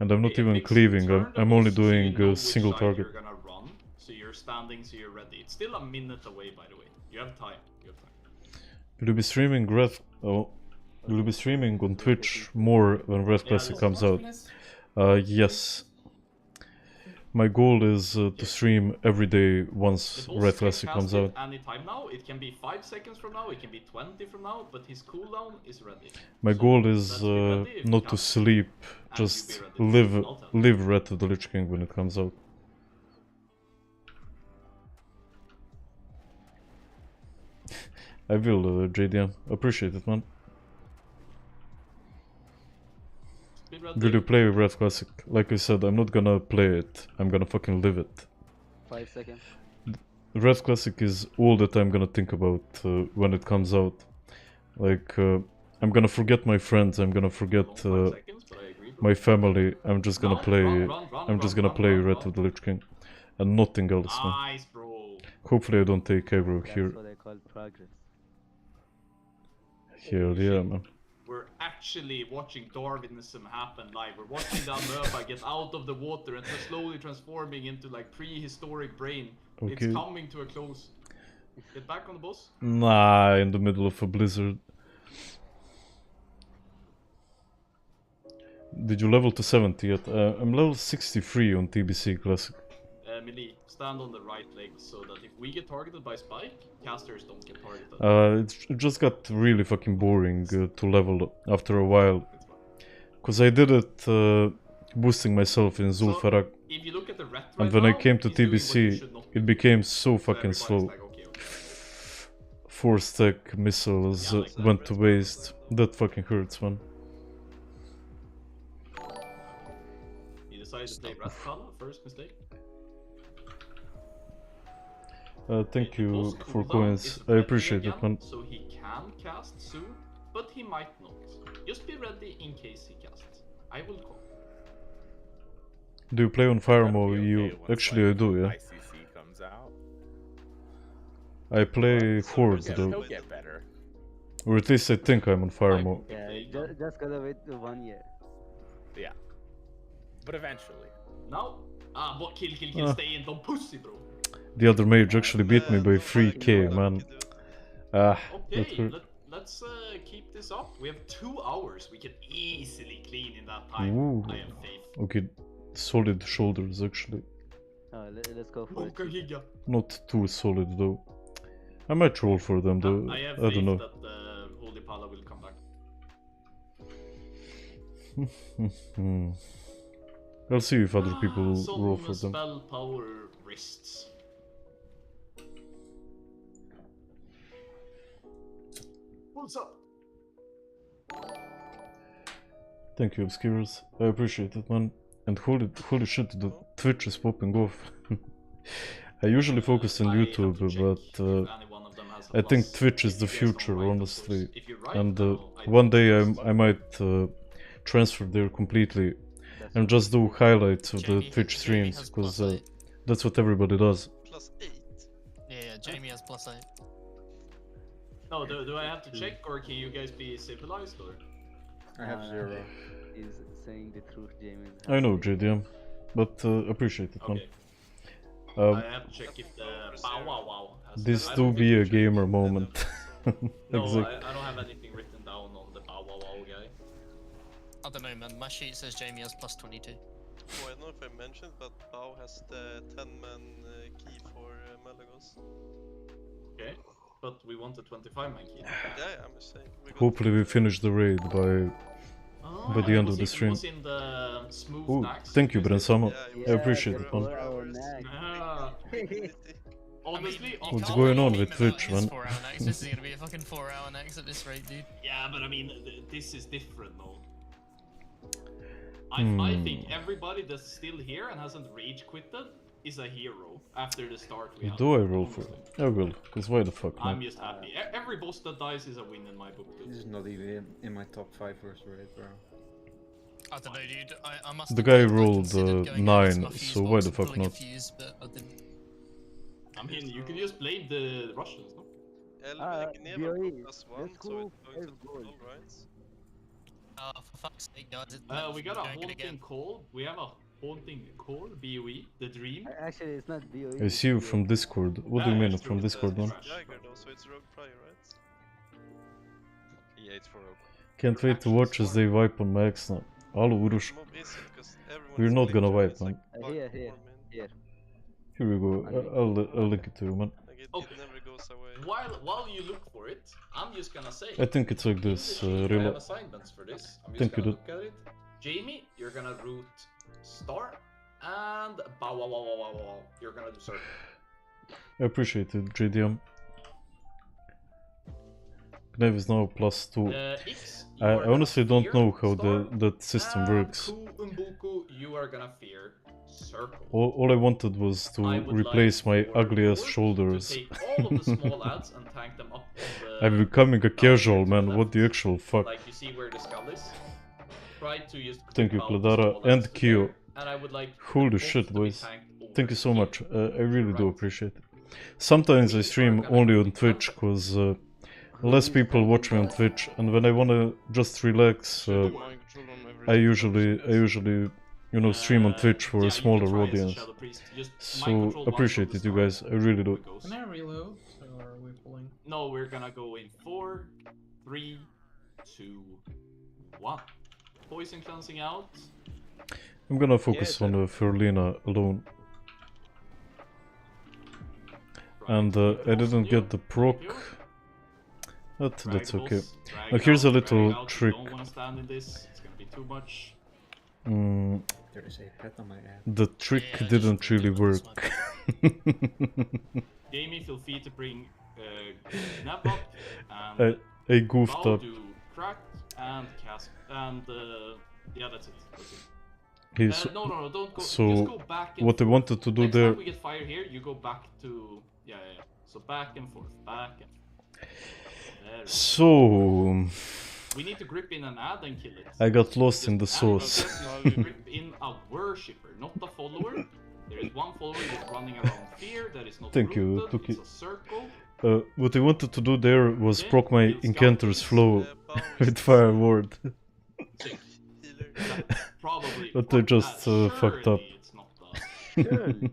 And I'm not even cleaving, I'm only doing a single target. You're gonna run, so you're standing, so you're ready. It's still a minute away, by the way. You have time. Will you be streaming Wrath? Oh, will you be streaming on Twitch more when Wrath Classic comes out? Yes. My goal is to stream every day once Wrath Classic comes out. Any time now. It can be 5 seconds from now. It can be 20 from now. But his cooldown is ready. My goal is not to sleep, just live Wrath of the Lich King when it comes out. I will, JDM. Appreciate it, man. Will you play Wrath Classic? Like I said, I'm not gonna play it. I'm gonna fucking live it. 5 seconds. Wrath Classic is all that I'm gonna think about when it comes out. Like, I'm gonna forget my friends, I'm gonna forget my family, I'm just gonna play Red with the Lich King. And nothing else, man. Nice, bro. Hopefully I don't take aggro here. That's what I call progress. Hell yeah, man. We're actually watching Darwinism happen live. We're watching the amoeba get out of the water and slowly transforming into like prehistoric brain. Okay. It's coming to a close. Get back on the boss. Nah, in the middle of a blizzard. Did you level to 70 yet? I'm level 63 on TBC Classic. Melee, stand on the right leg so that if we get targeted by Spike, casters don't get targeted. It just got really fucking boring to level after a while. Because I did it boosting myself in Zul'Farrak. If you look at the ret And when I came to TBC, it became so fucking slow. Like, okay. 4-stack missiles went to waste. That fucking hurts, man. You decided to play Rat Kala, first mistake. Thank you for coins. I appreciate it, man. So he can cast soon, but he might not. Just be ready in case he casts. I will call. Do you play on fire mode? Actually, I do, yeah. ICC comes out. I play Horde though. He'll get better. Or at least I think I'm on fire mode. Yeah, just gotta wait 1 year. Yeah. But eventually. Now, what kill, stay in, don't pussy, bro. The other mage actually beat me by 3k, man. Okay, let's keep this up. We have 2 hours. We can easily clean in that time. Ooh. I have faith. Okay, solid shoulders actually. Let's go for it. Not too solid though. I might roll for them though. I have I don't know. faith that Holy Pala will come back. I'll see if other people roll for them. Spell power wrists. What's up? Thank you, Obscurers. I appreciate it, man. And holy shit, the Twitch is popping off. I usually focus on YouTube, but I think Twitch is the future, honestly. And one day I might transfer there completely and just do highlights of the Twitch streams, because that's what everybody does. +8. Yeah, Jamie has +8. No, do I have to check, or can you guys be civilized, or? I have 0. He's saying the truth, Jamie. I know, JDM, but appreciate it, man. I have to check if the bow wow wow has... This do be a gamer moment. No, Exactly. I don't have anything written down on the bow wow wow guy. I don't know, man. My sheet says Jamie has +22. Oh, I don't know if I mentioned, but Bao has the 10-man key for Malagos. Okay, but we want a 25-man key. Yeah, I'm just saying. Hopefully we finish the raid by the end of the stream. Was in the smooth Ooh, Naxx. thank you, Brensama. I appreciate it, man. Honestly, What's going on with Twitch, man? 4-hour Naxx. This is gonna be a fucking 4-hour Naxx at this rate, dude. Yeah, but I mean, this is different, though. I think everybody that's still here and hasn't rage quitted is a hero after the start we have. Do I roll for it? I will, because why the fuck, man? I'm just happy. Every boss that dies is a win in my book, dude. This is not even in my top 5 first raid, bro. I don't know, dude. I must. The guy rolled 9, so why the fuck not? I mean, you can just blame the Russians, no? BOE, +1, so it's going to 12, right? For fuck's sake, guys. We got a haunting call. We have a haunting call, BOE, the dream. Actually, it's not BOE. I see you from Discord. What do you mean from Discord, man? Jagger, though, so it's Rogue Prior, right? Yeah, it's for Rogue. Can't wait to watch as they wipe on Max now. Hello, Urush. We're not gonna wipe, man. Here. Here we go. I'll link it to you, man. Okay. While you look for it, I'm just gonna say. I think it's like this, I really. have assignments for this. I'm just Thank you, gonna dude. look at it. Jamie, you're gonna root star, and bow wow wow wow wow wow. You're gonna do circle. I appreciate it, JDM. Knife is now +2. X, I honestly don't know how that system works. Umbuku, you are gonna fear circle. All I wanted was to replace my ugly ass shoulders. To take all of the small ads and tank them up on the I'm becoming a casual, man. What the actual fuck? Like you see where the skull is. Try to just Thank you, grip out the Kladara small and axe to Kyo. there, and I would like the Holy boss shit, to be boys. tanked over Thank you so here. much. I really do appreciate it. Sometimes I stream only on Twitch because less people watch me on Twitch, and when I wanna just relax, I usually you know stream on Twitch for a smaller audience. So appreciate it, you guys. I really do. Can I reload? Or are we pulling? No, we're gonna go in 4, 3, 2, 1. Poison cleansing out. I'm gonna focus on Ferlina alone. And I didn't get the proc. But that's okay. Now here's a little trick. Don't wanna stand in this. It's gonna be too much. There is a pet on my ass. The trick didn't really work. Jamie, feel free to bring Nap up and I goofed Bow up. do cracked and cast and yeah, that's it. That's it. He's No, don't go. so Just go back and what I forth. wanted to do Next there. time we get fire here, you go back to yeah. So back and forth, back and forth. There we go. So We need to grip in an ad and kill it. I got lost Just in the sauce. grip in a worshipper, not a follower. There is one follower that's running around fear. That is not Thank you, rooted, Tuki. it's a circle. What I wanted to do there was proc my Incanter's flow with Fire Ward. Probably. But I just fucked up. It's not that.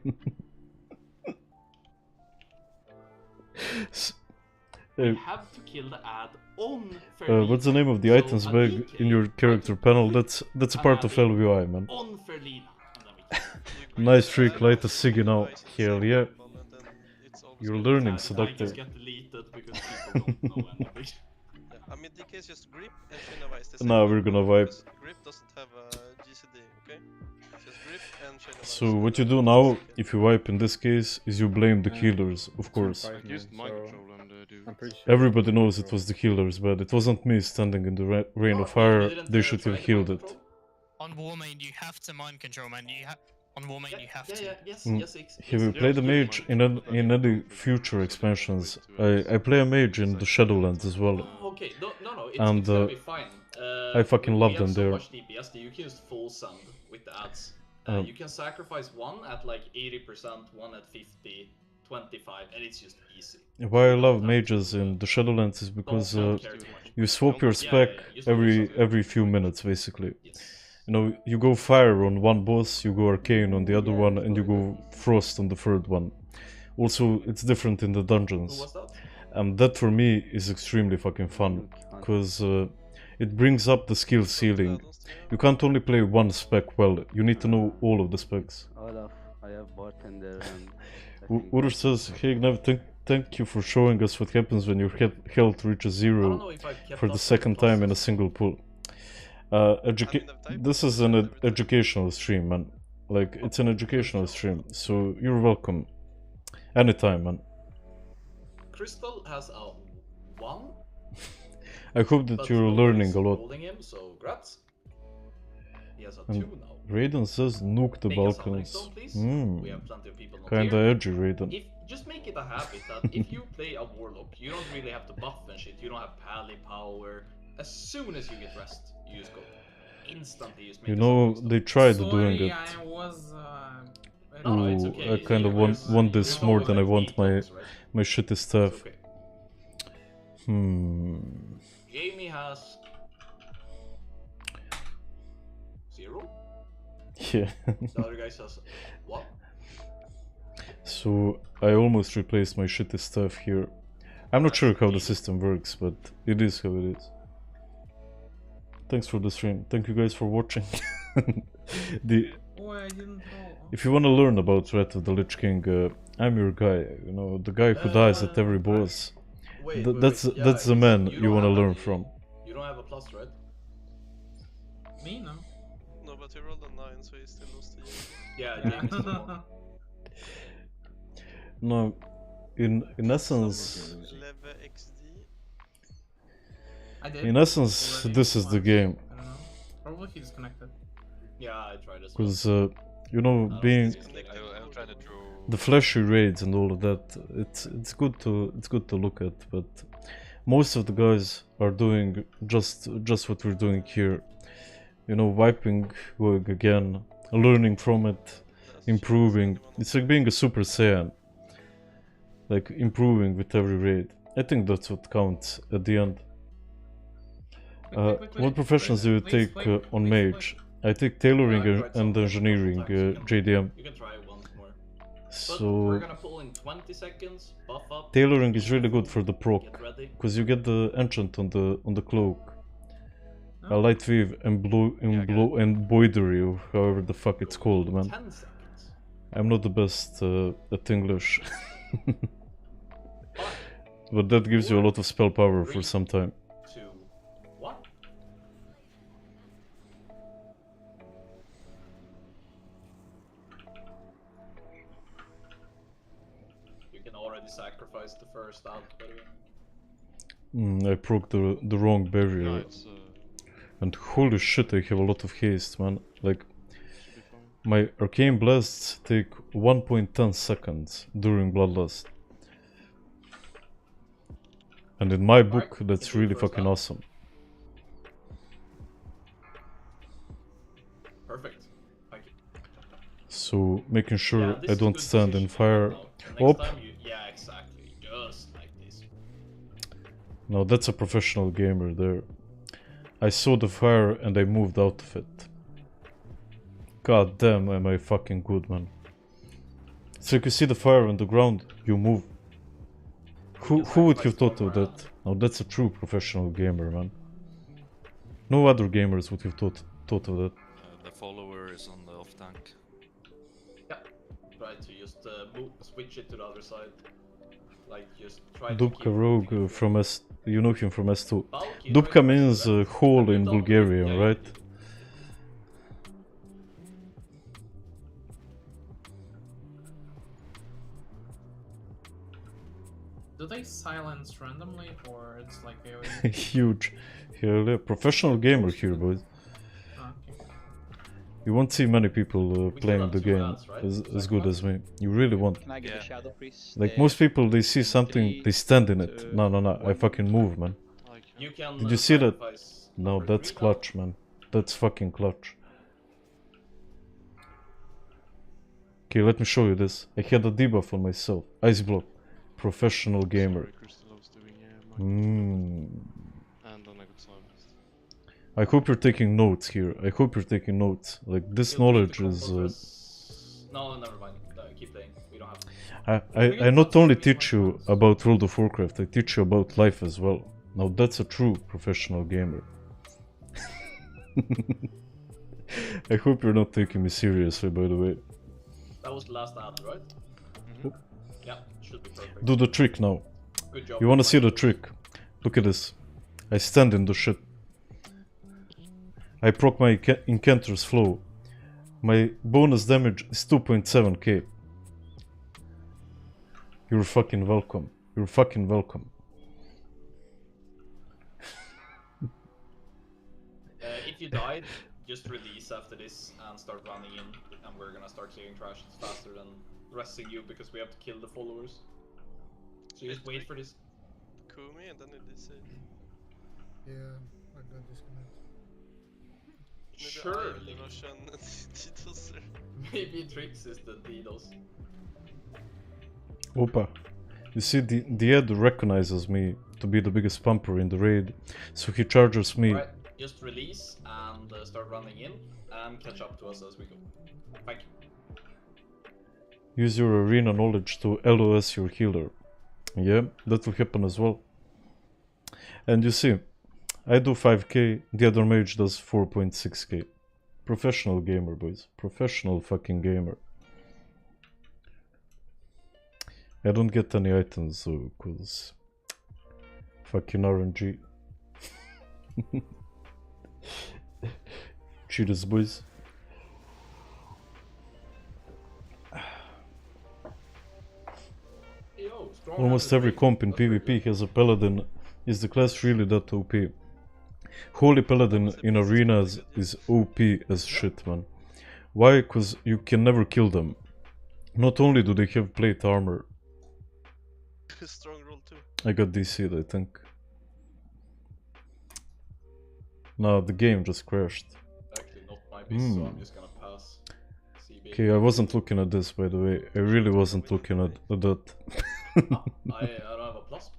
You have to kill the ad on Ferlina. What's the name of the So items a bag DK in your character panel? That's a part of LVI, man. on Ferlina. Nice trick, light a ciggy now. Hell yeah. You're learning, Seductor. Get deleted because people don't know anything. I mean, DK is just grip and Shayna Vice. Now we're gonna wipe. Grip doesn't have a GCD, okay? Just grip and Shayna Vice. So what you do now, if you wipe in this case, is you blame the healers, of course. Everybody knows it was the healers, but it wasn't me standing in the rain of fire. They should have healed it. On Warmane, you have to mind control, man. On Warmane, you have to. Have you played a mage in any future expansions? I play a mage in the Shadowlands as well. Okay, no, it's And gonna be fine. I fucking love them there. We have so much DPS that you can just full send with the ads. You can sacrifice one at like 80%, one at 50, 25, and it's just easy. Why I love mages in the Shadowlands is because you swap your spec every few minutes, basically. You know, you go fire on one boss, you go arcane on the other one, and you go frost on the third one. Also, it's different in the dungeons. And that for me is extremely fucking fun, because it brings up the skill ceiling. You can't only play one spec well, you need to know all of the specs. Olaf, I have bartender and... Urush says, hey Gnev, thank you for showing us what happens when your health reaches 0 for the second time in a single pull. This is an educational stream, man. Like, it's an educational stream, so you're welcome. Anytime, man. Crystal has a 1. I hope that you're learning a lot. Holding him, so grats. He has a 2 And now. Raiden says nuke the Make a Balkans. summoning stone, please. We have plenty of people not Kinda here. edgy, Raiden. Just make it a habit that if you play a warlock, you don't really have to buff and shit. You don't have pally power. As soon as you get rest, you just go instantly. You just make You know, they tried doing it. I was. No, it's okay. I kind of want this more than I want my shitty stuff. Jamie has 0. Yeah. The other guy says 1. So I almost replaced my shitty stuff here. I'm not sure how the system works, but it is how it is. Thanks for the stream. Thank you guys for watching. If you want to learn about Wrath of the Lich King, I'm your guy. You know, the guy who dies at every boss. That's the man you want to learn from. You don't have a plus, right? Me, no. No, but he rolled a 9, so he still lost the game. Yeah, Jamie's the one. No, in essence, in essence, this is the game. I don't know. Probably he disconnected. Yeah, I tried as well. Because you know, being the flashy raids and all of that, it's good to look at, but most of the guys are doing just what we're doing here. You know, wiping, going again, learning from it, improving. It's like being a Super Saiyan. Like improving with every raid. I think that's what counts at the end. What professions do you take on Mage? I take tailoring and engineering, JDM. You can try once more. So we're gonna pull in 20 seconds, buff up. Tailoring is really good for the proc, Get ready. because you get the enchant on the cloak. A light weave and embroidery, or however the fuck it's called, man. 10 seconds. I'm not the best at English. But that gives you a lot of spell power for some time. 2, 1. You can already sacrifice the first out, by the way. I proc the wrong barrier. And holy shit, I have a lot of haste, man. Like, my arcane blasts take 1.10 seconds during Bloodlust. And in my book, that's really fucking awesome. Perfect. Thank you. So, making sure I don't stand in fire. Op! Yeah, exactly. Just like this. Now that's a professional gamer there. I saw the fire and I moved out of it. God damn, am I fucking good, man. So you see the fire on the ground, you move. Who would have thought of that? Now that's a true professional gamer, man. No other gamers would have thought of that. The follower is on the off tank. Yeah. Try to just switch it to the other side. Like just try Dubka to Rogue from S... You know him from S2. Dubka means hole in Bulgarian, right? Do they silence randomly, or it's like a Huge. Hell yeah. Professional gamer here, boys. You won't see many people playing the game as good as me. You really won't. Can I get the Shadow Priest? Like most people, they see something, they stand in it. No, I fucking move, man. Did you see that? No, that's clutch, man. That's fucking clutch. Okay, let me show you this. I had a debuff on myself. Ice block. Professional gamer. I hope you're taking notes here. I hope you're taking notes. Like, this knowledge is... No, never mind. Keep playing. We don't have to. I not only teach you about World of Warcraft, I teach you about life as well. Now that's a true professional gamer. I hope you're not taking me seriously, by the way. That was the last ad, right? Yeah, should be perfect. Do the trick now. Good job. You wanna see the trick? Look at this. I stand in the shit. I proc my Incanter's Flow. My bonus damage is 2.7k. You're fucking welcome. You're fucking welcome. If you died, just release after this and start running in, and we're gonna start clearing trash faster than resting you because we have to kill the followers. So just wait for this. Kumi and then it is it. Yeah, I got disconnected. Surely. DDoS. Maybe Trix is the DDoS. Opa. You see, the ad recognizes me to be the biggest pumper in the raid, so he charges me. Right, just release and start running in and catch up to us as we go. Thank you. Use your arena knowledge to LOS your healer. Yeah, that will happen as well. And you see, I do 5k, the other mage does 4.6k. Professional gamer, boys. Professional fucking gamer. I don't get any items, so, cause... fucking RNG. Cheers, boys. Almost every comp in PvP has a paladin. Is the class really that OP? Holy Paladin in arenas is OP as shit, man. Why? Cause you can never kill them. Not only do they have plate armor. Strong roll too. I got DC'd, I think. No, the game just crashed. Actually, not my base, so I'm just gonna pass. CB. Okay, I wasn't looking at this, by the way. I really wasn't looking at that. I don't have a plus.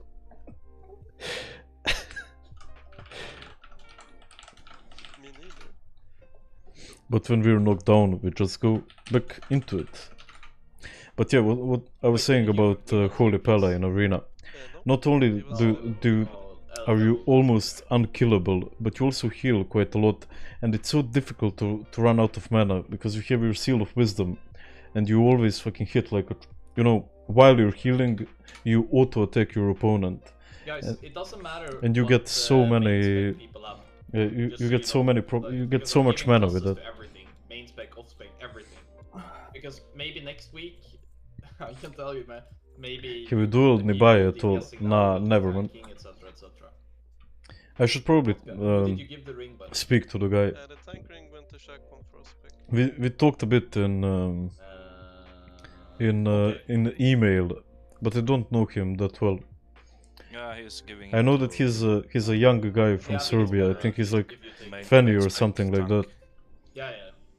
Me neither. But when we're knocked down, we just go back into it. But yeah, what I was saying about Holy Pella in Arena. Not only are you almost unkillable, but you also heal quite a lot. And it's so difficult to run out of mana, because you have your Seal of Wisdom. And you always fucking hit like a... You know, while you're healing, you auto-attack your opponent. Guys, it doesn't matter. And you what, get so many... people have. you get so many... you get so much mana with that. Everything. Main spec, off spec, everything. Because maybe next week, I can tell you, man. Maybe. Have you dueled Nibaya at all? Nah, never, man. I should probably speak to the guy. Yeah, the tank ring went to Shack one for us pick. We talked a bit in email, but I don't know him that well. Yeah, he's giving. I know that he's a young guy from Serbia. I think he's like Fanny or something like that. Yeah,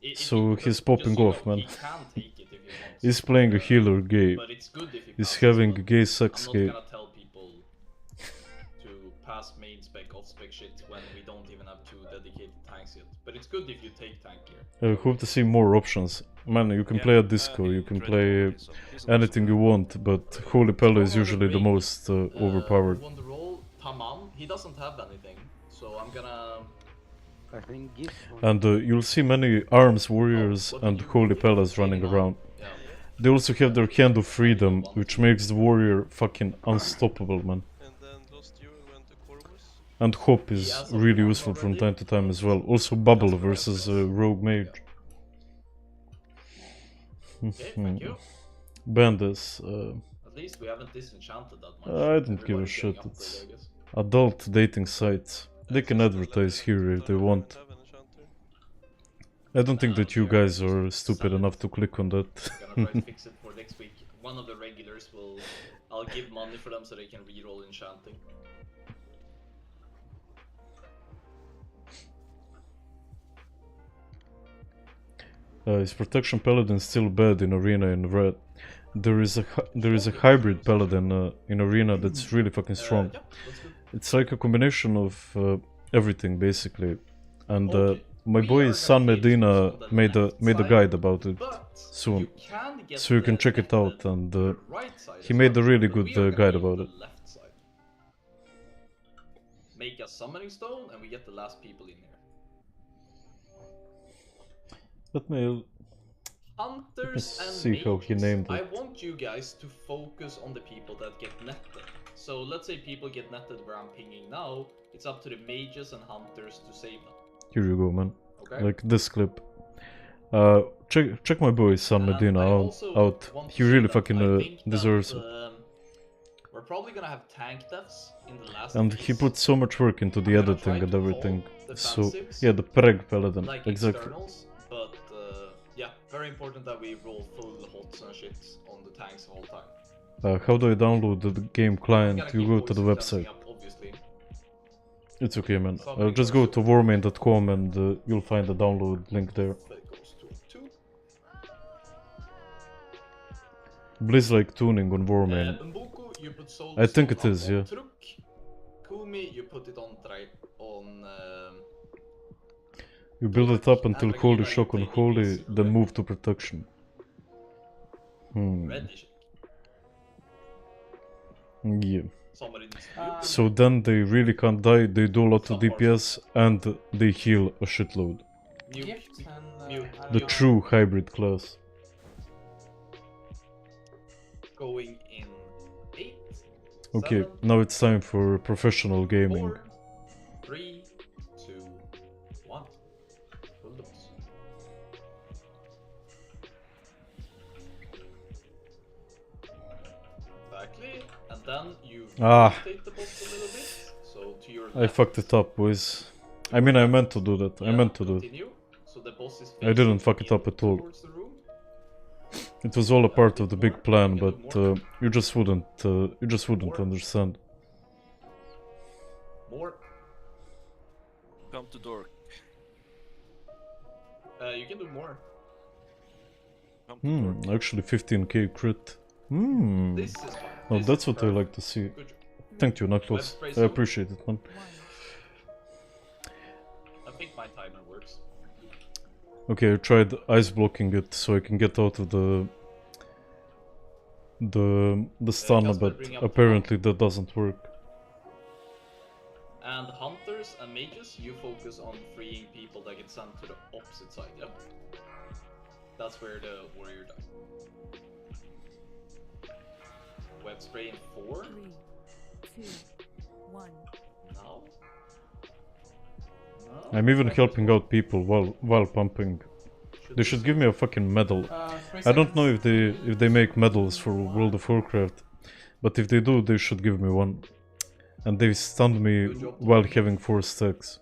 yeah. So he's popping off, man. He can take it if he wants. He's playing a healer game. But it's good if he He's passes, having but a gay sex I'm game. not gonna tell people to pass main spec, off spec shit when we don't even have two dedicated tanks yet. But it's good if you take tank here. I hope to see more options. Man, you can play a disco, you can play anything you want, but Holy Pella is usually the most overpowered. Won the role, Tamam, he doesn't have anything, so I'm gonna... I think Gift And you'll see many arms warriors and Holy Pellas running around. They also have their Hand of Freedom, which makes the warrior fucking unstoppable, man. And then lost you and went to Corvus. And Hop is really useful from time to time as well. Also Bubble versus Rogue Mage. Bandits. At least we haven't disenchanted that much. I don't give a shit. It's adult dating sites. They can advertise here if they want. I don't think that you guys are stupid enough to click on that. I'm gonna try to fix it for next week. One of the regulars will... I'll give money for them so they can reroll enchanting. Is Protection Paladin still bad in Arena in Red? There is a hybrid Paladin in Arena that's really fucking strong. It's like a combination of everything basically, and my boy San Medina made a guide about it soon, so you can check it out, and he made a really good guide about it. Make a summoning stone and we get the last people in here. Let me Hunters and see how he named I it. want you guys to focus on the people that get netted. So let's say people get netted where I'm pinging now, it's up to the mages and hunters to save them. Here you go, man. Okay. Like this clip. Check my boy San Medina out. He really fucking deserves it. We're probably gonna have tank deaths in the last And he put so much work into the editing and everything. So yeah, the Preg Paladin, like exactly. Externals, but yeah, very important that we roll full hots and shits on the tanks the whole time. How do I download the game client? You go to the website. Obviously. It's okay, man. Just go to warmane.com and you'll find the download link there. Blizz-like tuning on Warmane. I think it is, yeah. Kumi, you put it on You build it up until Holy Shock on Holy, then move to Protection. Yeah. So then they really can't die, they do a lot of DPS and they heal a shitload. The true hybrid class. Going in 8. Okay, now it's time for professional gaming. 3, 2, 1. Bulldogs. Exactly, and then you rotate the boss a little bit. So to your left. I fucked it up, boys. I mean, I meant to do that. I meant to do it. So the boss is I didn't fuck it up at all. It was all a part of the big plan, but you just wouldn't understand. More. Come to dork. You can do more. Come to dork. Actually 15k crit. This is fine. Oh, This that's is what I perfect. like to see. Good job. Thank you, Naxx. Let's I spray appreciate it, man. I think my timer works. Okay, I tried ice blocking it so I can get out of the stun, Casper, but bring up apparently that doesn't work. And hunters and mages, you focus on freeing people that get sent to the opposite side, yeah? That's where the warrior dies. Web spray in 4. 3, 2, 1. Now. I'm even helping out people while pumping. They should give me a fucking medal. I don't know if they make medals for World of Warcraft, but if they do, they should give me one. And they stunned me while having 4 stacks.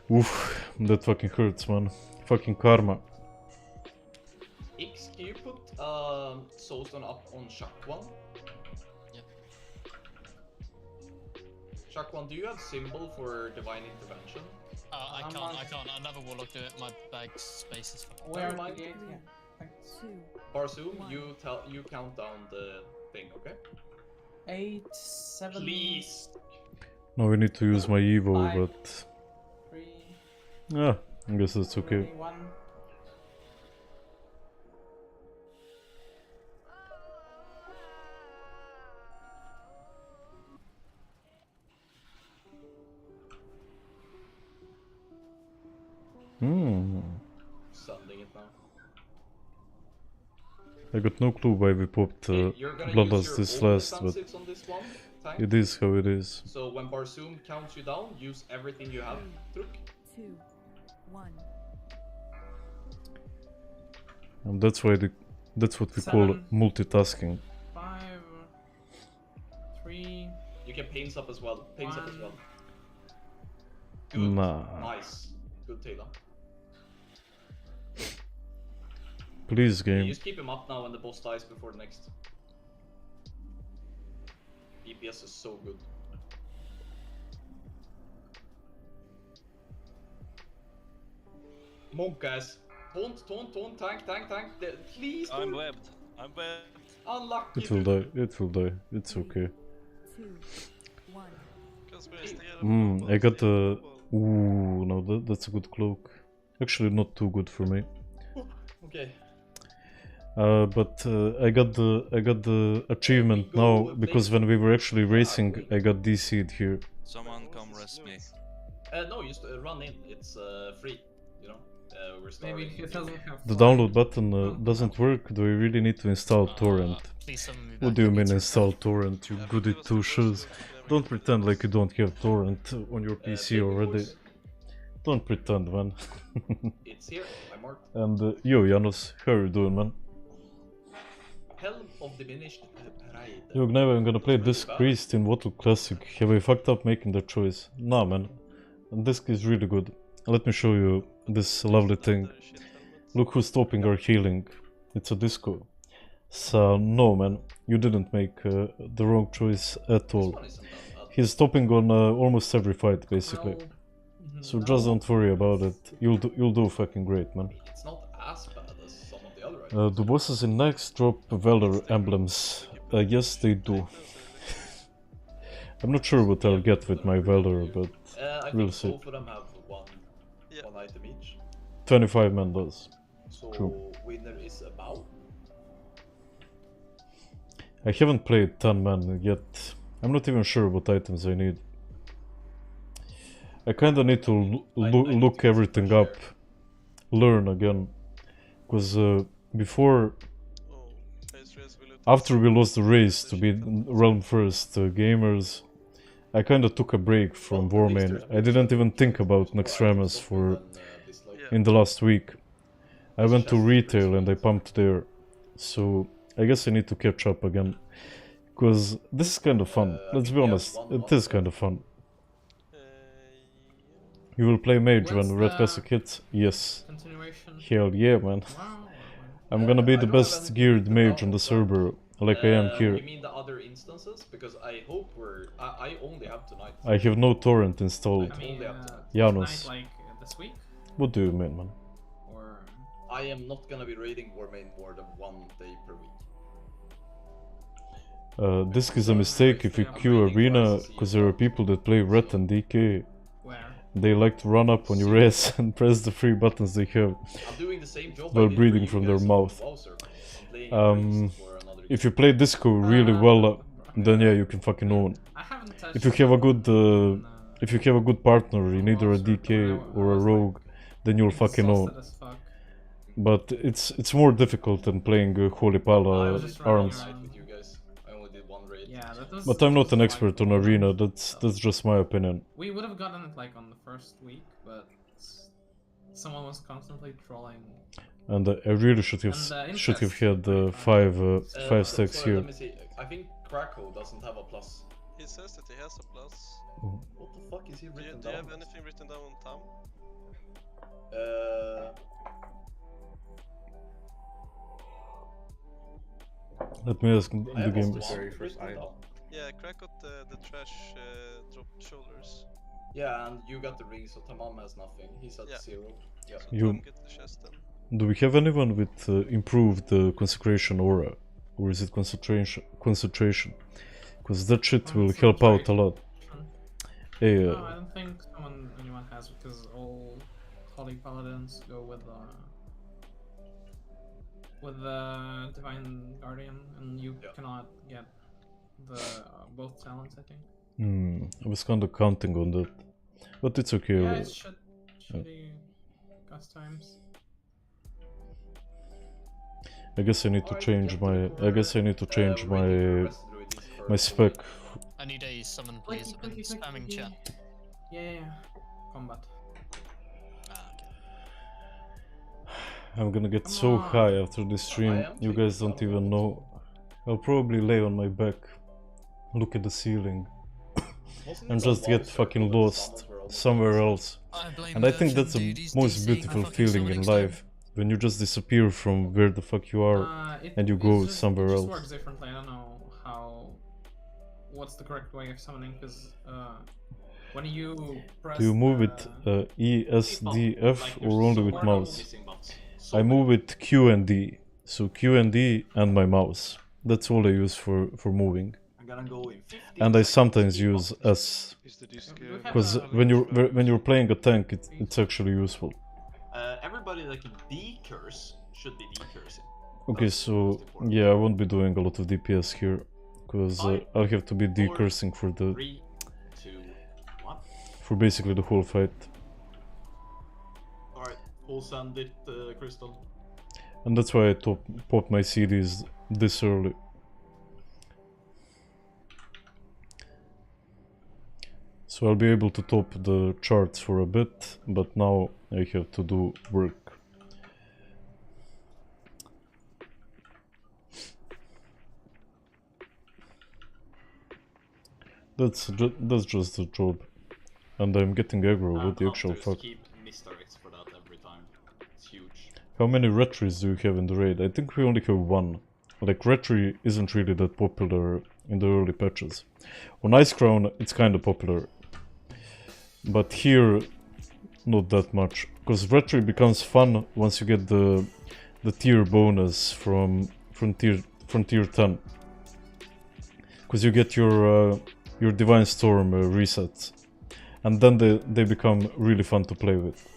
Oof, that fucking hurts, man. Fucking karma. X, can you put Soulstone up on Shaq1? Yep. Shaq1, do you have symbol for divine intervention? I can't. Another warlock do it. My bag space is fine. Where Never are mind. the gate? Yeah. 2, Barzoom, you count down the thing, okay? 8, 7. Please. Now we need to use my Evo, 5, but 3, yeah, I guess that's okay. 1. Sending it now. I got no clue why we popped Bloodlust this last, but on this one, tank. it is how it is. So when Barzoom counts you down, use everything you have. Truk. 2, 1. And that's why that's what we call 7, multitasking. 5, 3. You can paints up as well. Paints up as well. Good. Nah. Nice. Good Taylor. Please, You game. just keep him up now when the boss dies before the next. DPS is so good. Monk, guys. Taunt, tank. Please I'm don't. webbed. I'm webbed. Unlucky. It will die. It will die. It's okay. 2, 1. I got the. Ooh, no, that's a good cloak. Actually, not too good for me. Okay. But I got the achievement now because when we were actually racing, I got DC'd here. Someone come rest me. No, just run in. It's free. You know, we're starting. Maybe he doesn't have. The download button doesn't work. Do we really need to install torrent? Please summon me What back. do you mean install torrent? You goody two shoes. Don't pretend like you don't have torrent on your PC already. Don't pretend, man. It's here. I marked. And yo, Janos, how are you doing, man? Helm of Diminished Pride. Yo, Gneva, I'm gonna play Disc Priest in WotLK Classic. Have I fucked up making that choice? Nah, man. Disc is really good. Let me show you this lovely thing. Look who's stopping our healing. It's a disco. So, no, man. You didn't make the wrong choice at all. He's stopping on almost every fight, basically. So just don't worry about it. You'll do fucking great, man. It's not as bad as some of the other items. Do bosses in Naxx drop Valor emblems? Yes, they do. I'm not sure what I'll get with my Valor, but I we'll think see. both of them have one item each. 25 man does. So True. winner is about. I haven't played 10 man yet. I'm not even sure what items I need. I kinda need to look everything up, learn again, because before, after we lost the race to be realm first gamers, I kinda took a break from Warmane. I didn't even think about Naxx for in the last week. I went to retail and I pumped there, so I guess I need to catch up again, because this is kind of fun. Let's be honest, it is kind of fun. You will play mage when Red Classic hits? Yes. Continuation. Hell yeah, man. I'm gonna be the best geared mage on the server. like I am here. You mean the other instances? Because I hope I only have tonight. I have no torrent installed. I only have tonight. Janos. Tonight, like this week? What do you mean, man? Or I am not gonna be raiding Warmane more than 1 day per week. This is a mistake if you queue arena, because there are people that play red and DK. Where? They like to run up on your ass and press the 3 buttons they have I'm doing the same job while breathing from their mouth. If you play disco really well, then yeah, you can fucking own. If you have a good partner in either a DK or a rogue, then you'll fucking own. But it's more difficult than playing Holy Pala arms. Yeah, that was, But I'm not an expert on arena. That's just my opinion. We would have gotten it like on the first week, but someone was constantly trolling. And I really should have had 5 stacks sorry, here. Let me see. I think Krakow doesn't have a plus. He says that he has a plus. What the fuck is he written Do down? you have anything written down on Tam? Let me ask the game. Yeah, crack out the trash dropped shoulders. Yeah, and you got the ring, so Tamam has nothing. He's at 0. Yeah. So You- Tam get the chest then. Do we have anyone with improved consecration aura? Or is it concentration? Because that shit will help out a lot. Hey, No, I don't think anyone has, because all Holy Paladins go with the Divine Guardian, and you cannot get the both talents, I think. I was kind of counting on that, but it's okay. Yeah, it's shitty customs. I guess I need to change my. My spec. I need a summon, please. I've been spamming chat. Yeah. Combat. I'm gonna get so high after this stream. You guys don't even know. I'll probably lay on my back, look at the ceiling, and just get fucking lost somewhere else. And I think that's the most beautiful feeling in life. When you just disappear from where the fuck you are and you go somewhere It else. just works differently. I don't know what's the correct way of summoning, because when you press Do you move with E, S, D, F or only with mouse? I move with Q and D. So Q and D and my mouse. That's all I use for moving. I'm gonna go in 15 And I sometimes use S. Because when you're playing a tank, it's actually useful. Everybody that can decurse should be decursing. Okay, so yeah, I won't be doing a lot of DPS here, because I'll have to be decursing for the 3, 2, 1. for basically the whole fight. Alright, we'll send it, Crystal. And that's why I pop my CDs this early. So I'll be able to top the charts for a bit, but now I have to do work. That's just the job. And I'm getting aggro with the actual fuck. Keep misdirects for that every time. It's huge. How many retries do you have in the raid? I think we only have 1. Like, retry isn't really that popular in the early patches. On Ice Crown, it's kinda popular. But here, not that much. Because retry becomes fun once you get the tier bonus from tier 10. Because you get your Divine Storm resets. And then they become really fun to play with.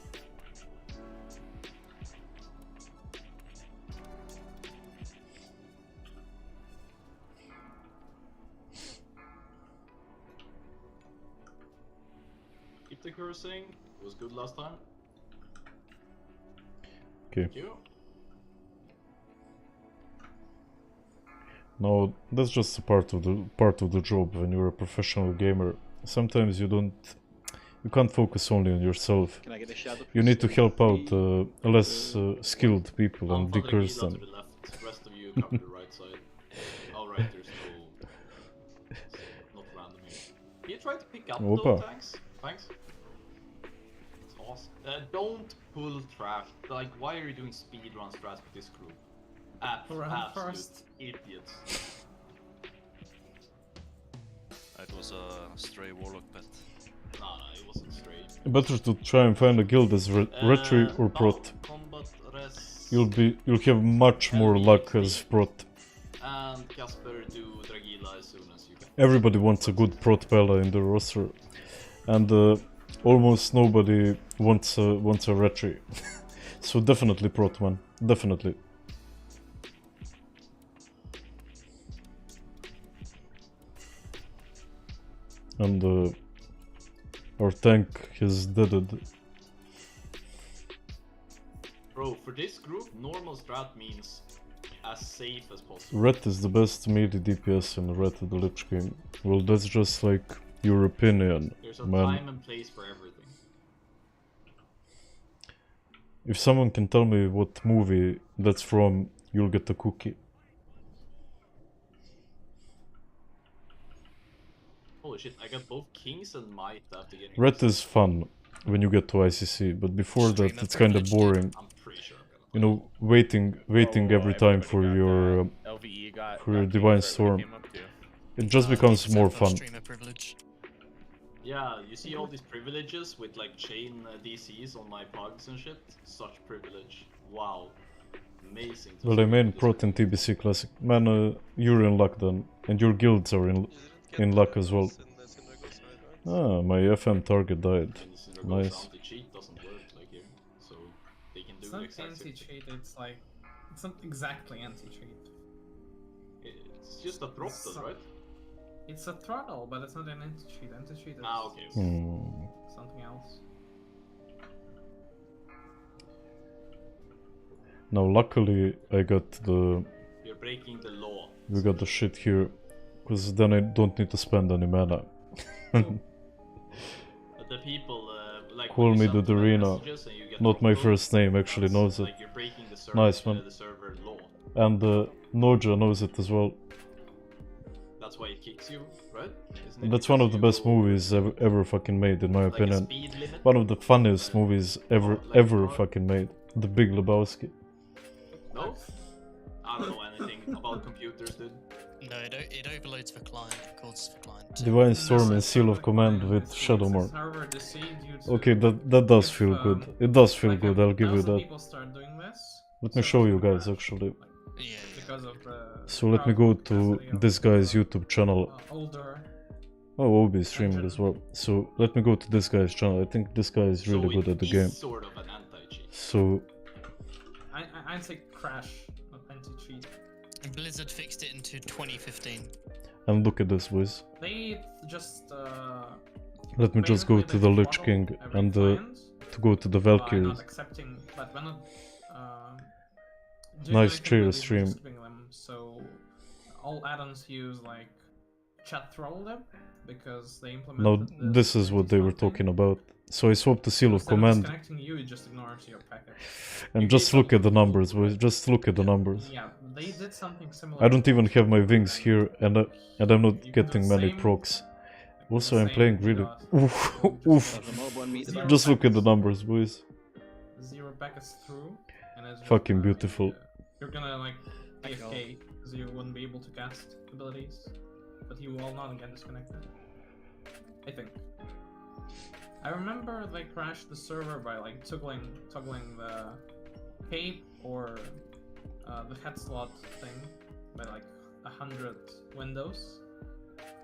Keep the cursing. It was good last time. Okay. Thank you. No, that's just a part of the job when you're a professional gamer. Sometimes you can't focus only on yourself. Can I get a shadow? You need to help out less skilled people and decurse them. To the left, the rest of you cover the right side. Alright, there's not random here. Can you try to pick up Opa. those tanks? Thanks. That's awesome. Don't pull trash. Like, why are you doing speedrun strats with this crew? Run Absolute first. idiots. It was a stray warlock pet. Nah, it wasn't straight. Better to try and find a guild as retry or prot. Combat, res, You'll have much more luck as prot. and Casper do Dragila as soon as you can. Everybody wants a good prot Pella in the roster, and almost nobody wants a retry. So definitely prot, man. Definitely. And our tank is deaded. Bro, for this group, normal strat means as safe as possible. Ret is the best melee DPS in Ret of the Lich King. Well, that's just like your opinion, There's a man. time and place for everything. If someone can tell me what movie that's from, you'll get a cookie. Holy shit, I got both Kings and Might after getting Ret is fun when you get to ICC, but before that it's kind of boring. I'm pretty sure I'm gonna You know, waiting every time for your Divine Storm. It just becomes more fun. Yeah, you see all these privileges with like chain DCs on my pugs and shit? Such privilege. Wow. Amazing. Well, I mean prot in TBC Classic. Man, you're in luck then. And your guilds are in luck as well. Ah, my FM target died. Nice. Anti-cheat doesn't work like here, so they can do It's not exact same anti-cheat, it's like... It's not exactly anti-cheat. It's just a throttle, right? It's a throttle, but it's not an anti-cheat. Anti-cheat is okay. something else. Now luckily I got the... You're breaking the law. We got the shit here, because then I don't need to spend any mana. The people like Call me the Darina. Not my first name, actually knows it. Like you're breaking the server, Nice, man. the server law. And Noja knows it as well. That's why it kicks you, right? Isn't And that's one of the best movies ever fucking made, in my opinion. One of the funniest movies ever fucking made. The Big Lebowski. No? I don't know anything about computers, dude. No, it overloads for client, it calls for client. Divine Storm and Seal of Command with Shadowmourne. Okay, that does feel good. It does feel good, I'll give you that. People start doing this. Let me show you guys, actually. Because of So let me go to this guy's YouTube channel. older. Oh, Obi is streaming as well. So let me go to this guy's channel. I think this guy is really good at the game. Sort of an anti-cheat. So I'd say crash, not anti-cheat. Blizzard fixed it into 2015. and look at this, boys. They just Let me just go to the Lich King and to go to the by not Valkyries. accepting, but we're not Nice trailer stream. them, so all add-ons use like chat troll them because they implement. Now this is what they were talking about. So I swapped the Seal of Command. Disconnecting you, it just ignores your packet. And just look at the numbers, boys. Just look at the numbers. Yeah, they did something similar. I don't even have my wings here, and I'm not getting many procs. Also, I'm playing really. Oof, oof. Just look at the numbers, boys. 0 packets through, and it's just, Fucking beautiful. You're gonna like AFK because you wouldn't be able to cast abilities, but you will not get disconnected. I think. I remember they crashed the server by like toggling the cape or the head slot thing by like 100 windows,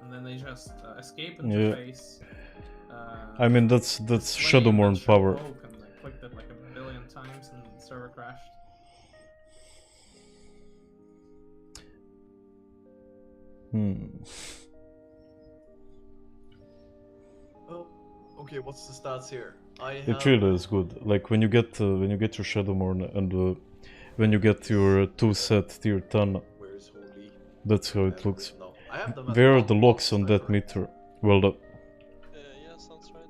and then they just escape interface. I mean that's Shadowmourne power. Broke and I clicked it like a billion times and the server crashed. Oh, okay. What's the stats here? It really is good. Like when you get your Shadowmourne and when you get your 2 set tier 10. Where's Holy? That's how it looks. No, I have them at Where are the locks on that meter? Well, yeah, sounds right.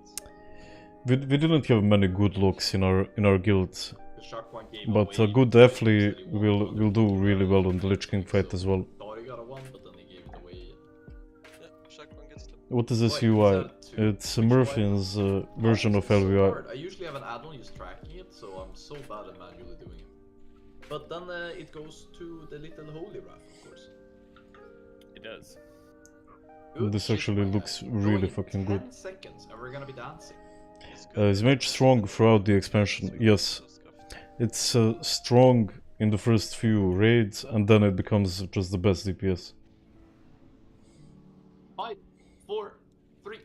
we didn't have many good locks in our guilds, but a good Deathly will do really well on the Lich King fight as well. Dari got a 1, but then he gave it away. Yeah, Shaq1 gets 2. What is this Wait, UI? is that 2? It's Murphy's version of LVI. I usually have an add-on just tracking it, so I'm so bad at manually doing it. But then it goes to the little holy wrath, of course. It does. This actually looks really fucking good. 10 seconds and we're gonna be dancing. Is mage strong throughout the expansion? Yes. It's strong in the first few raids and then it becomes just the best DPS. 5, 4, 3,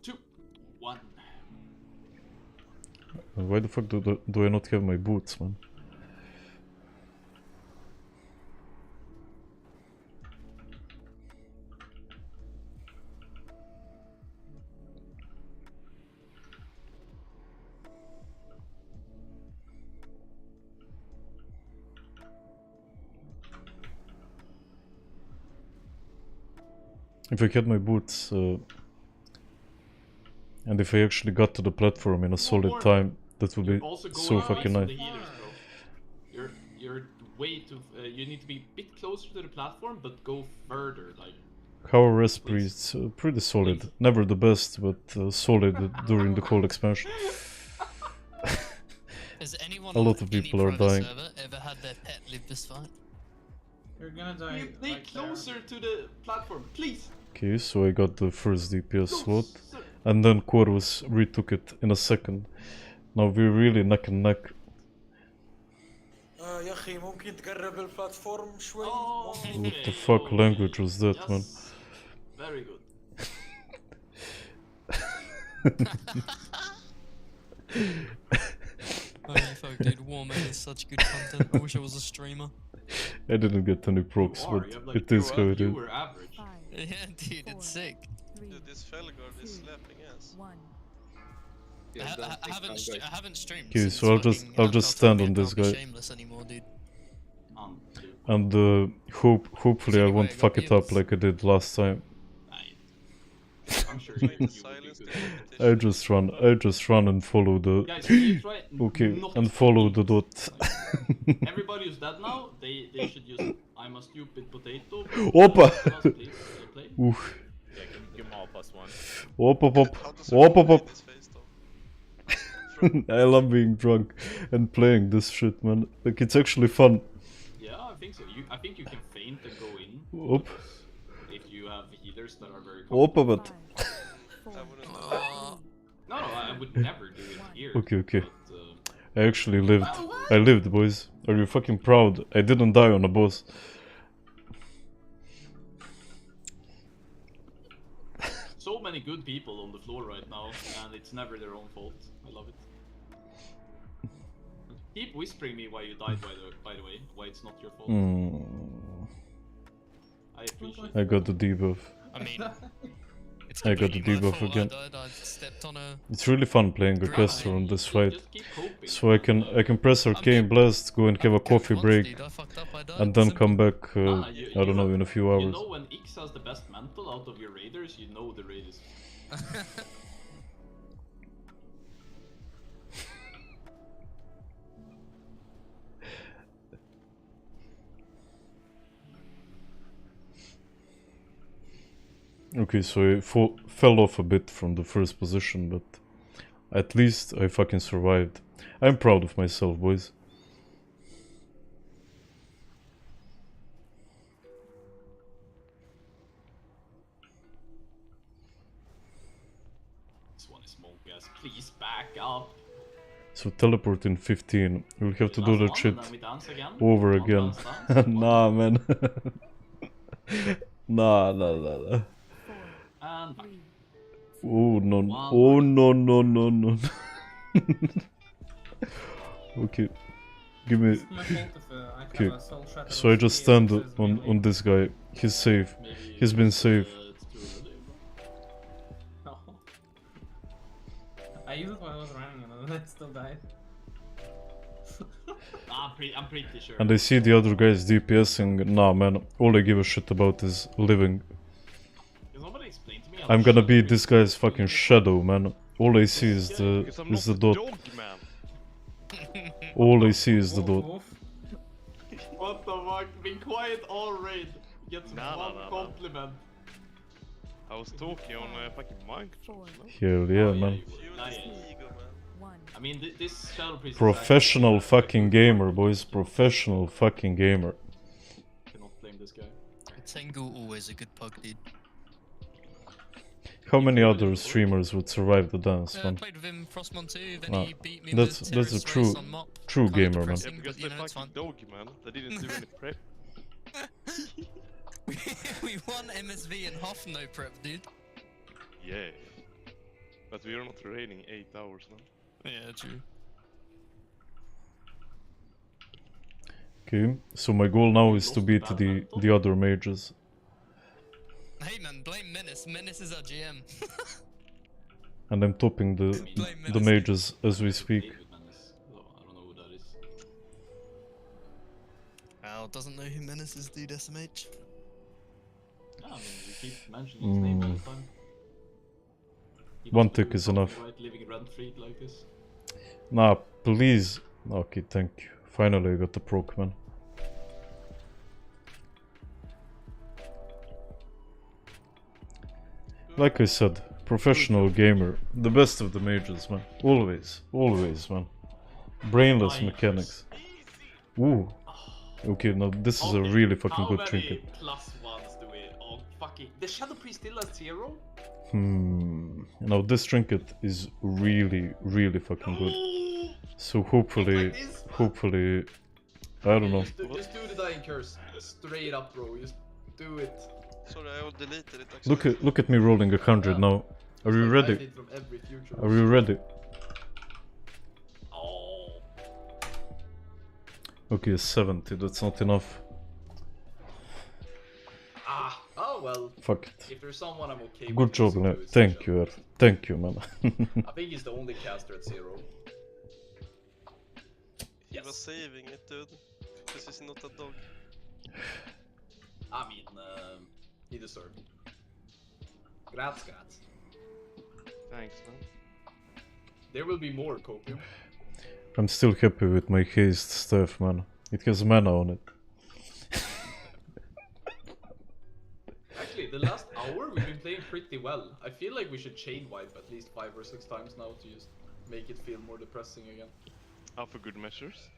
2, 1. Why the fuck do I not have my boots, man? If I had my boots, and if I actually got to the platform in a solid time, that would be so fucking nice. You're way too. You need to be a bit closer to the platform, but go further. Like. Our Raspberry is pretty solid. Never the best, but solid during the whole expansion. Has anyone a lot of people are dying. Ever had their pet live this fight? You're gonna die. Stay closer to the platform, please. Okay, so I got the first DPS slot, and then Corvus retook it in a second. Now we're really neck and neck. يا أخي ممكن تقرب البلاتفورم شوي. What the fuck language was that, man? Very good. Holy fuck, dude, Warmane is such good content. I wish I was a streamer. I didn't get any procs, but like, it is how it is. Yeah, dude, it's sick. Dude, this Felgard is slapping ass. I haven't streamed. Okay, so I'll just stand on this guy. Shameless anymore, dude. And hopefully I won't fuck it up like I did last time. I'm sure I just run and follow the and follow the dot. Everybody who's dead now, they should use I'm a stupid potato. Opa! Oof. Yeah, give them all +1. Op. I love being drunk and playing this shit, man. Like, it's actually fun. Yeah, I think so. I think you can feint and go in. Op. If you have healers that are very Opa, but. No, I would never do it here. Okay. But, I actually lived. I lived, boys. Are you fucking proud? I didn't die on a boss. So many good people on the floor right now, and it's never their own fault. I love it. Keep whispering me why you died, by the way. Why it's not your fault. I appreciate it. I got the debuff. I mean, I got the debuff again. I stepped on a... It's really fun playing a caster on this fight. So I can press Arcane Blast, go and have a coffee break, and then come back, I don't know, in a few hours. You know when X has the best mental out of your raiders, you know the raid is... Okay, so I fell off a bit from the first position, but at least I fucking survived. I'm proud of myself, boys. This one is small, guys. Please back up. So teleport in 15. We'll have to do the shit over again. Nah, man. Nah. And back. Oh no! Oh no! Okay, give me. Okay, so I just stand on this guy. He's safe. He's been safe. I used it when I was running and then I still died. I'm pretty sure. And I see the other guys DPSing. Nah, man. All I give a shit about is living. I'm gonna be this guy's fucking shadow, man. All I see is the dot. All I see is the dot. What the fuck? Be quiet all raid. Get one compliment. I was talking on fucking Minecraft. Hell yeah, man. I mean, this Shadow Priest Professional fucking gamer, boys. Professional fucking gamer. Cannot blame this guy. Tengu always a good pug, dude. How many other streamers would survive the dance, man? Played with him Frostmon too, then he beat me that's with that's a Terrorist Race true on Mop. true Kinda gamer, man. depressing, Yeah, because but, you they know, it's fucking fine. doggy, man. They didn't do any prep. we won MSV in half no prep, dude. Yeah. But we're not raining 8 hours now. Yeah, true. Okay, so my goal now is to beat the other mages. Hey man, blame Menace. Menace is our GM. And I'm topping the mages as we speak. I don't know who that is. Al doesn't know who Menace is, dude, SMH. I mean, we keep mentioning his name all the time. He One must be tick is doing enough. something right, living rent-free like this. Nah, please. Okay, thank you. Finally I got the proc, man. Like I said, professional gamer. The best of the mages, man. Always. Always, man. Brainless mechanics. Ooh. Okay, now this is a really fucking good trinket. How many plus ones do we... Oh, fucking... The Shadow Priest still has 0? Now this trinket is really, really fucking good. So hopefully, I don't know. Just do the Dying Curse. Straight up, bro. Just do it. Sorry, I will delete it. Actually. Look at me rolling 100 now. Are you ready? Are you ready? Oh. Okay, 70. That's not enough. Ah. Oh well. Fuck it. If there's someone I'm okay with. Good job, using man. to, it's Thank you, thank you, man. I think he's the only caster at 0. He was saving it, dude. Because he's not a dog. I mean, he deserved it. Grats. Thanks, man. There will be more copium. I'm still happy with my haste staff, man. It has mana on it. Actually, the last hour we've been playing pretty well. I feel like we should chain wipe at least 5 or 6 times now to just make it feel more depressing again. For good measures.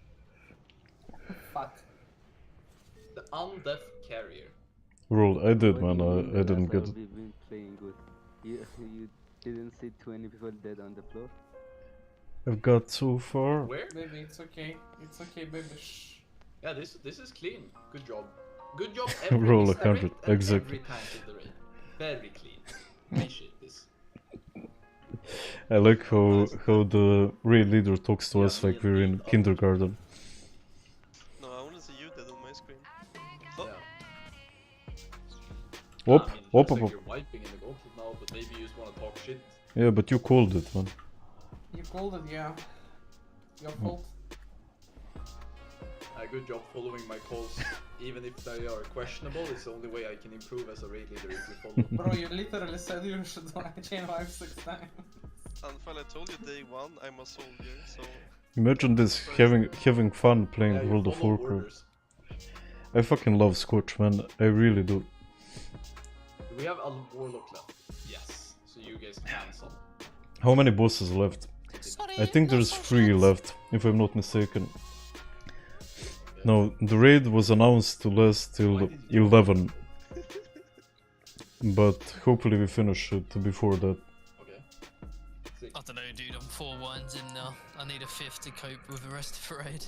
Fuck. The undeaf carrier. Roll, I did, man. I didn't get it. We've been playing good. You didn't see 20 people dead on the floor? I've got so far. Where? Baby, it's okay. It's okay, baby. Shh. Yeah, this is clean. Good job. Good job. Roll Every 100, exactly. Every time in the raid. Very clean. Appreciate this. I like how the raid leader talks to us like we're in kindergarten. No, I wanna see you dead on my screen. Whoop, I mean, whoop, looks whoop. like you're wiping in the gauntlet now, but maybe you just wanna talk shit. Yeah, but you called it, man. You called it, yeah. Your fault. Good job following my calls, even if they are questionable. It's the only way I can improve as a raid leader if you follow. Bro, you literally said you should chain wipe 6 times. Anfall, I told you day 1 I'm a soldier, so... Imagine this, having fun playing World of Warcraft. I fucking love Scorch, man. I really do. Do we have a Warlock left? Yes. So you guys can some. How many bosses left? I think there's 3 left, if I'm not mistaken. No, the raid was announced to last till 11. But hopefully we finish it before that. I don't know, dude. I'm 4 wines in now. I need a 5th to cope with the rest of the raid.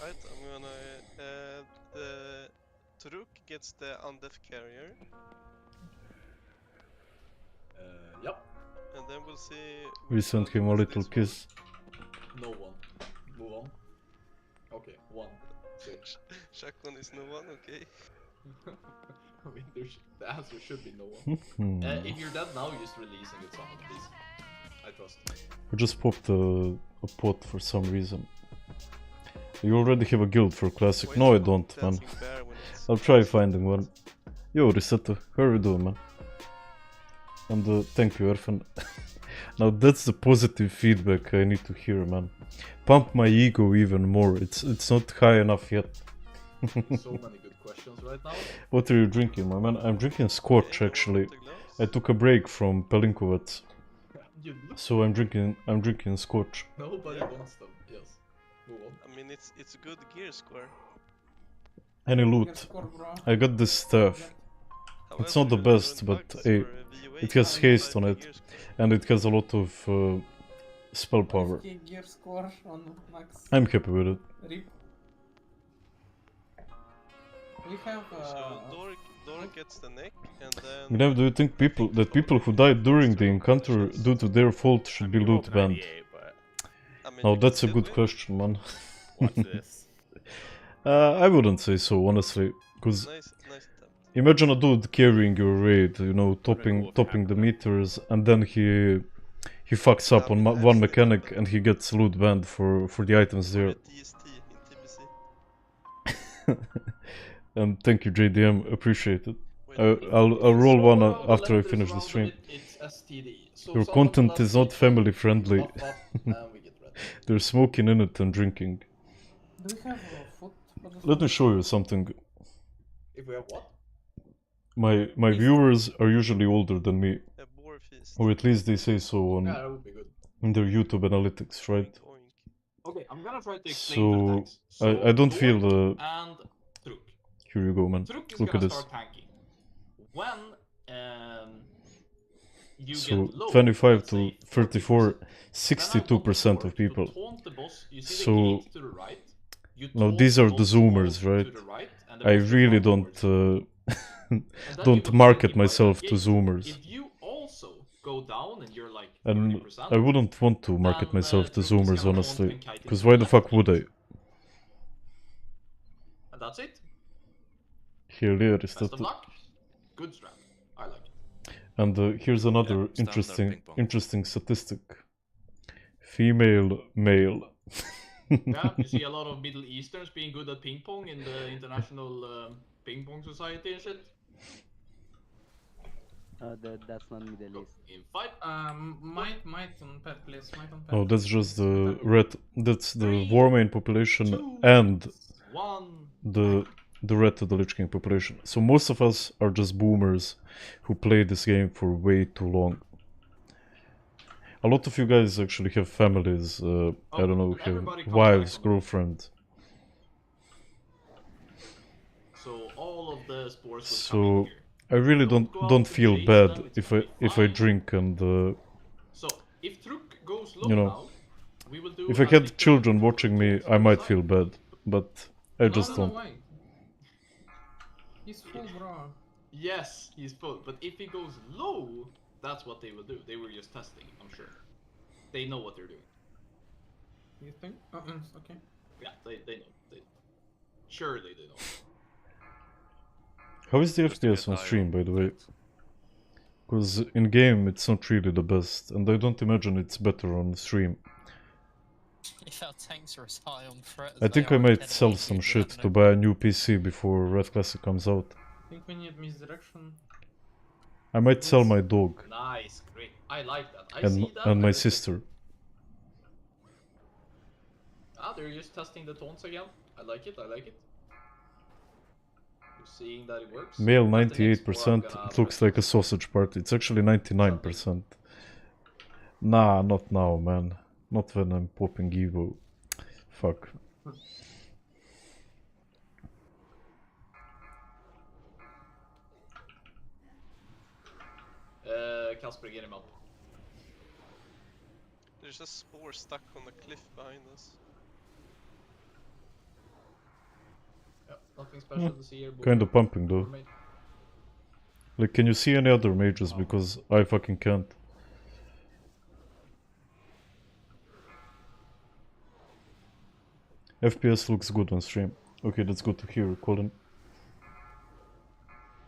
Right, I'm gonna... Turuk gets the undeaf carrier. Yep. And then we'll see... We sent him a little kiss. No one. Move on. Okay, 1. Shotgun is no one, okay. I mean, the answer should be no one. If you're dead now, just releasing it someone, please. I trust. I just popped a pot for some reason. You already have a guild for classic? No, I don't, man. I'll try finding one. Yo, Risetta, how are you doing, man? And thank you, Erfan. Now that's the positive feedback I need to hear, man. Pump my ego even more. It's not high enough yet. So many good questions right now. What are you drinking, my man? I'm drinking Scotch, actually. I took a break from Pelinkovets. You look. So I'm drinking scotch. Nobody wants them. Yes. Move on. I mean, it's good gear score. Any loot? I got this stuff. It's not the best, but hey, it has haste on it, and it has a lot of spell power. Gear score on Naxx. I'm happy with it. Rip. We have. So Dork gets the neck, and then. Gnev, do you think people who died during the encounter due to their fault should be loot banned? Now that's a good question, man. Watch this. I wouldn't say so, honestly, because imagine a dude carrying your raid, you know, topping the meters, and then he fucks up on one mechanic and he gets loot banned for the items there. And thank you, JDM, appreciate it. I'll roll one after I finish the stream. Your content is not family friendly. They're smoking in it and drinking. Do we have a foot? Let me show you something. If we have what? My viewers are usually older than me, or at least they say so on in their YouTube analytics, right? Okay, I'm gonna try to explain the So I don't feel and Truk. Here you go, man. Truk is Look at gonna this. start tanking. When you So get low, 25 let's to say 34, 62% of people. taunt the boss, you see the So gate to the right. You now taunt these are the boss zoomers, to right? the right, and the I boss will really run don't then don't you market multiply myself that to gate. zoomers. If you also go down and you're like And 30%, I wouldn't want to market then, myself to Truk is zoomers, gonna honestly. taunt and kite Because into why the the fuck left would I? and that's it. Here, there is Best that. of luck. Good strat. I like it. And here's another interesting statistic. Female, male. Yeah, you see a lot of Middle Easterns being good at ping pong in the international ping pong society and shit. That's not Middle East. In fight. Might on pet, please. Might on pet. Oh, that's just the red. That's the Warmane population and the red to the Lich King population. So most of us are just boomers who play this game for way too long. A lot of you guys actually have families. I don't know, have wives, girlfriends. So all of the spores will So come in here. I really Don't go out don't to feel chase bad them, it's if gonna I be if I fine. drink and So if Truk goes low you know, now, we will do if I as had Victor children did watching me, for I might Side. feel bad, but I just don't. Wait. He's full, bro. Yes, he's full. But if he goes low, that's what they will do. They were just testing, I'm sure. They know what they're doing. You think? Okay. Yeah, they know. Surely they know. How is the FPS on stream, by the way? Because in game it's not really the best, and I don't imagine it's better on stream. If our tanks are as high on threat as I think I might sell some shit to buy a new PC before Red Classic comes out. I think we need misdirection. I might sell my dog Nice, great. I like that. I see that. and my I- sister. Ah, they're just testing the taunts again. I like it, I like it. You're seeing that it works. Male At the next 98%, war, I'm gonna it looks like a sausage party. It's actually 99%. Nah, not now, man. Not when I'm popping Evo. Fuck. Casper, get him up. There's a spore stuck on the cliff behind us. Yep, nothing special to see here. Kind of pumping though. Warmane. Like, can you see any other mages? Because I fucking can't. FPS looks good on stream. Okay, that's good to hear, Colin.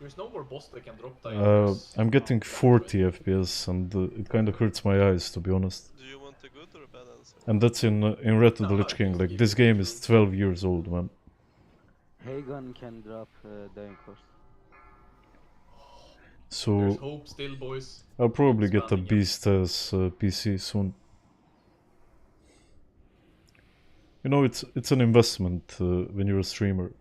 There's no more boss that can drop diamonds. I'm getting 40 FPS and it kind of hurts my eyes, to be honest. Do you want a good or a bad answer? And that's in Red to the Lich King. Like, this game is 12 years old, man. Hagon can drop Dying Force. So There's hope still, boys. I'll probably get a Expanding it. Beast as PC soon. You know, it's an investment when you're a streamer.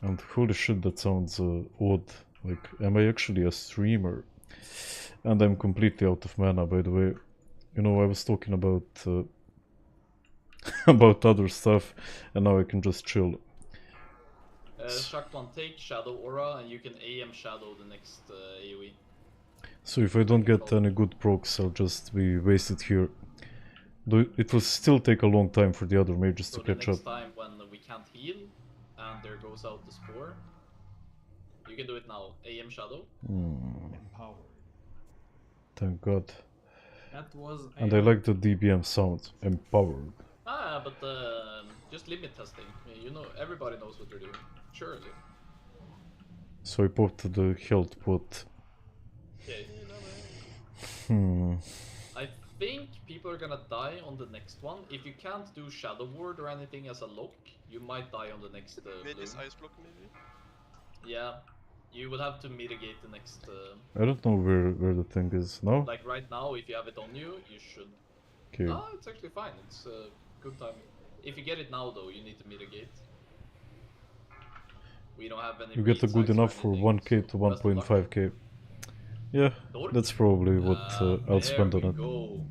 And holy shit, that sounds odd. Like, am I actually a streamer? And I'm completely out of mana, by the way. You know, I was talking about about other stuff, and now I can just chill. Shakwan, take Shadow Aura, and you can AM Shadow the next AoE. So if I don't get any good procs, I'll just be wasted here. Though it will still take a long time for the other mages to catch up. So the next time when we can't heal, and there goes out the Spore, you can do it now. AM Shadow. Thank God. That was. And I like the DBM sound. Empowered. Ah, but just limit testing. You know, everybody knows what they're doing. Surely. So I popped the health pot. Okay. I think people are gonna die on the next one. If you can't do Shadow Ward or anything as a lock, you might die on the next Mage's bloom. ice block maybe? Yeah. You will have to mitigate the next... I don't know where the thing is now. Like right now, if you have it on you, you should... Okay. Ah, it's actually fine. It's good timing. If you get it now though, you need to mitigate. We don't have any... You get a good enough for 1k to 1.5k. Yeah, that's probably what I'll spend on it. Go.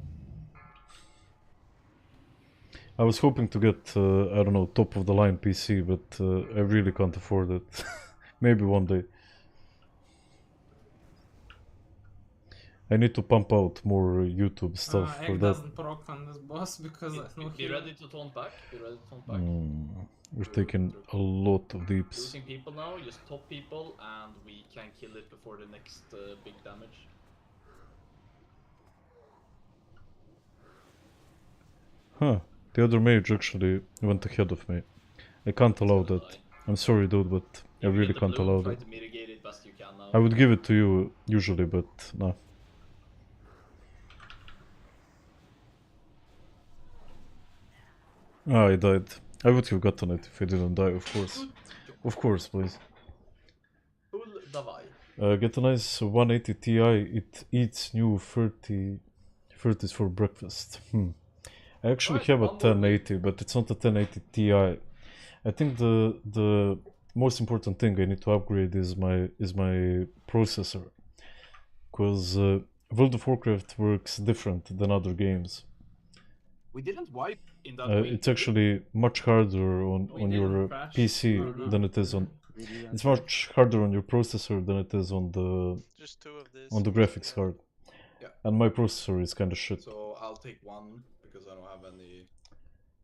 I was hoping to get, I don't know, top of the line PC, but I really can't afford it. Maybe one day. I need to pump out more YouTube stuff for Egg that. doesn't proc on this boss because no Be heal. ready to taunt back. Be ready to taunt back. We're taking a lot of deeps. Losing people now, just top people, and we can kill it before the next big damage. Huh, the other mage actually went ahead of me. I can't allow that. I'm sorry dude, but I really can't allow that. Try to mitigate it best you can now. I would give it to you usually, but no. Ah, I died. I would have gotten it if I didn't die, of course. Of course, please. Get a nice 180 Ti, it eats new 30s for breakfast. I actually have a 1080, but it's not a 1080 Ti. I think the most important thing I need to upgrade is my processor. Because World of Warcraft works different than other games. We didn't wipe in that way. It's actually much harder on your PC than it is on... It's much harder on your processor than it is on the graphics card. Yeah. And my processor is kind of shit. So I'll take one because I don't have any.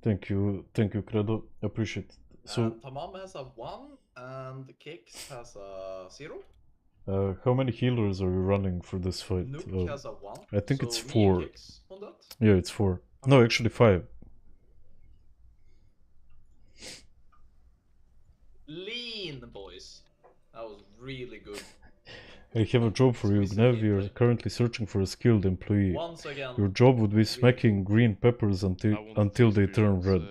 Thank you, Credo. Appreciate it. So Tamam has a 1 and Kix has a 0. how many healers are you running for this fight? Nuke has a 1. I think So it's me 4. and Kix on that? Yeah, it's 4. No, actually 5. Lean, boys. That was really good. I have a job for you, Gnev. You're currently searching for a skilled employee. Once again, Your job would be smacking green peppers until they turn red.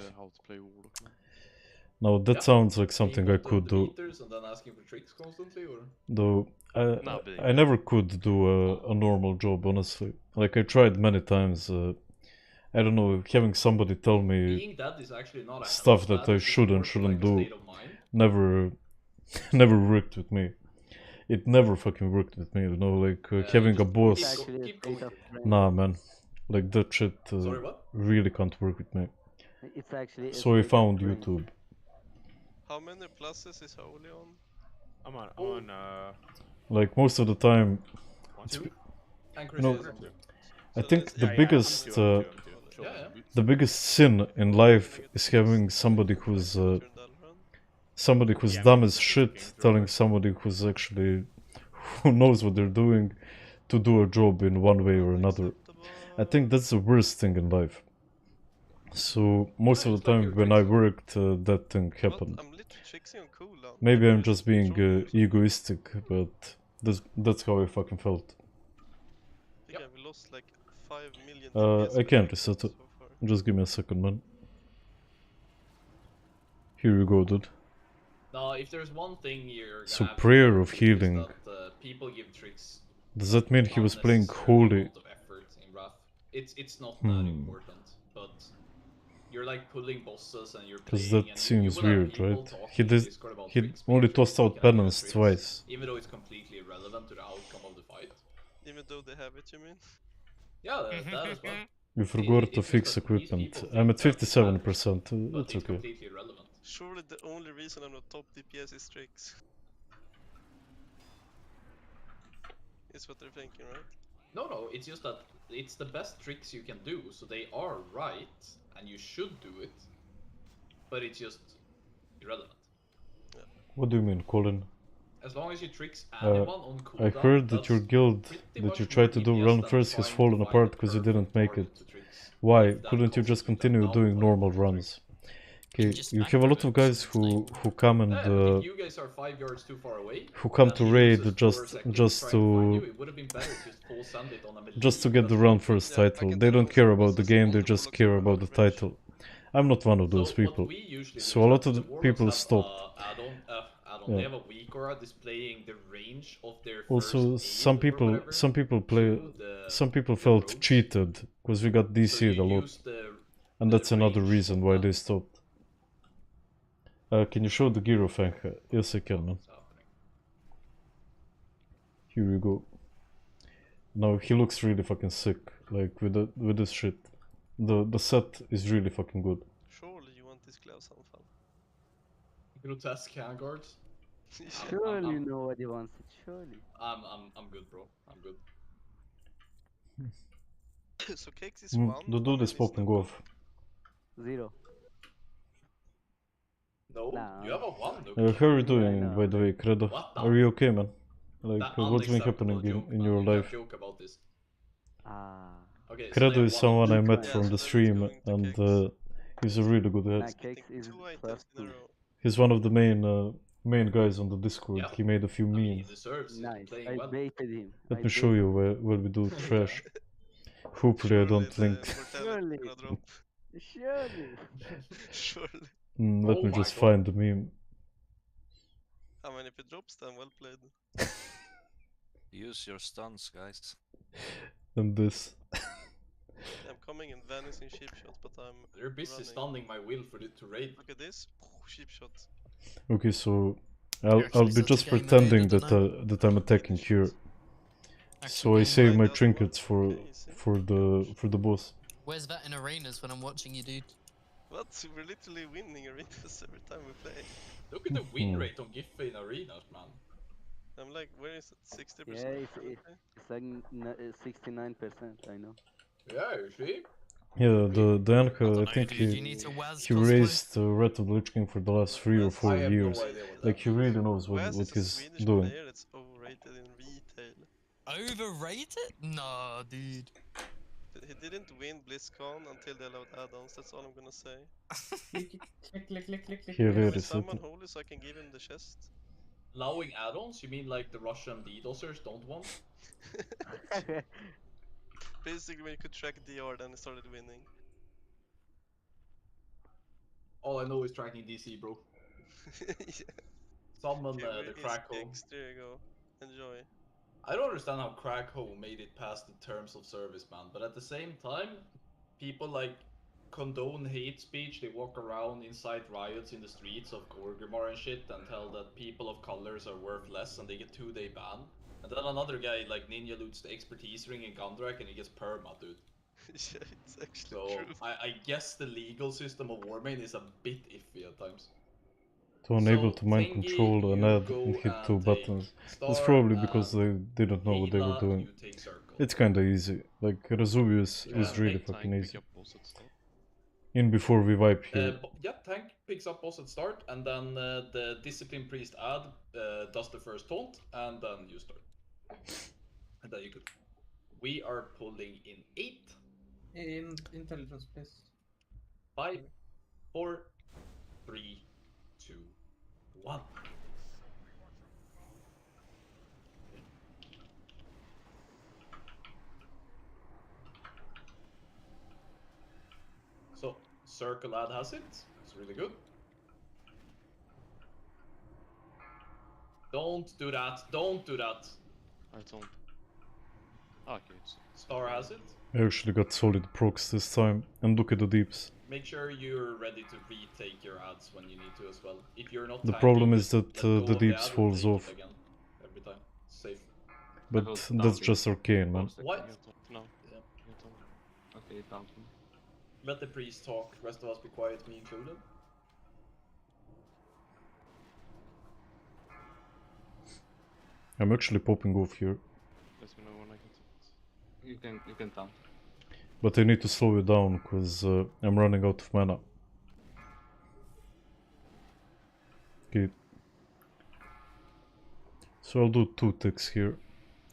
Now that sounds like something I could do. And then asking for tricks constantly, or? Though I never could do a normal job, honestly. Like I tried many times. I don't know, having somebody tell me Being dead is actually not a stuff that I should and shouldn't do never worked with me. It never fucking worked with me, you know, like having a boss. Nah, man, like that shit really can't work with me. It's actually. So I found YouTube. How many pluses is Holy on? I'm on like most of the time, you know, I think the biggest sin in life is having somebody who's dumb as shit telling somebody who knows what they're doing to do a job in one way or another. I think that's the worst thing in life. So most of the time when I worked, that thing happened. Maybe I'm just being egoistic, but that's how I fucking felt. I think we lost like 5 million. I can't reset it. Just give me a second, man. Here you go, dude. No, if there's one thing you're So prayer of healing. People give tricks. Does that mean he was playing holy? It's not that important, but you're like pulling bosses and you're Because playing. that seems weird, right? He only tossed out penance twice. Even though it's completely irrelevant to the outcome of the fight. Even though they have it, you mean? Yeah, that as well. You forgot to It's just fix that these equipment. people I'm think at that it matters, 57%. but It's it's okay. completely irrelevant. Surely the only reason I'm not top DPS is tricks. Is what they're thinking, right? No, it's just that it's the best tricks you can do, so they are right, and you should do it, but it's just irrelevant. What do you mean, Colin? As long as you tricks anyone on I cooldown, heard that your that's guild pretty that much you more tried to do DPS run than first has trying to fallen find apart the because you perfect didn't make target it. to tricks. Why? If that Couldn't you costs just you the continue doing downtime normal of the trick. runs? Okay, you have a lot of guys who come and If you guys are 5 yards too far away, who come and to he raid loses 4 seconds just trying to find you, to it would have been better to just full send it on a melee. just to get the That's run fine. first title. They don't care about the game, they just care about the title. I'm not one of those So people. what we usually do So is a lot that of the the warlocks people have stopped. add-on. Yeah. They have a weak aura displaying the range of their Also, first some aid or people whatever play. to the, Some people the felt rogues. cheated because we got So DC'd you a lot, use the and that's another range reason of why that. they stopped. Can you show the gear of Anka? Yes, I can, man. Here we go. Now he looks really fucking sick, like with this shit. The set is really fucking good. Surely you want this gloves, Anfal. Grotesque hand guards. Surely nobody wants it, surely. I'm good, bro. I'm good. So Cakes is 1, The dude is Warmane popping no off. 0. No, Nah. you have a 1. How are you Yeah, I doing, know. by the way, Credo? What the- Are you okay, man? Like, That what's been unacceptable happening joke, in man. your You can't life? joke about this. Okay, so Credo they is have someone I one met on from the stream, and he's a really good head. Cakes is +2. He's one of the main guys on the Discord. Yeah. He made a few I mean, he memes. deserves it. Nice. Playing I well. baited him. Let me show you where we do trash. Hopefully I don't link. Surely. Surely. Surely. Let Oh me my just God. find the meme. I mean, if it drops, then well played. Use your stuns, guys. And this. I'm coming in vanishing sheep shot, but I'm. They're busy running. stunning my will for it to raid. Look at this. Sheep shot. Okay, so You're I'll actually be such a just gamer, pretending dude, I that don't know. that I'm attacking here. So I save my trinkets for the boss. Where's that in arenas when I'm watching you, dude? What? We're literally winning arenas every time we play. Look at the win rate on Giffe in arenas, man. I'm like, where is it? 60%? Yeah, it's like 69%, I know. Yeah, you see? Yeah, the Anka, I think dude, you need to Waz he cosplay. raised Red of the Lich King for the last 3 or 4 I have no years. idea what that Like he really knows what Waz is a he's Swedish doing. player that's overrated in retail. Overrated? No, dude. He didn't win BlizzCon until they allowed add-ons, that's all I'm gonna say. Click. Here Can it we is. summon Holy so I can give him the chest? Allowing add-ons? You mean like the Russian DDoSers don't want? Basically, when you could track DR, then it started winning. All I know is tracking DC, bro. Yeah. Summon Okay, where the is crack hole. Kix? There you go. Enjoy. I don't understand how crack hole made it past the terms of service, man. But at the same time, people like condone hate speech. They walk around inside riots in the streets of Gorgrimmar and shit and tell that people of colors are worth less and they get 2-day ban. And then another guy like Ninja loots the expertise ring in Gundrak and he gets perma, dude. Yeah, it's actually So true. I guess the legal system of Warmane is a bit iffy at times. To unable So, to mind Tengi, control an you ad go and hit and 2 take buttons. That's Star, probably because and they didn't know what they were Hela, doing. you take Circle. It's kinda easy. Like Razuvius is really fucking easy. In before we wipe here. Yeah, tank picks up boss at start, and then the discipline priest add does the first taunt, and then you start. And then you could. We are pulling in 8. In intelligence, please. 5, 4, 3, 2, 1. So, Circle ad has it. It's really good. Don't do that. Don't do that. I don't. Okay. Star has it. I actually got solid procs this time. And look at the deeps. Make sure you're ready to retake your ads when you need to as well. If you're not The tanking, problem is just that let go the of deeps ad and falls take it off. again every time. Safe. But that's just arcane, man. What? No. Yeah. Okay, down. Let the priest talk, rest of us be quiet, me included. I'm actually popping off here. Let me know when I get it. You can taunt. But I need to slow it down, because I'm running out of mana. Okay. So I'll do 2 ticks here.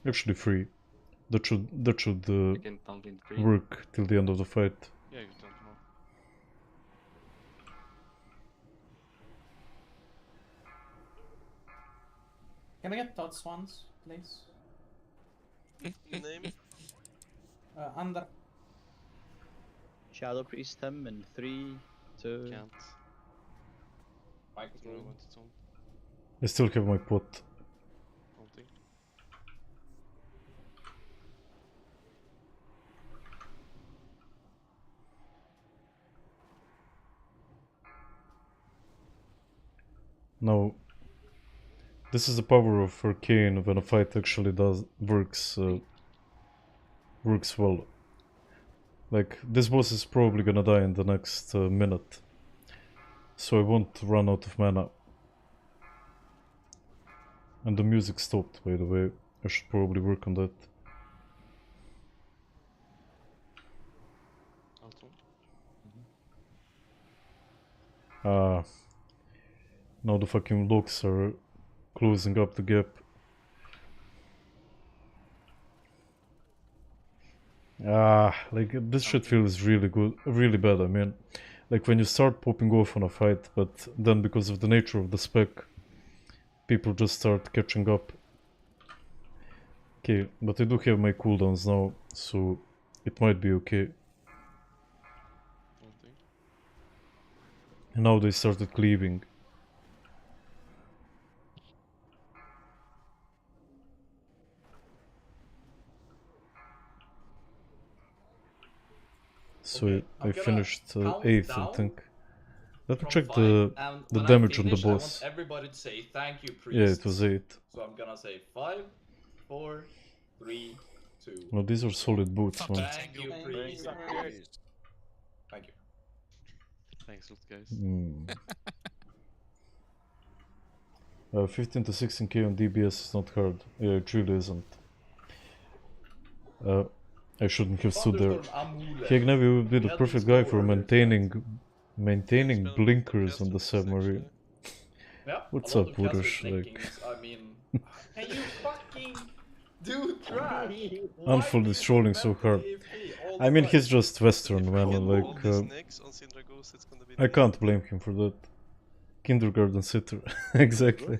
Actually 3. That should can taunt in 3. work till the end of the fight. Yeah, you don't know. Can I get thoughts once, please? Name? Under. Shadow Priest him in 3, 2. Can't. Microphone. I still have my pot. Something. Now, this is the power of arcane when a fight actually works well. Like, this boss is probably gonna die in the next minute, so I won't run out of mana. And the music stopped, by the way. I should probably work on that. Now the fucking locks are closing up the gap. Like this shit feels really good, really bad. I mean, like when you start popping off on a fight, but then because of the nature of the spec, people just start catching up. Okay, but I do have my cooldowns now, so it might be okay. And now they started cleaving. So Okay, I finished 8th, I think. Let me check and the when damage I on the finish, boss. I want everybody to say thank you, priest. Yeah, it was 8. So I'm gonna say 5, 4, 3, 2. Well, these are solid boots, man. Thank you, priest. Thank you. Thanks, guys. 15 to 16k on DBS is not hard. Yeah, it really isn't. I shouldn't have stood there. Hegnevi would be the perfect guy for maintaining blinkers on the submarine. Yeah, What's a lot up, of Burush? casters Like, thinking, I mean, can you fucking do trash? Unfold is trolling so hard. I mean, he's just Western, man. Like, I can't blame him for that. Kindergarten sitter, exactly.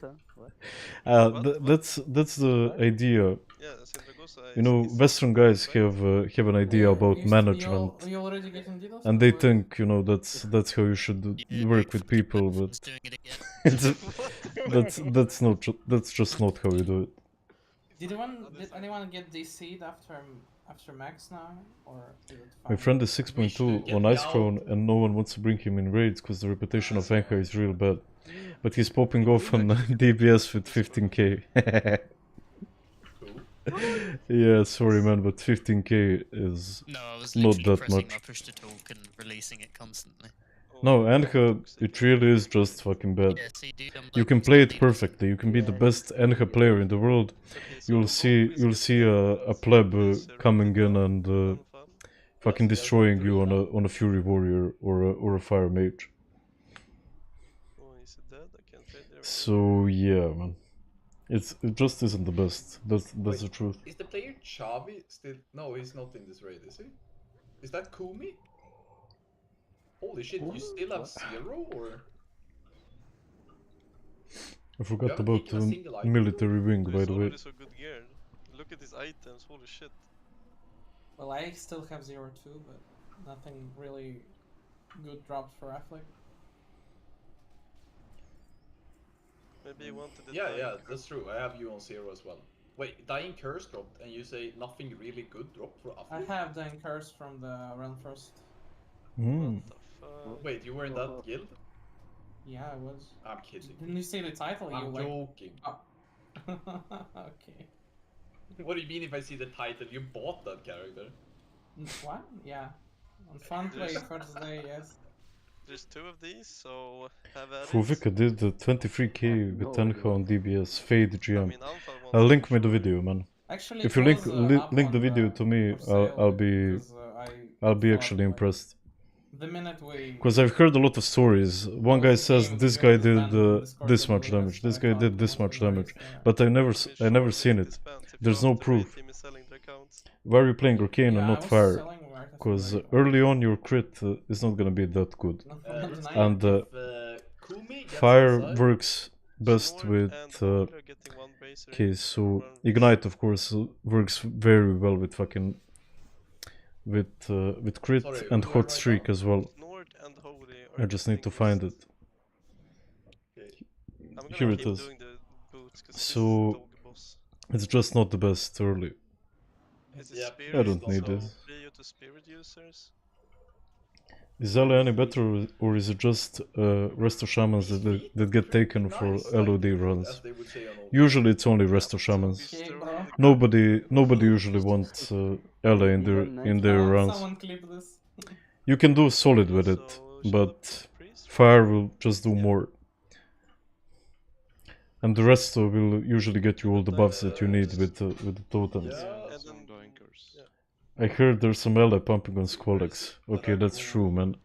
That's the idea. You know, Western guys have an idea about management, You already getting DDoS? and they think, you know, that's how you should work with people, but that's just not how you do it. Did anyone get DC'd after Max now, or is it fine? My friend is 6.2 on Ice Crown, and no one wants to bring him in raids because the reputation of Enka is real bad. But he's popping off on DBS with 15k. Yeah, sorry man, but 15k is not that much. My push to talk and releasing it constantly. No, Enka, it really is just fucking bad. You can play it perfectly. You can be the best Enka player in the world. You'll see a pleb coming in and fucking destroying you on a Fury Warrior or a Fire Mage. So yeah, man, it just isn't the best. That's the truth. Is the player Chavi still? No, he's not in this raid, is he? Is that Kumi? Holy shit, you still have 0 or? I forgot about the military wing, by the way. So good gear. Look at his items, holy shit. Well, I still have 0 too, but nothing really good dropped for Affleck. Maybe he wanted it. Yeah, that's true. I have you on 0 as well. Wait, Dying Curse dropped, and you say nothing really good dropped for Affleck? I have Dying Curse from the Realm First. Wait, you were in that guild? Yeah, I was. I'm kidding. Didn't you see the title? I'm joking. Oh. Okay. What do you mean if I see the title? You bought that character. What? Yeah. On fun play first day, yes. There's 2 of these, so have at it. Fuvika did 23k with Tenka on DBS, Fade GM. mean, Alpha wants Link me the video, man. Actually, If it you link was, up link on the video to me, for sale I'll be because, I'll be thought, actually like, impressed. The minute we... Because I've heard a lot of stories. One guy says this guy did this much WS, damage, this I guy thought did it this would much be damage, nice, yeah. but I never seen it. There's no proof. Why are you playing Arcane and not Fire? Because early on your crit is not gonna be that good, and Fire works best with. Okay, so Ignite of course works very well with fucking with crit and hot streak as well. I just need to find it. Here it is. So it's just not the best early. I don't need this. Is Ela any better or is it just Resto Shamans that get taken for LOD runs? Usually it's only Resto Shamans. Nobody usually wants Ela in their runs. You can do solid with it, but Fire will just do more. And the Resto will usually get you all the buffs that you need with the totems. I heard there's some Ela pumping on Squalex. Okay, that's true, man.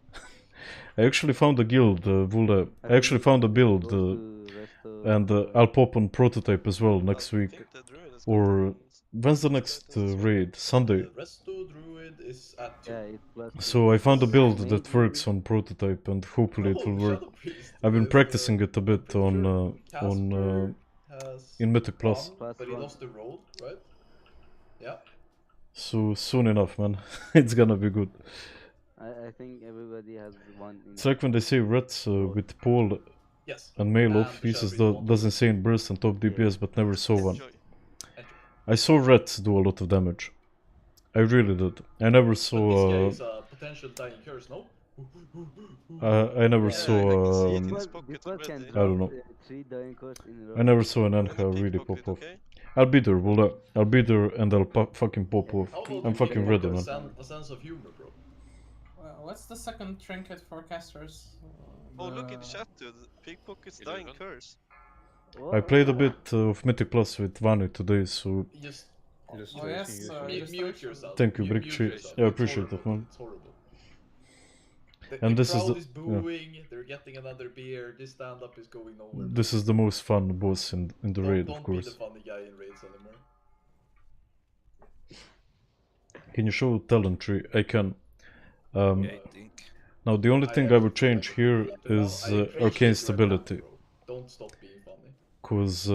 I actually found a guild, Vula. I actually found a build, and I'll pop on Prototype as well next week. Or when's the next raid? Sunday. So I found a build that works on Prototype, and hopefully it will work. I've been practicing it a bit on in Mythic Plus. But he lost the roll, right? Yeah. So soon enough, man. It's gonna be good. I think everybody has one. It's like when they say Reds with Paul and Mailov uses does insane burst and top DPS but never saw one. I saw Reds do a lot of damage. I really did. I never saw potential dying curse, no? I never saw I don't know. I never saw an Anka really pop off. I'll be there, I'll be there and I'll fucking pop off. I'm fucking ready, man. A sense of humor, bro. What's the second trinket for casters? Oh, look in the chat, dude. Pickpocket's dying curse. I played a bit of Mythic Plus with Vanu today, so... Oh yes, mute yourself. Thank you, Bricktree. Yeah, I appreciate it, man. It's horrible. And this crowd is the... is booing, they're getting another beer, this stand-up is going nowhere. This is the most fun boss in the raid, of course. Don't be the funny guy in raids anymore. Can you show talent tree? I can. Now the only thing I would change here is arcane stability. Don't stop being funny. Cause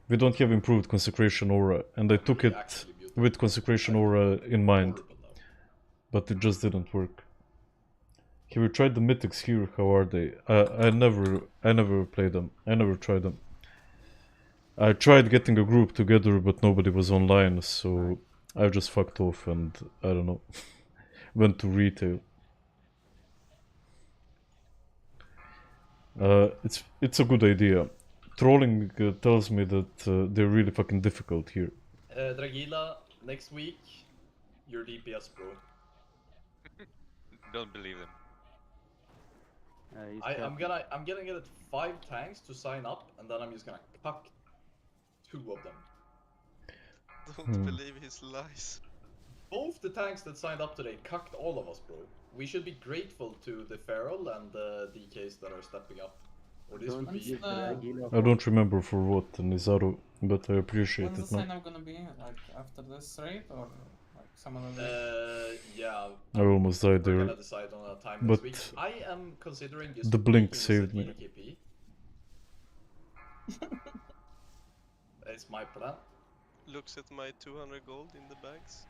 we don't have improved consecration aura, and I took it with consecration aura in mind, but it just didn't work. Have you tried the mythics here? How are they? I never played them. I never tried them. I tried getting a group together, but nobody was online, so I just fucked off and I don't know. Went to retail. It's a good idea. Trolling tells me that they're really fucking difficult here. Dragila, next week, your DPS, bro. Don't believe him. I'm gonna get 5 tanks to sign up, and then I'm just gonna cuck 2 of them. Don't believe his lies. Both the tanks that signed up today cucked all of us, bro. We should be grateful to the Feral and the DKs that are stepping up. Or this would be... I don't remember for what, Nizaru, but I appreciate When's it the now. sign-up gonna be? Like after this raid or like some other day? Yeah. I almost died there. We're gonna decide on a time But next week. I am considering just the blink making saved this a me. DKP. It's my plan. Looks at my 200 gold in the bags.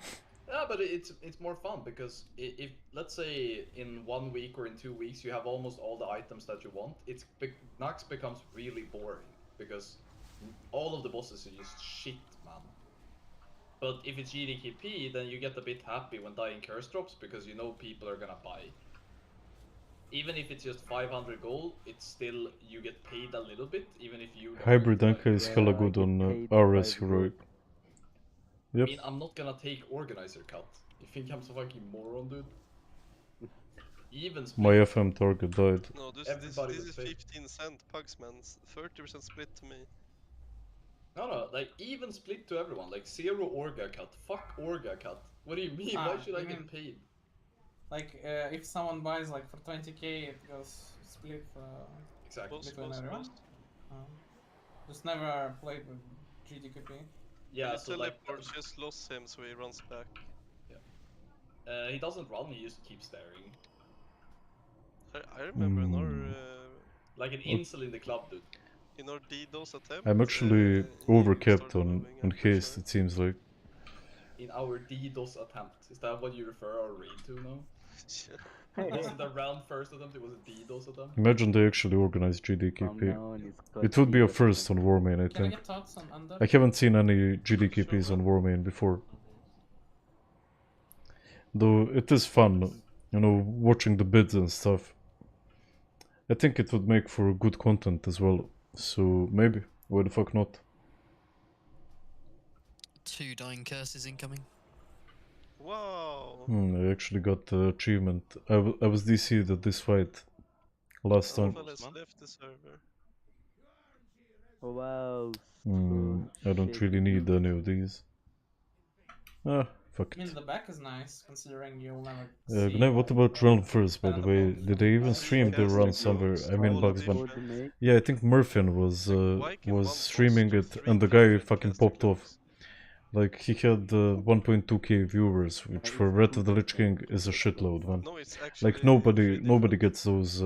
Yeah, but it's more fun because if let's say in 1 week or in 2 weeks you have almost all the items that you want, Naxx becomes really boring because all of the bosses are just shit, man. But if it's GDKP, then you get a bit happy when Dying Curse drops because you know people are gonna buy. Even if it's just 500 gold, it's still, you get paid a little bit, even if you... Hybrid Anka is hella good on RS Heroic. I Yep. mean, I'm not gonna take organizer cut. You think I'm so fucking moron, dude? Even split. My FM target died. No, this Everybody is was paid. 15 cent pugs, man. 30% split to me. No, like even split to everyone. Like 0 orga cut. Fuck orga cut. What do you mean? Why should I you mean, get paid? Like, if someone buys like for 20k, it goes split Exactly. between everyone. Just never played with GDKP. Yeah, He so like teleports, just lost him, so he runs back. Yeah. He doesn't run. He just keeps staring. I remember in our like an incel in the club, dude. in our DDoS attempt. I'm actually overcapped on haste, it seems like. In our DDoS attempt. Is that what you refer our raid to now? It wasn't a round first attempt, it was a DDoS attempt. Imagine they actually organized GDKP. It would be a first on Warmane, I Can I think. get thoughts on that? I haven't seen any GDKPs on Warmane before. Though it is fun, you know, watching the bids and stuff. I think it would make for good content as well. So maybe, why the fuck not? 2 dying curses incoming. Wow. I actually got the achievement. I was DC'd at this fight last time. Left the server. Oh, wow. I don't really need any of these. Ah, fuck I mean, it. the back is nice, considering you'll never see. Gnev, what about Realm First, by the way? Did they even stream their run somewhere? I mean, Bugs Bunny. Yeah, I think Murphin was streaming it, and the guy fucking popped off. Like, he had 1.2k viewers, which for Wrath of the Lich King is a shitload, man. No, it's Like, nobody gets those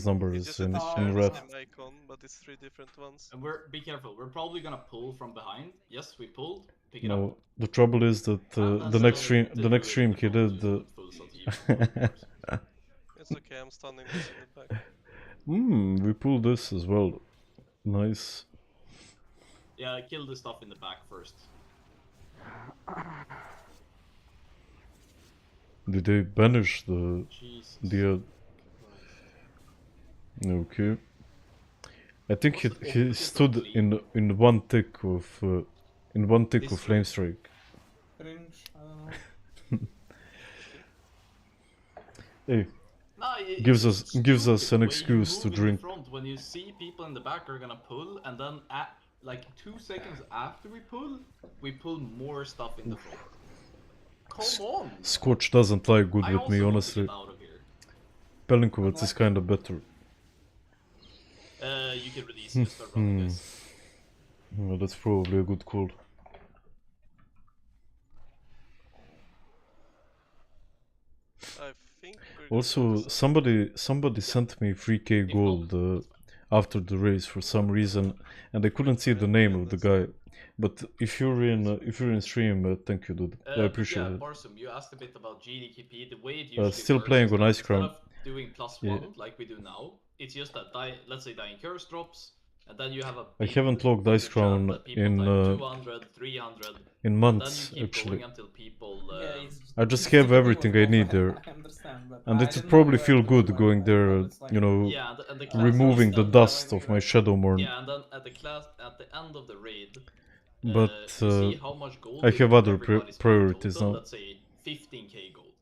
numbers in Wrath. Icon, but it's 3 different ones. And be careful, we're probably gonna pull from behind. Yes, we pulled. Pick it up. No, the trouble is that the next stream he did. It's okay, I'm stunning this in the back. We pulled this as well. Nice. Yeah, kill the stuff in the back first. Did they banish the okay. I think he stood in one tick of flame strike. Cringe, I don't know. Hey, Nah, gives us an excuse to drink. Front, when you see people in the back are gonna pull, and then like 2 seconds after we pull more stuff in the front. Come on! Scorch doesn't lie good with me, honestly. Pelinkovitz is kinda better. You can release and start running this. Well, that's probably a good call. I think Also, somebody sent me 3k gold after the race for some reason, and I couldn't see the name of the guy. But if you're in stream, thank you, dude. I appreciate it. Barsum, you asked a bit about GDKP. The way it usually Still works playing is on that Ice Crown. instead of doing +1 like we do now, it's just that let's say Dying Curse drops, and then you have a. I haven't logged Ice Crown in 200, 300, in months, then you keep actually. Going until people, I just have everything I need there. I understand, but And I it would didn't probably know feel where good going there, you know, Yeah, and the class removing is the that- dust of my Shadowmourne. Yeah, and then at the end of the raid, But you see how much gold I you have other everybody's priorities total, now. Let's say 15k gold,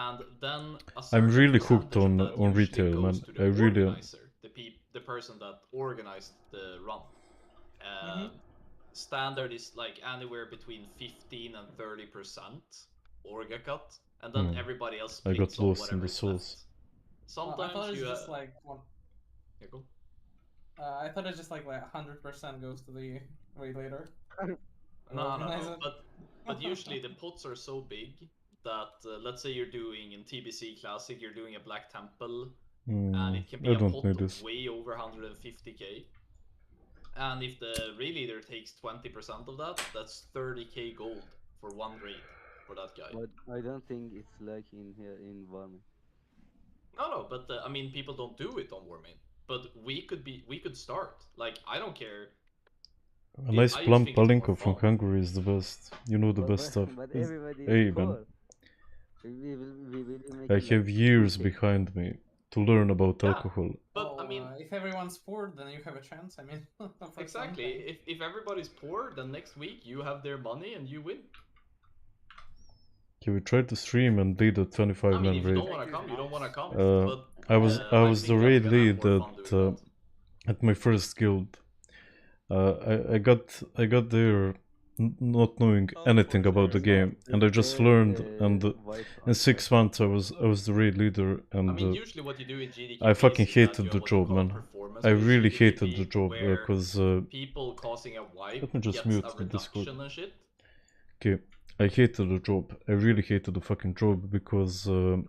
and then a I'm certain really hooked percentage of that on usually retail, goes man. to the I really am. organizer, the person that organized the run. Standard is like anywhere between 15 and 30% orga cut, and then everybody else I splits got on lost in whatever the is sauce. left. Sometimes I thought it's you just like one. Yeah, go. I thought it's just like 100% goes to the raid later. No, but usually the pots are so big that let's say you're doing in TBC Classic, you're doing a Black Temple, and it can be I a don't pot need of this. way over 150k. And if the raid leader takes 20% of that, that's 30k gold for one raid for that guy. But I don't think it's like in here in Warmane. No, but I mean, people don't do it on Warmane. But we could start. Like, I don't care. A nice I plum think it's more palinka from fun. Hungary is the best. You know the best stuff. But everybody is Hey, poor. man. We will make I it have like years 2K. behind me to learn about Yeah. alcohol. But I mean, if everyone's poor, then you have a chance. I mean, for exactly. something. If everybody's poor, then next week you have their money and you win. Yeah, we tried to stream and lead a 25-man if you raid. don't wanna come, you don't wanna come. But I was think the that raid we're gonna have lead more fun doing at my first guild. I got there not knowing anything about the game, and I just learned. And in 6 months, I was the raid leader, and usually what you do in GDQP I fucking is that you hated have the what you job, call man. performance I based really GDQP, hated the job where because people causing a wipe let me just gets mute a the Discord. reduction and shit. Okay, I hated the job. I really hated the fucking job because I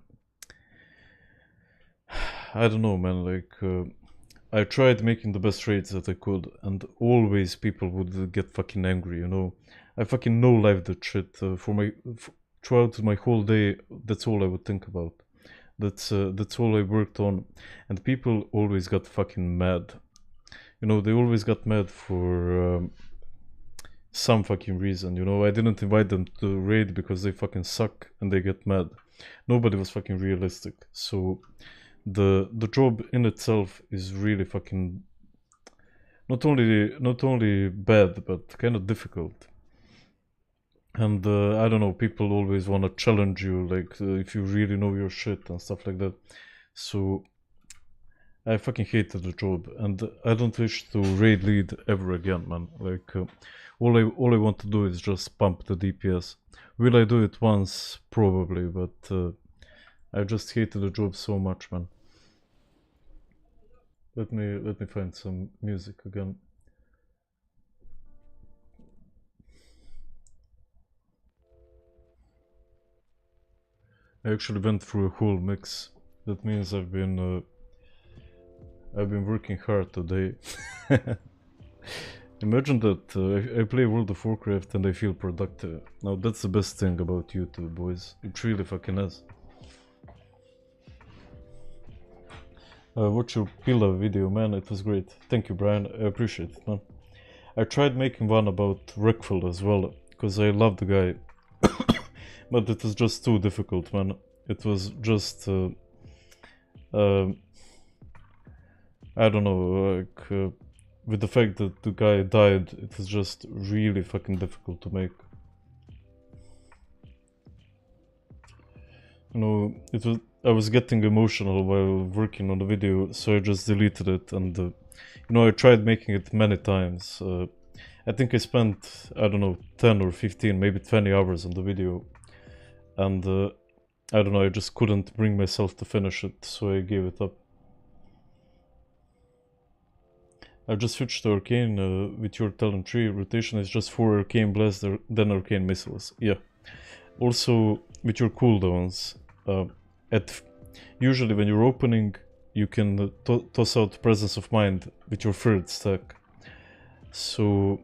don't know, man. Like I tried making the best raids that I could, and always people would get fucking angry. You know, I fucking no-lived that shit throughout my whole day. That's all I would think about. That's all I worked on, and people always got fucking mad. You know, they always got mad for some fucking reason. You know, I didn't invite them to raid because they fucking suck and they get mad. Nobody was fucking realistic. So the job in itself is really fucking not only bad but kind of difficult. And I don't know, people always want to challenge you, like if you really know your shit and stuff like that. So I fucking hated the job, and I don't wish to raid lead ever again, man. Like all I want to do is just pump the DPS. Will I do it once? Probably, but I just hated the job so much, man. Let me find some music again. I actually went through a whole mix. That means I've been working hard today. Imagine that I play World of Warcraft and I feel productive. Now that's the best thing about YouTube, boys. It really fucking is. Watch your Pilla video, man. It was great. Thank you, Brian. I appreciate it, man. I tried making one about Rickful as well, because I love the guy. But it was just too difficult, man. It was just... I don't know, like... with the fact that the guy died, it was just really fucking difficult to make. You know, I was getting emotional while working on the video, so I just deleted it, and you know, I tried making it many times. I think I spent, I don't know, 10 or 15, maybe 20 hours on the video, and I don't know, I just couldn't bring myself to finish it, so I gave it up. I just switched to Arcane with your talent tree. Rotation is just 4 Arcane Blast, then Arcane Missiles. Yeah. Also, with your cooldowns, usually when you're opening, you can toss out Presence of Mind with your third stack. So,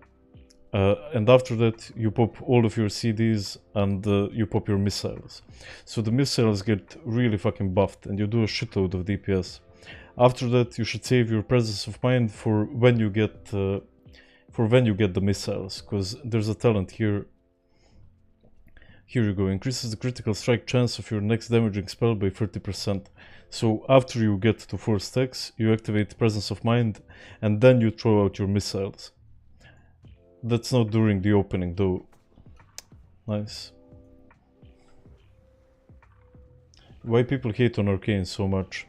and after that, you pop all of your CDs and you pop your missiles. So the missiles get really fucking buffed, and you do a shitload of DPS. After that, you should save your Presence of Mind for when you get the missiles, because there's a talent here. Here you go. Increases the critical strike chance of your next damaging spell by 30%. So after you get to 4 stacks, you activate Presence of Mind, and then you throw out your missiles. That's not during the opening, though. Nice. Why people hate on Arcane so much?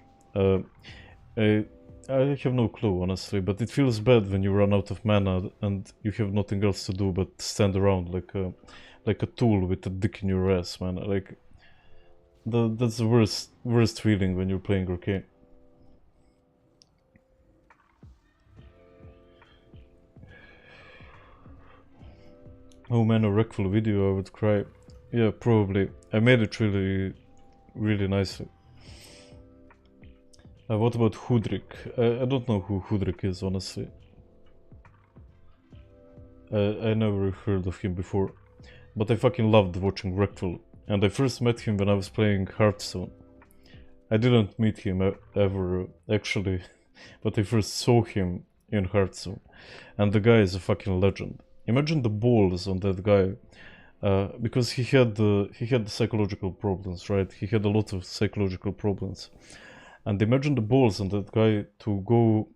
I have no clue, honestly, but it feels bad when you run out of mana and you have nothing else to do but stand around like a tool with a dick in your ass, man. Like, that's the worst feeling when you're playing Arcane. Oh man, a Wreckful video, I would cry. Yeah, probably. I made it really nicely. What about Hudrik? I don't know who Hudrik is, honestly. I never heard of him before. But I fucking loved watching Wreckful. And I first met him when I was playing Hearthstone. I didn't meet him ever, actually. But I first saw him in Hearthstone. And the guy is a fucking legend. Imagine the balls on that guy. Because he had the psychological problems, right? He had a lot of psychological problems. And imagine the balls on that guy to go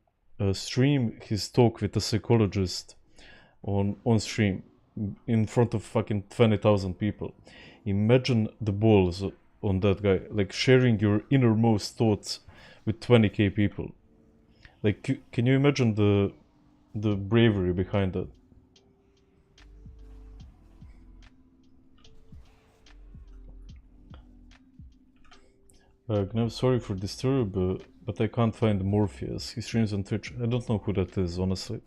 stream his talk with a psychologist on stream. in front of fucking 20,000 people. Imagine the balls on that guy, like sharing your innermost thoughts with 20k people. Like, can you imagine the bravery behind that? Gnev, sorry for disturb, but I can't find Morpheus. He streams on Twitch. I don't know who that is, honestly.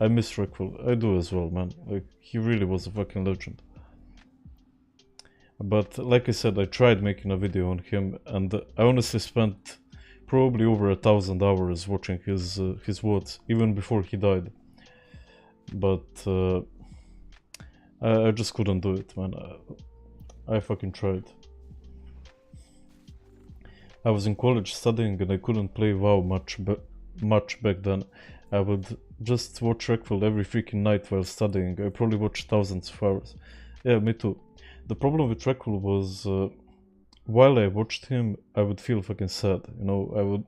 I miss Reckful. I do as well, man. Like, he really was a fucking legend. But like I said, I tried making a video on him, and I honestly spent probably over 1,000 hours watching his VODs, even before he died. But I just couldn't do it, man. I fucking tried. I was in college studying and I couldn't play WoW much back then. I would just watch Reckful every freaking night while studying. I probably watched thousands of hours. Yeah, me too. The problem with Reckful was while I watched him, I would feel fucking sad. You know, I would,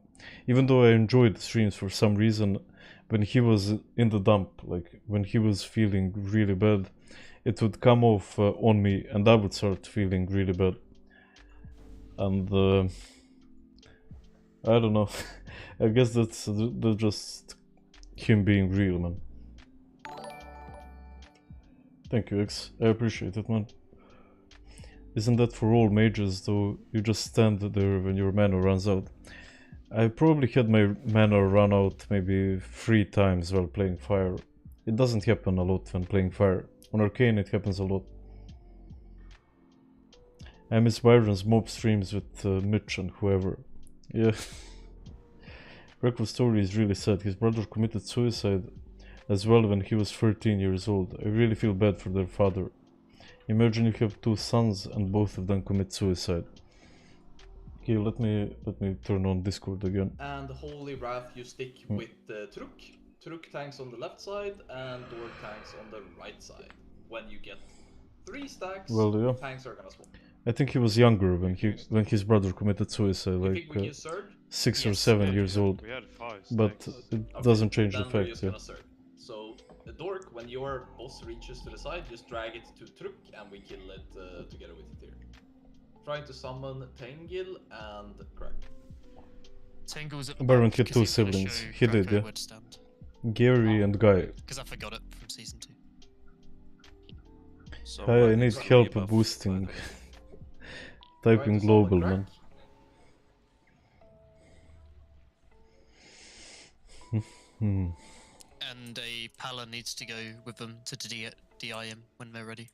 even though I enjoyed the streams for some reason, when he was in the dump, like when he was feeling really bad, it would come off on me and I would start feeling really bad. And I don't know. I guess that's just him being real, man. Thank you, X. I appreciate it, man. Isn't that for all mages, though? You just stand there when your mana runs out. I probably had my mana run out maybe 3 times while playing Fire. It doesn't happen a lot when playing Fire. On Arcane it happens a lot. I miss Byron's mob streams with Mitch and whoever. Yeah. Reckful's story is really sad. His brother committed suicide as well when he was 13 years old. I really feel bad for their father. Imagine you have 2 sons and both of them commit suicide. Okay, let me turn on Discord again. And Holy Wrath you stick with Truk. Truk tanks on the left side and Dork tanks on the right side. When you get 3 stacks, well, yeah. tanks are gonna swap. I think he was younger when his brother committed suicide, like 6 or 7 years old. But it doesn't change the fact. Yeah. So the Dork, when your boss reaches to the side, just drag it to Truk and we kill it together with it here. Trying to summon Tengil and Crack. Tengil's at Baron killed 2 siblings. He did, yeah. Gary and Guy. Because I forgot it from season 2. So I need help boosting. Typing global, man. And a Pala needs to go with them to DI him when they're ready.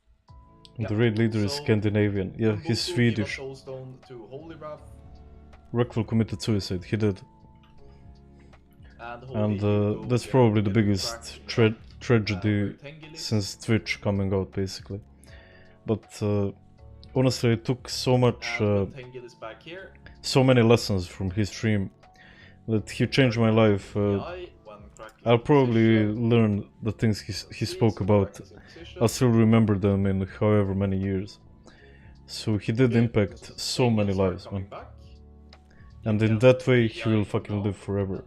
The raid leader is Scandinavian. Yeah, he's Swedish. Reckful committed suicide. He did. And that's probably the biggest tragedy since Twitch coming out, basically. But honestly, I took so many lessons from his stream that he changed my life. I'll probably learn the things he spoke about. I'll still remember them in however many years. So he did impact so many lives, man. And in that way, he will fucking live forever.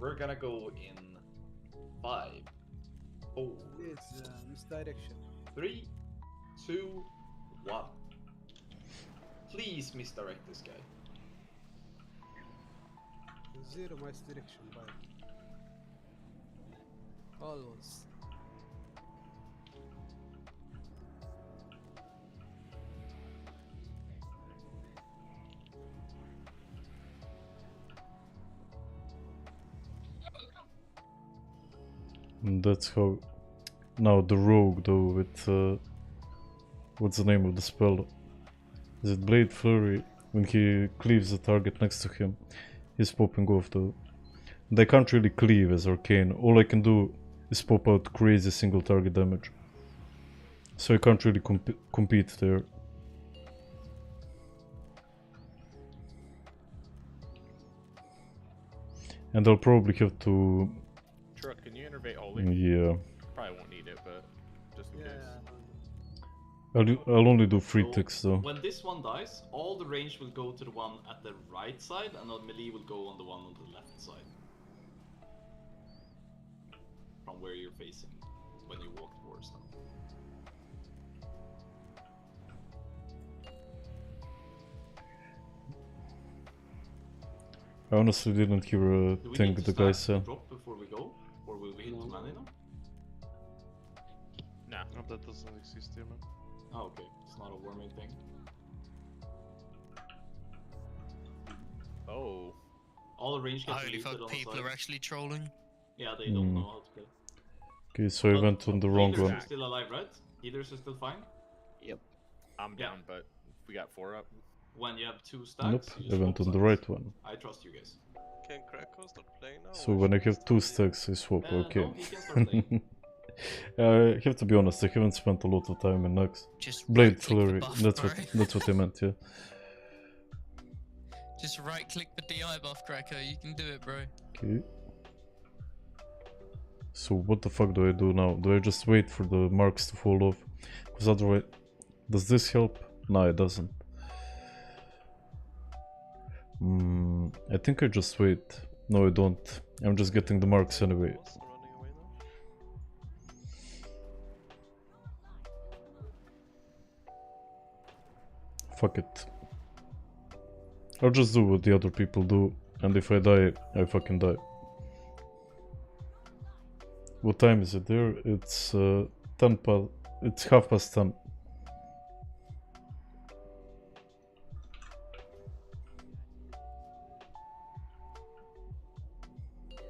We're gonna go in 5, 4, It's misdirection. 3, 2, 1. Please misdirect this guy. 0 misdirection, bye. Always. And that's how. Now the rogue though with what's the name of the spell? Is it Blade Flurry? When he cleaves the target next to him, he's popping off though. And I can't really cleave as Arcane. All I can do is pop out crazy single target damage. So I can't really compete there. And I'll probably have to. Truck, can you innervate Holy? Yeah. Probably won't need it, but just in case. I'll only do 3 ticks though. When this one dies, all the range will go to the one at the right side, and the melee will go on the one on the left side. from where you're facing when you walk towards them. I honestly didn't hear a Do we thing need to the guy stack said. drop before we go? Or will we hit too many now? Nah, that doesn't exist here, man. Oh, okay. It's not a Warmane thing. Oh. All the range gets Holy deleted fuck, on the people side. are actually trolling. Yeah, they don't know how to play. Okay, so I went on the wrong Healers one. are still alive, right? Healers are still fine? Yep. I'm down, but we got 4 up. When you have 2 stacks, Nope, you I went swap on the sides. right one. I trust you guys. Can Krakow start playing now? So or when I should we have 2 start stacks, I swap, okay. No, he can start playing. I have to be honest, I haven't spent a lot of time in Naxx. Just Blade right-click the Flurry, buff, that's what I meant, yeah. Just right click the DI buff, Cracker. You can do it, bro. Okay. So what the fuck do I do now? Do I just wait for the marks to fall off? Because otherwise... Does this help? No, it doesn't. I think I just wait. No, I don't. I'm just getting the marks anyway. Fuck it. I'll just do what the other people do, and if I die, I fucking die. What time is it there? It's 10 past... It's 10:30.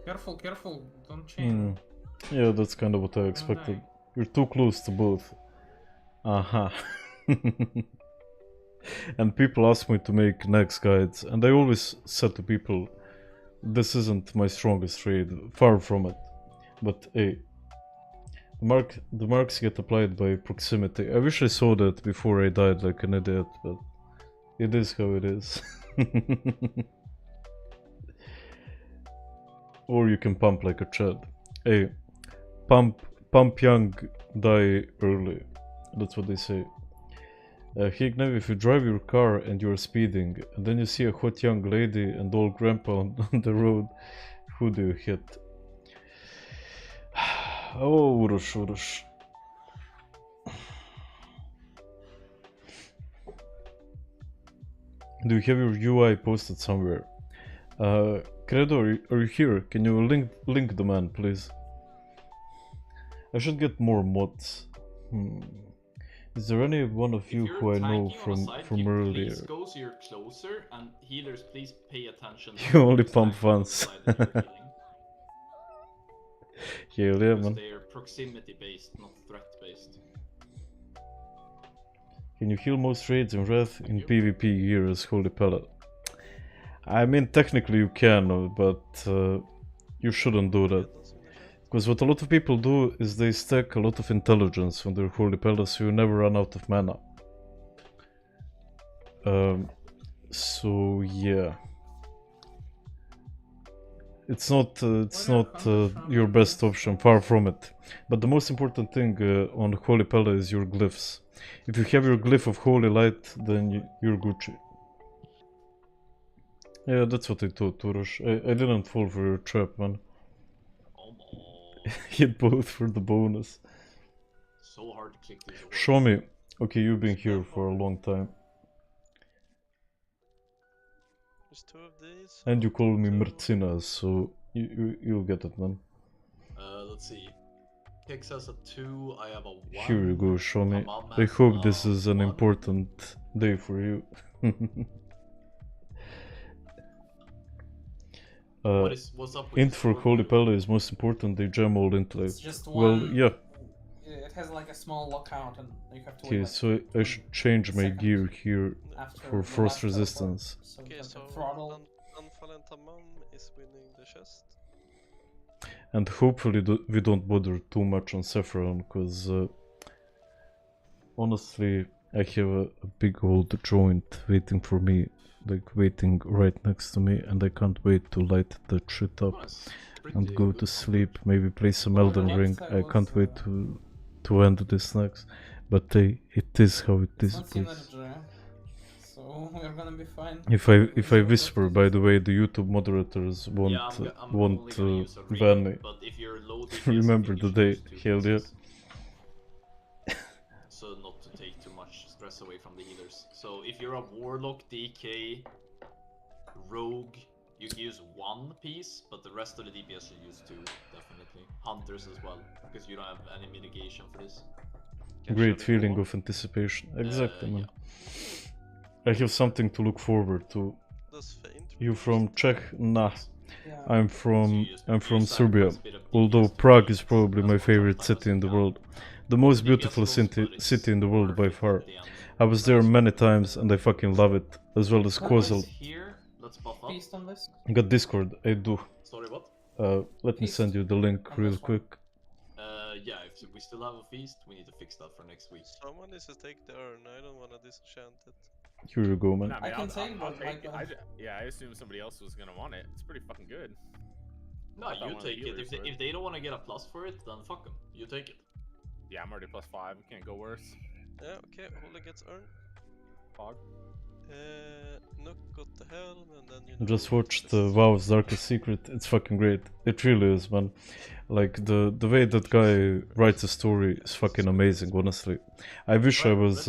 Careful, careful, don't chain. Yeah, that's kind of what I expected. You're too close to both. Aha. And people ask me to make Naxx guides, and I always said to people, this isn't my strongest trade, far from it. But hey, the marks get applied by proximity. I wish I saw that before I died like an idiot, but it is how it is. Or you can pump like a Chad. Hey, pump young, die early. That's what they say. Hey Gnev, if you drive your car and you're speeding, and then you see a hot young lady and old grandpa on the road, who do you hit? Oh, Urush. Do you have your UI posted somewhere? Credo, are you here? Can you link the man, please? I should get more mods. Is there any one of you who I know from earlier? Please go so you're closer, and healers, please pay attention. You only pump once. Yeah, man. They are proximity based, not threat based. Can you heal most raids in Wrath in PvP gear as Holy Pellet? I mean, technically you can, but you shouldn't do that. Because what a lot of people do is they stack a lot of intelligence on their Holy Pellet, so you never run out of mana. So yeah, it's not your best option, far from it. But the most important thing on Holy Pellet is your glyphs. If you have your glyph of Holy Light, then you're Gucci. Yeah, that's what I thought, Turush. I didn't fall for your trap, man. Hit both for the bonus. So hard to click this. Show me. Okay, you've been here for a long time. There's 2 of these. And you call me Mertzina, so you'll get it, man. Let's see. Kix has a 2, I have a 1. Here you go, show me. I hope this is an important day for you. What's up with int for Holy Pellet is most important, they jam all intellect. It's just well, one. yeah. It has like a small lockout, and you have to. Okay, wait, so I should change my gear here after for the frost last resistance. So Okay, the so throttle. Unfallen Tamam is winning the chest. And hopefully we don't bother too much on Saffron, because honestly I have a big old joint waiting for me, like waiting right next to me, and I can't wait to light that shit up and go to sleep, maybe play some Elden Ring. I can't wait to end this next, but it is how it is, please. So so we're gonna be fine. If I whisper, by the way, the YouTube moderators won't I'm won't only gonna use a ban ring, me. but if you're low DPS, Remember I think the you day? should use 2 Hell yeah. pieces. So not to take too much stress away from the healers. So if you're a Warlock, DK, Rogue, you can use 1 piece, but the rest of the DPS should use 2, definitely. Hunters as well, because you don't have any mitigation for this. Great feeling of anticipation. Exactly, man. I have something to look forward to. You from Czech? Nah. I'm from Serbia. Although Prague is probably my favorite city in the world. The most beautiful city in the world by far. I was there many times and I fucking love it. As well as Kozel. Let's buff up. Feast on this. I got Discord, I do. Sorry, what? Let me send you the link real quick. Yeah, if we still have a feast, we need to fix that for next week. Someone needs to take the urn. I don't wanna disenchant it. Here you go, man. Nah, I mean, I can say, I'll but take like, it. Yeah, I assumed somebody else was gonna want it. It's pretty fucking good. No, you take it. If they don't want to get a plus for it, then fuck them. You take it. Yeah, I'm already +5. Can't go worse. Yeah, okay. Holy gets urn. Fog. Nook got the helm, and then you I know. just watched WoW's Darkest Secret. It's fucking great. It really is, man. Like the way that guy writes a story is fucking amazing. Honestly, I wish I was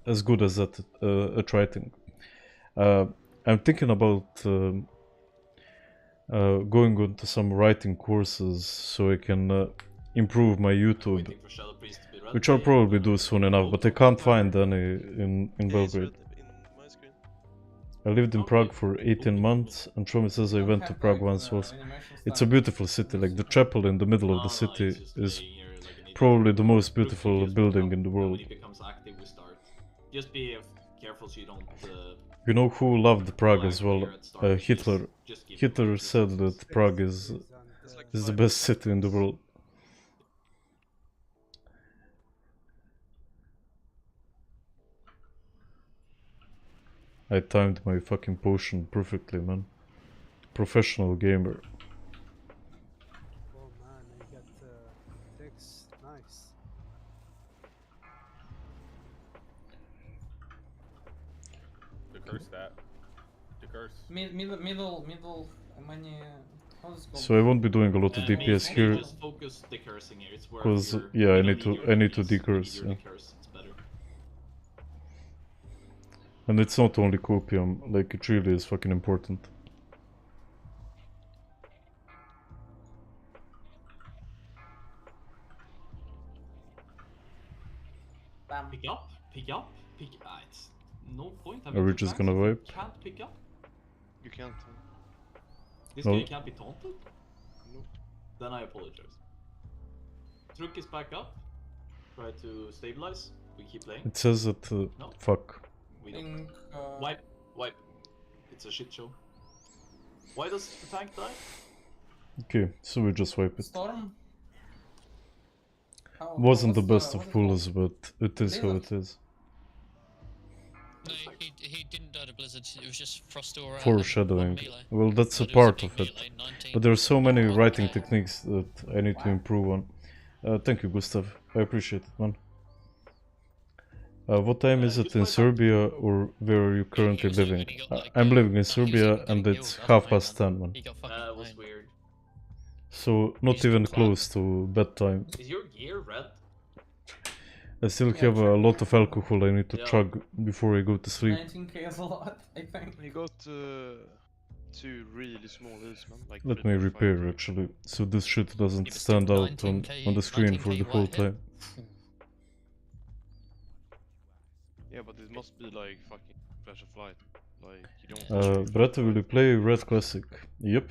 as good as that at writing. I'm thinking about going on to some writing courses so I can improve my YouTube, which I'll probably do soon enough. But I can't find any in Belgrade. I lived in Prague for 18 months, and Shomi says I went to Prague once also. It's a beautiful city, like the chapel in the middle of the city is probably the most beautiful building in the world. When he becomes active, we start. Just be careful so you don't. You know who loved Prague as well? Hitler. Hitler said that Prague is the best city in the world. I timed my fucking potion perfectly, man. Professional gamer. Oh man, I got ticks. Nice. The curse that. The curse. Middle, money. So I won't be doing a lot of DPS here. Just focus decursing here. It's where Because yeah, I need to decurse. Yeah. And it's not only copium, like it really is fucking important. Pick up. It's no point. Are we just gonna wipe? Can't pick up. You can't. This No. guy can't be taunted? No. Then I apologize. Truk is back up. Try to stabilize. We keep playing. It says that No. fuck. We don't. Wipe. It's a shit show. Why does the tank die? Okay, so we just wipe it. Storm. Wasn't the best of pulls, but it is how it is. No, he didn't die to Blizzard. It was just Frost aura. Foreshadowing. Well, that's a part of it. But there are so many writing techniques that I need to improve on. Thank you, Gustav. I appreciate it, man. What time is it in Serbia, or where are you currently living? I'm living in Serbia, and it's 10:30, man. That was weird. So, not even close to bedtime. Is your gear red? I still have a lot of alcohol I need to chug before I go to sleep. 19k is a lot, I think. We got 2 really small hills, man. Like Let me repair, actually, so this shit doesn't stand out on the screen for the whole time. Yeah, but it must be like fucking Clash of Light. Like, you don't. Brett, will you play Red Classic? Yep,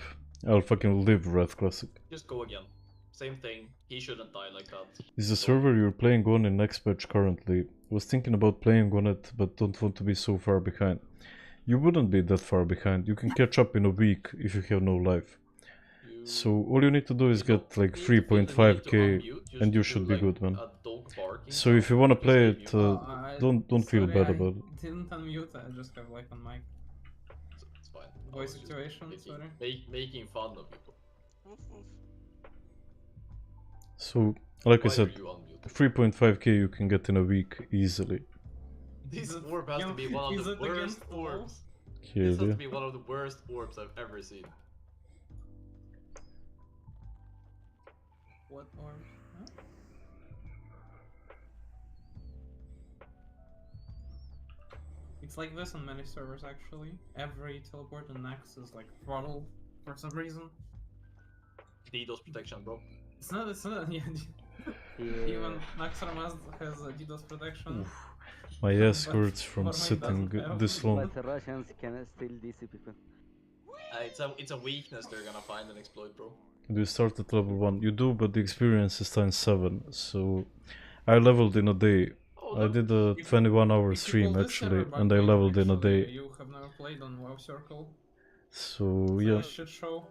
I'll fucking live Red Classic. Just go again. Same thing. He shouldn't die like that. Is the server you're playing on in Naxx patch currently? Was thinking about playing on it, but don't want to be so far behind. You wouldn't be that far behind. You can catch up in a week if you have no life. So all you need to do is get like 3.5k and you should be good, man. So if you wanna play it, don't feel bad about it. Didn't unmute, I just have like on mic. It's fine. Voice situation, sorry. Making fun of people. So, like I Why said, are you unmuted? 3.5k you can get in a week easily. This orb has to be one of the worst orbs. Yeah, This has to be one of the worst orbs I've ever seen. What orb? Huh? It's like this on many servers actually. Every teleport in Naxx is like throttled for some reason. DDoS protection, bro. It's not, yeah. Even Naxx has a DDoS protection. Oof. My ass hurts from sitting this long. But the Russians can still DC people. It's a weakness they're gonna find and exploit, bro. Do you start at level 1? You do, but the experience is times 7, so I leveled in a day. I did a 21-hour stream actually, and I leveled in a day. You have never played on WoW Circle? So yeah. Shit show.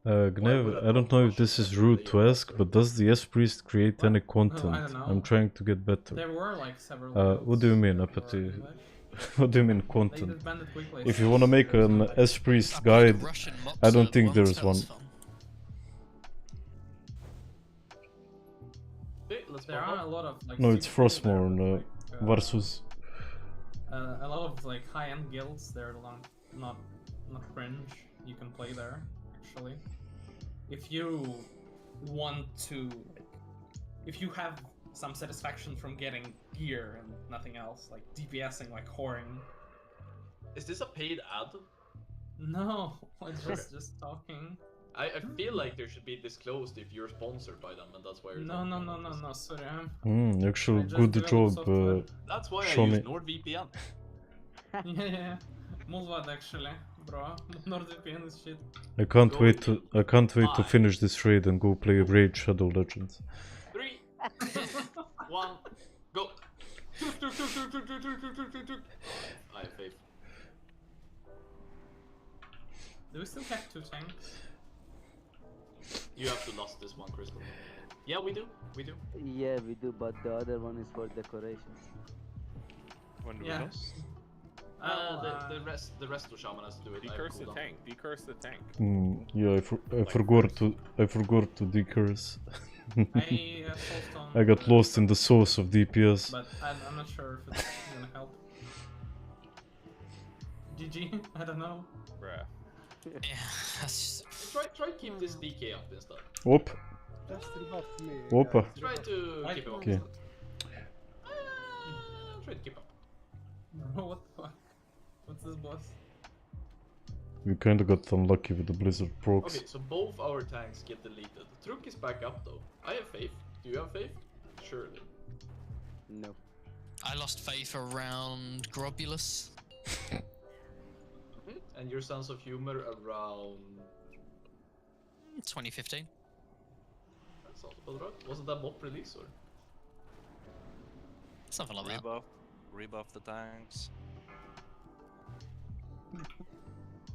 Gnev, I don't know if this is rude to ask, but does the S-Priest create any content? I don't know. I'm trying to get better. There were like several what do you mean, Apathy? What do you mean content? disbanded quickly. If you wanna make an S-Priest guide, I don't think there's one. There are a lot of like. No, it's Frostmourne versus. A lot of like high-end guilds. They're not cringe. You can play there actually. If you want to, if you have some satisfaction from getting gear and nothing else, like DPSing, like whoring. Is this a paid ad? No, it's just talking. I feel like there should be disclosed if you're sponsored by them, and that's why you're No, sorry. Actually, good job, that's why show I me. use NordVPN. yeah. Mulvad actually, bro. NordVPN is shit. I can't wait to finish this raid and go play Raid Shadow Legends. 3, 1, go! I have faith. Do we still have 2 tanks? You have to lost this one, Crystal. Yeah, we do. Yeah, we do, but the other one is for decoration. When do we Yeah. lost? The rest of Shaman has to do it. Decurse the tank. Decurse the tank. Yeah, I forgot to decurse. I got lost in the sauce of DPS. But I'm not sure if it's gonna help. GG? I don't know. Bruh. Yeah, try keep this DK up instead. Op. Just rebuff me. Opa. Try to keep it up. Okay. Try to keep up. Bro, what the fuck? What's this boss? We kinda got unlucky with the Blizzard procs. Okay, so both our tanks get deleted. Truk is back up though. I have faith. Do you have faith? Surely. No. I lost faith around Grobulus. And your sense of humor around 2015. That sounds about right. Wasn't that mock release or? Something like that. Rebuff the tanks.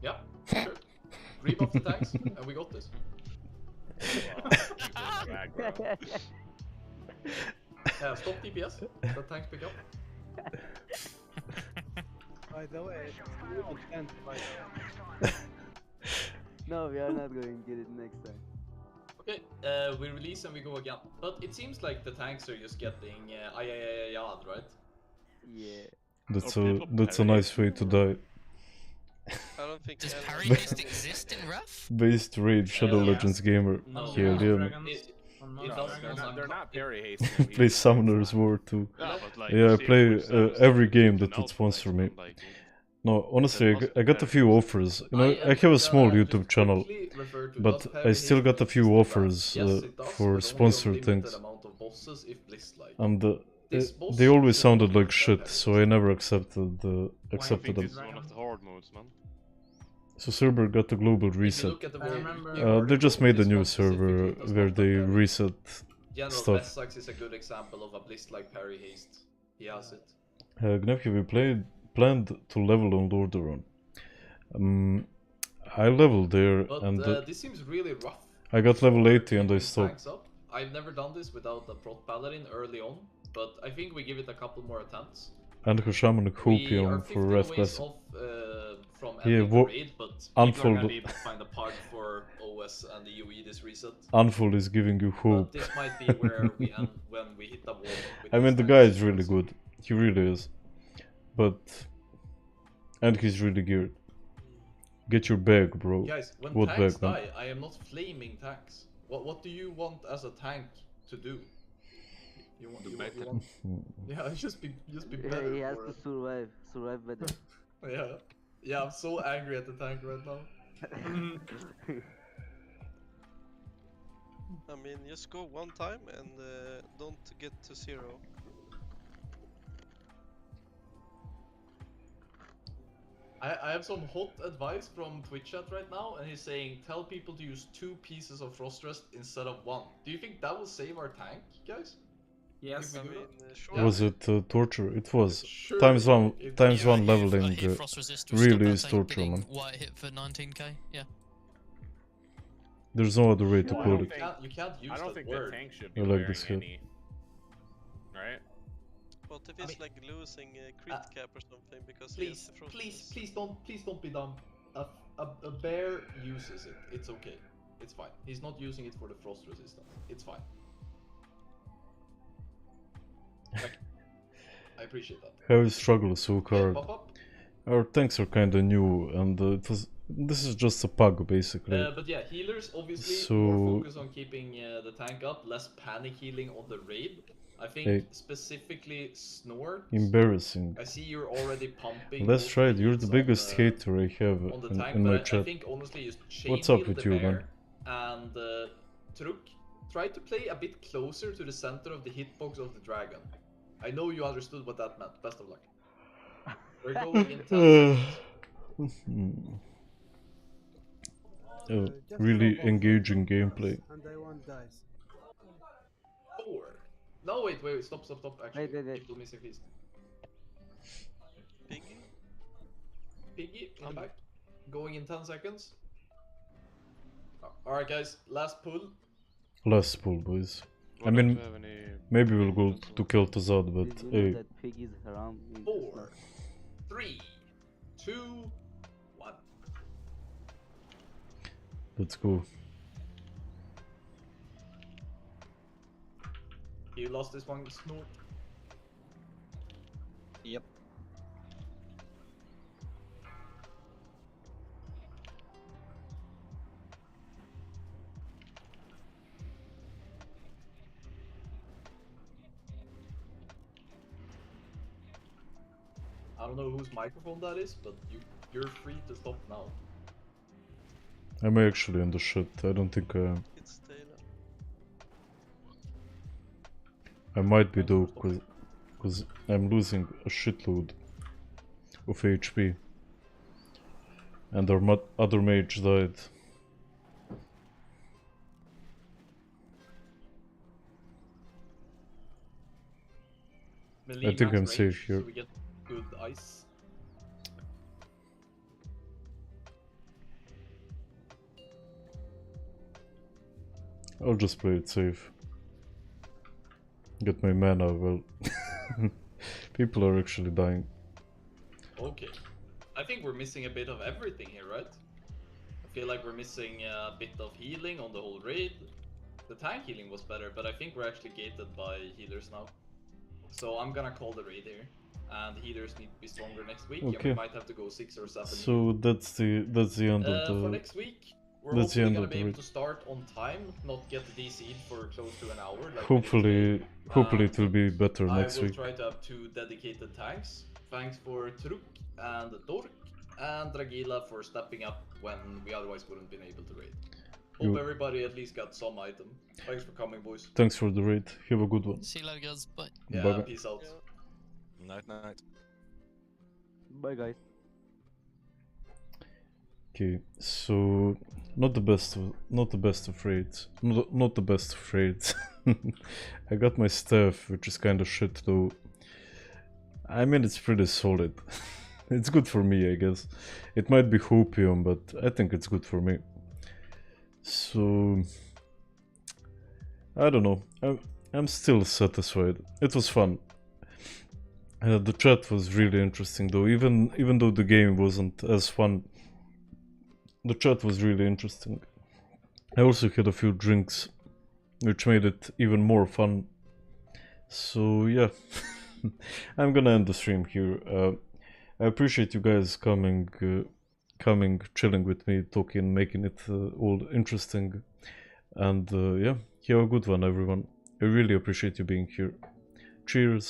Yeah, sure. Rebuff the tanks, and we got this. Stop DPS. The tanks pick up. By the way, you don't end by No, we are not going to get it next time. Okay, we release and we go again. But it seems like the tanks are just getting ayayayayad, right? Yeah. That's a nice way to die. I don't think. Does parry haste exist in Ref? Based Raid Shadow Legends gamer. Here, They're not parry haste. Play Summoner's War too. No, but like, Yeah, I see, play for instance, every game that an would sponsor me. like, No, honestly, I got a few offers. You know, I have a small YouTube channel, but I still got a few offers for sponsored things. And they always sounded like shit, so I never accepted them. This is one of the hard modes, man. So server got a global reset. They just made a new server where they reset stuff. Vessax is a good example of a Bliss-like parry haste. He has it. Gnev, have you planned to level on Lordaeron? I leveled there, But and this seems really rough. I got level 80 and I stopped. I've never done this without a Prot Paladin early on, but I think we give it a couple more attempts. And her Shaman Hopium for Red Classic. From Yeah, ending the raid, but unfold. people are gonna be able to find a part for OS TOS and EOE this reset. Unful is giving you hope. But this might be where we end when we hit the wall. With I mean, the these guy tanks. is really good. He really is. But... And he's really geared. Get your bag, bro. Guys, when What tanks bag, man? die, I am not flaming tanks. What do you want as a tank to do? You want, you want yeah, just be better. He has for to it. survive better. Yeah, I'm so angry at the tank right now. I mean, just go one time and don't get to 0. I have some hot advice from Twitch chat right now, and he's saying tell people to use 2 pieces of frost rest instead of 1. Do you think that will save our tank, guys? Yes. If we do sure. Was it torture? It was. Sure. Times one Yeah, leveling I hear Frost Resist will really stop is that tank torture, getting man. white hit for 19k. Yeah. There's no other way to Well, put you it. can't use I don't that think word. the tank should be I like wearing this hit. any. Right? But if it's like losing a crit cap or something because he has Please, the frost please don't be dumb. A bear uses it. It's okay. It's fine. He's not using it for the frost resistance. It's fine. Like, I appreciate that. Heavy struggle so hard. pop up. Our tanks are kinda new, and this is just a bug basically. But yeah, healers obviously So- more focus on keeping the tank up, less panic healing on the raid. I think Hey. specifically Snort. Embarrassing. I see you're already pumping. Let's most try it. of the You're the hits biggest on, hater I have on the in tank, my but I chat. think honestly you chain What's up heal with the you, bear man? and Truk, try to play a bit closer to the center of the hitbox of the dragon. I know you understood what that meant. Best of luck. We're going in 10 seconds. Just Really go for engaging full gameplay. And I want dice. 4. No, wait, stop. Actually, Wait. people missing feast. Piggy? Piggy in the back. Going in 10 seconds. Alright, guys, last pull. Last pull, boys. I Why don't mean, we have any maybe we'll go to kill Tazad, but Did you know hey, that piggies around in 4, 3, 2, 1. let's go. You lost this one, Snort. Yep. I don't know whose microphone that is, but you're free to stop now. I'm actually in the shit. I don't think It's Taylor. I might be though, cause I'm losing a shitload of HP. And our other mage died. Melee I think max I'm safe range, here. So we get good ice. I'll just play it safe. Get my mana, well. People are actually dying. Okay. I think we're missing a bit of everything here, right? I feel like we're missing a bit of healing on the whole raid. The tank healing was better, but I think we're actually gated by healers now. So I'm gonna call the raid here. And healers need to be stronger next week, and we Okay. might have to go 6 or 7. So that's the end of For the next week, we're that's the hopefully end gonna of be the able raid. to start on time, not get DC'd for close to an hour. Like Hopefully it will be better next I will week. try to have 2 dedicated tanks. Thanks for Truk and Dork and Dragila for stepping up when we otherwise wouldn't been able to raid. Hope You- everybody at least got some item. Thanks for coming, boys. Thanks for the raid. Have a good one. See you later, guys. Bye. Yeah, Bye-bye. peace out. Night. Bye, guys. Okay, so not the best of raids. Not the best of raids. I got my staff, which is kind of shit though. I mean, it's pretty solid. It's good for me, I guess. It might be hopium, but I think it's good for me. So I don't know. I'm still satisfied. It was fun. The chat was really interesting though. Even though the game wasn't as fun, the chat was really interesting. I also had a few drinks, which made it even more fun. So yeah, I'm gonna end the stream here. I appreciate you guys coming, chilling with me, talking, making it all interesting. And yeah, have a good one, everyone. I really appreciate you being here. Cheers.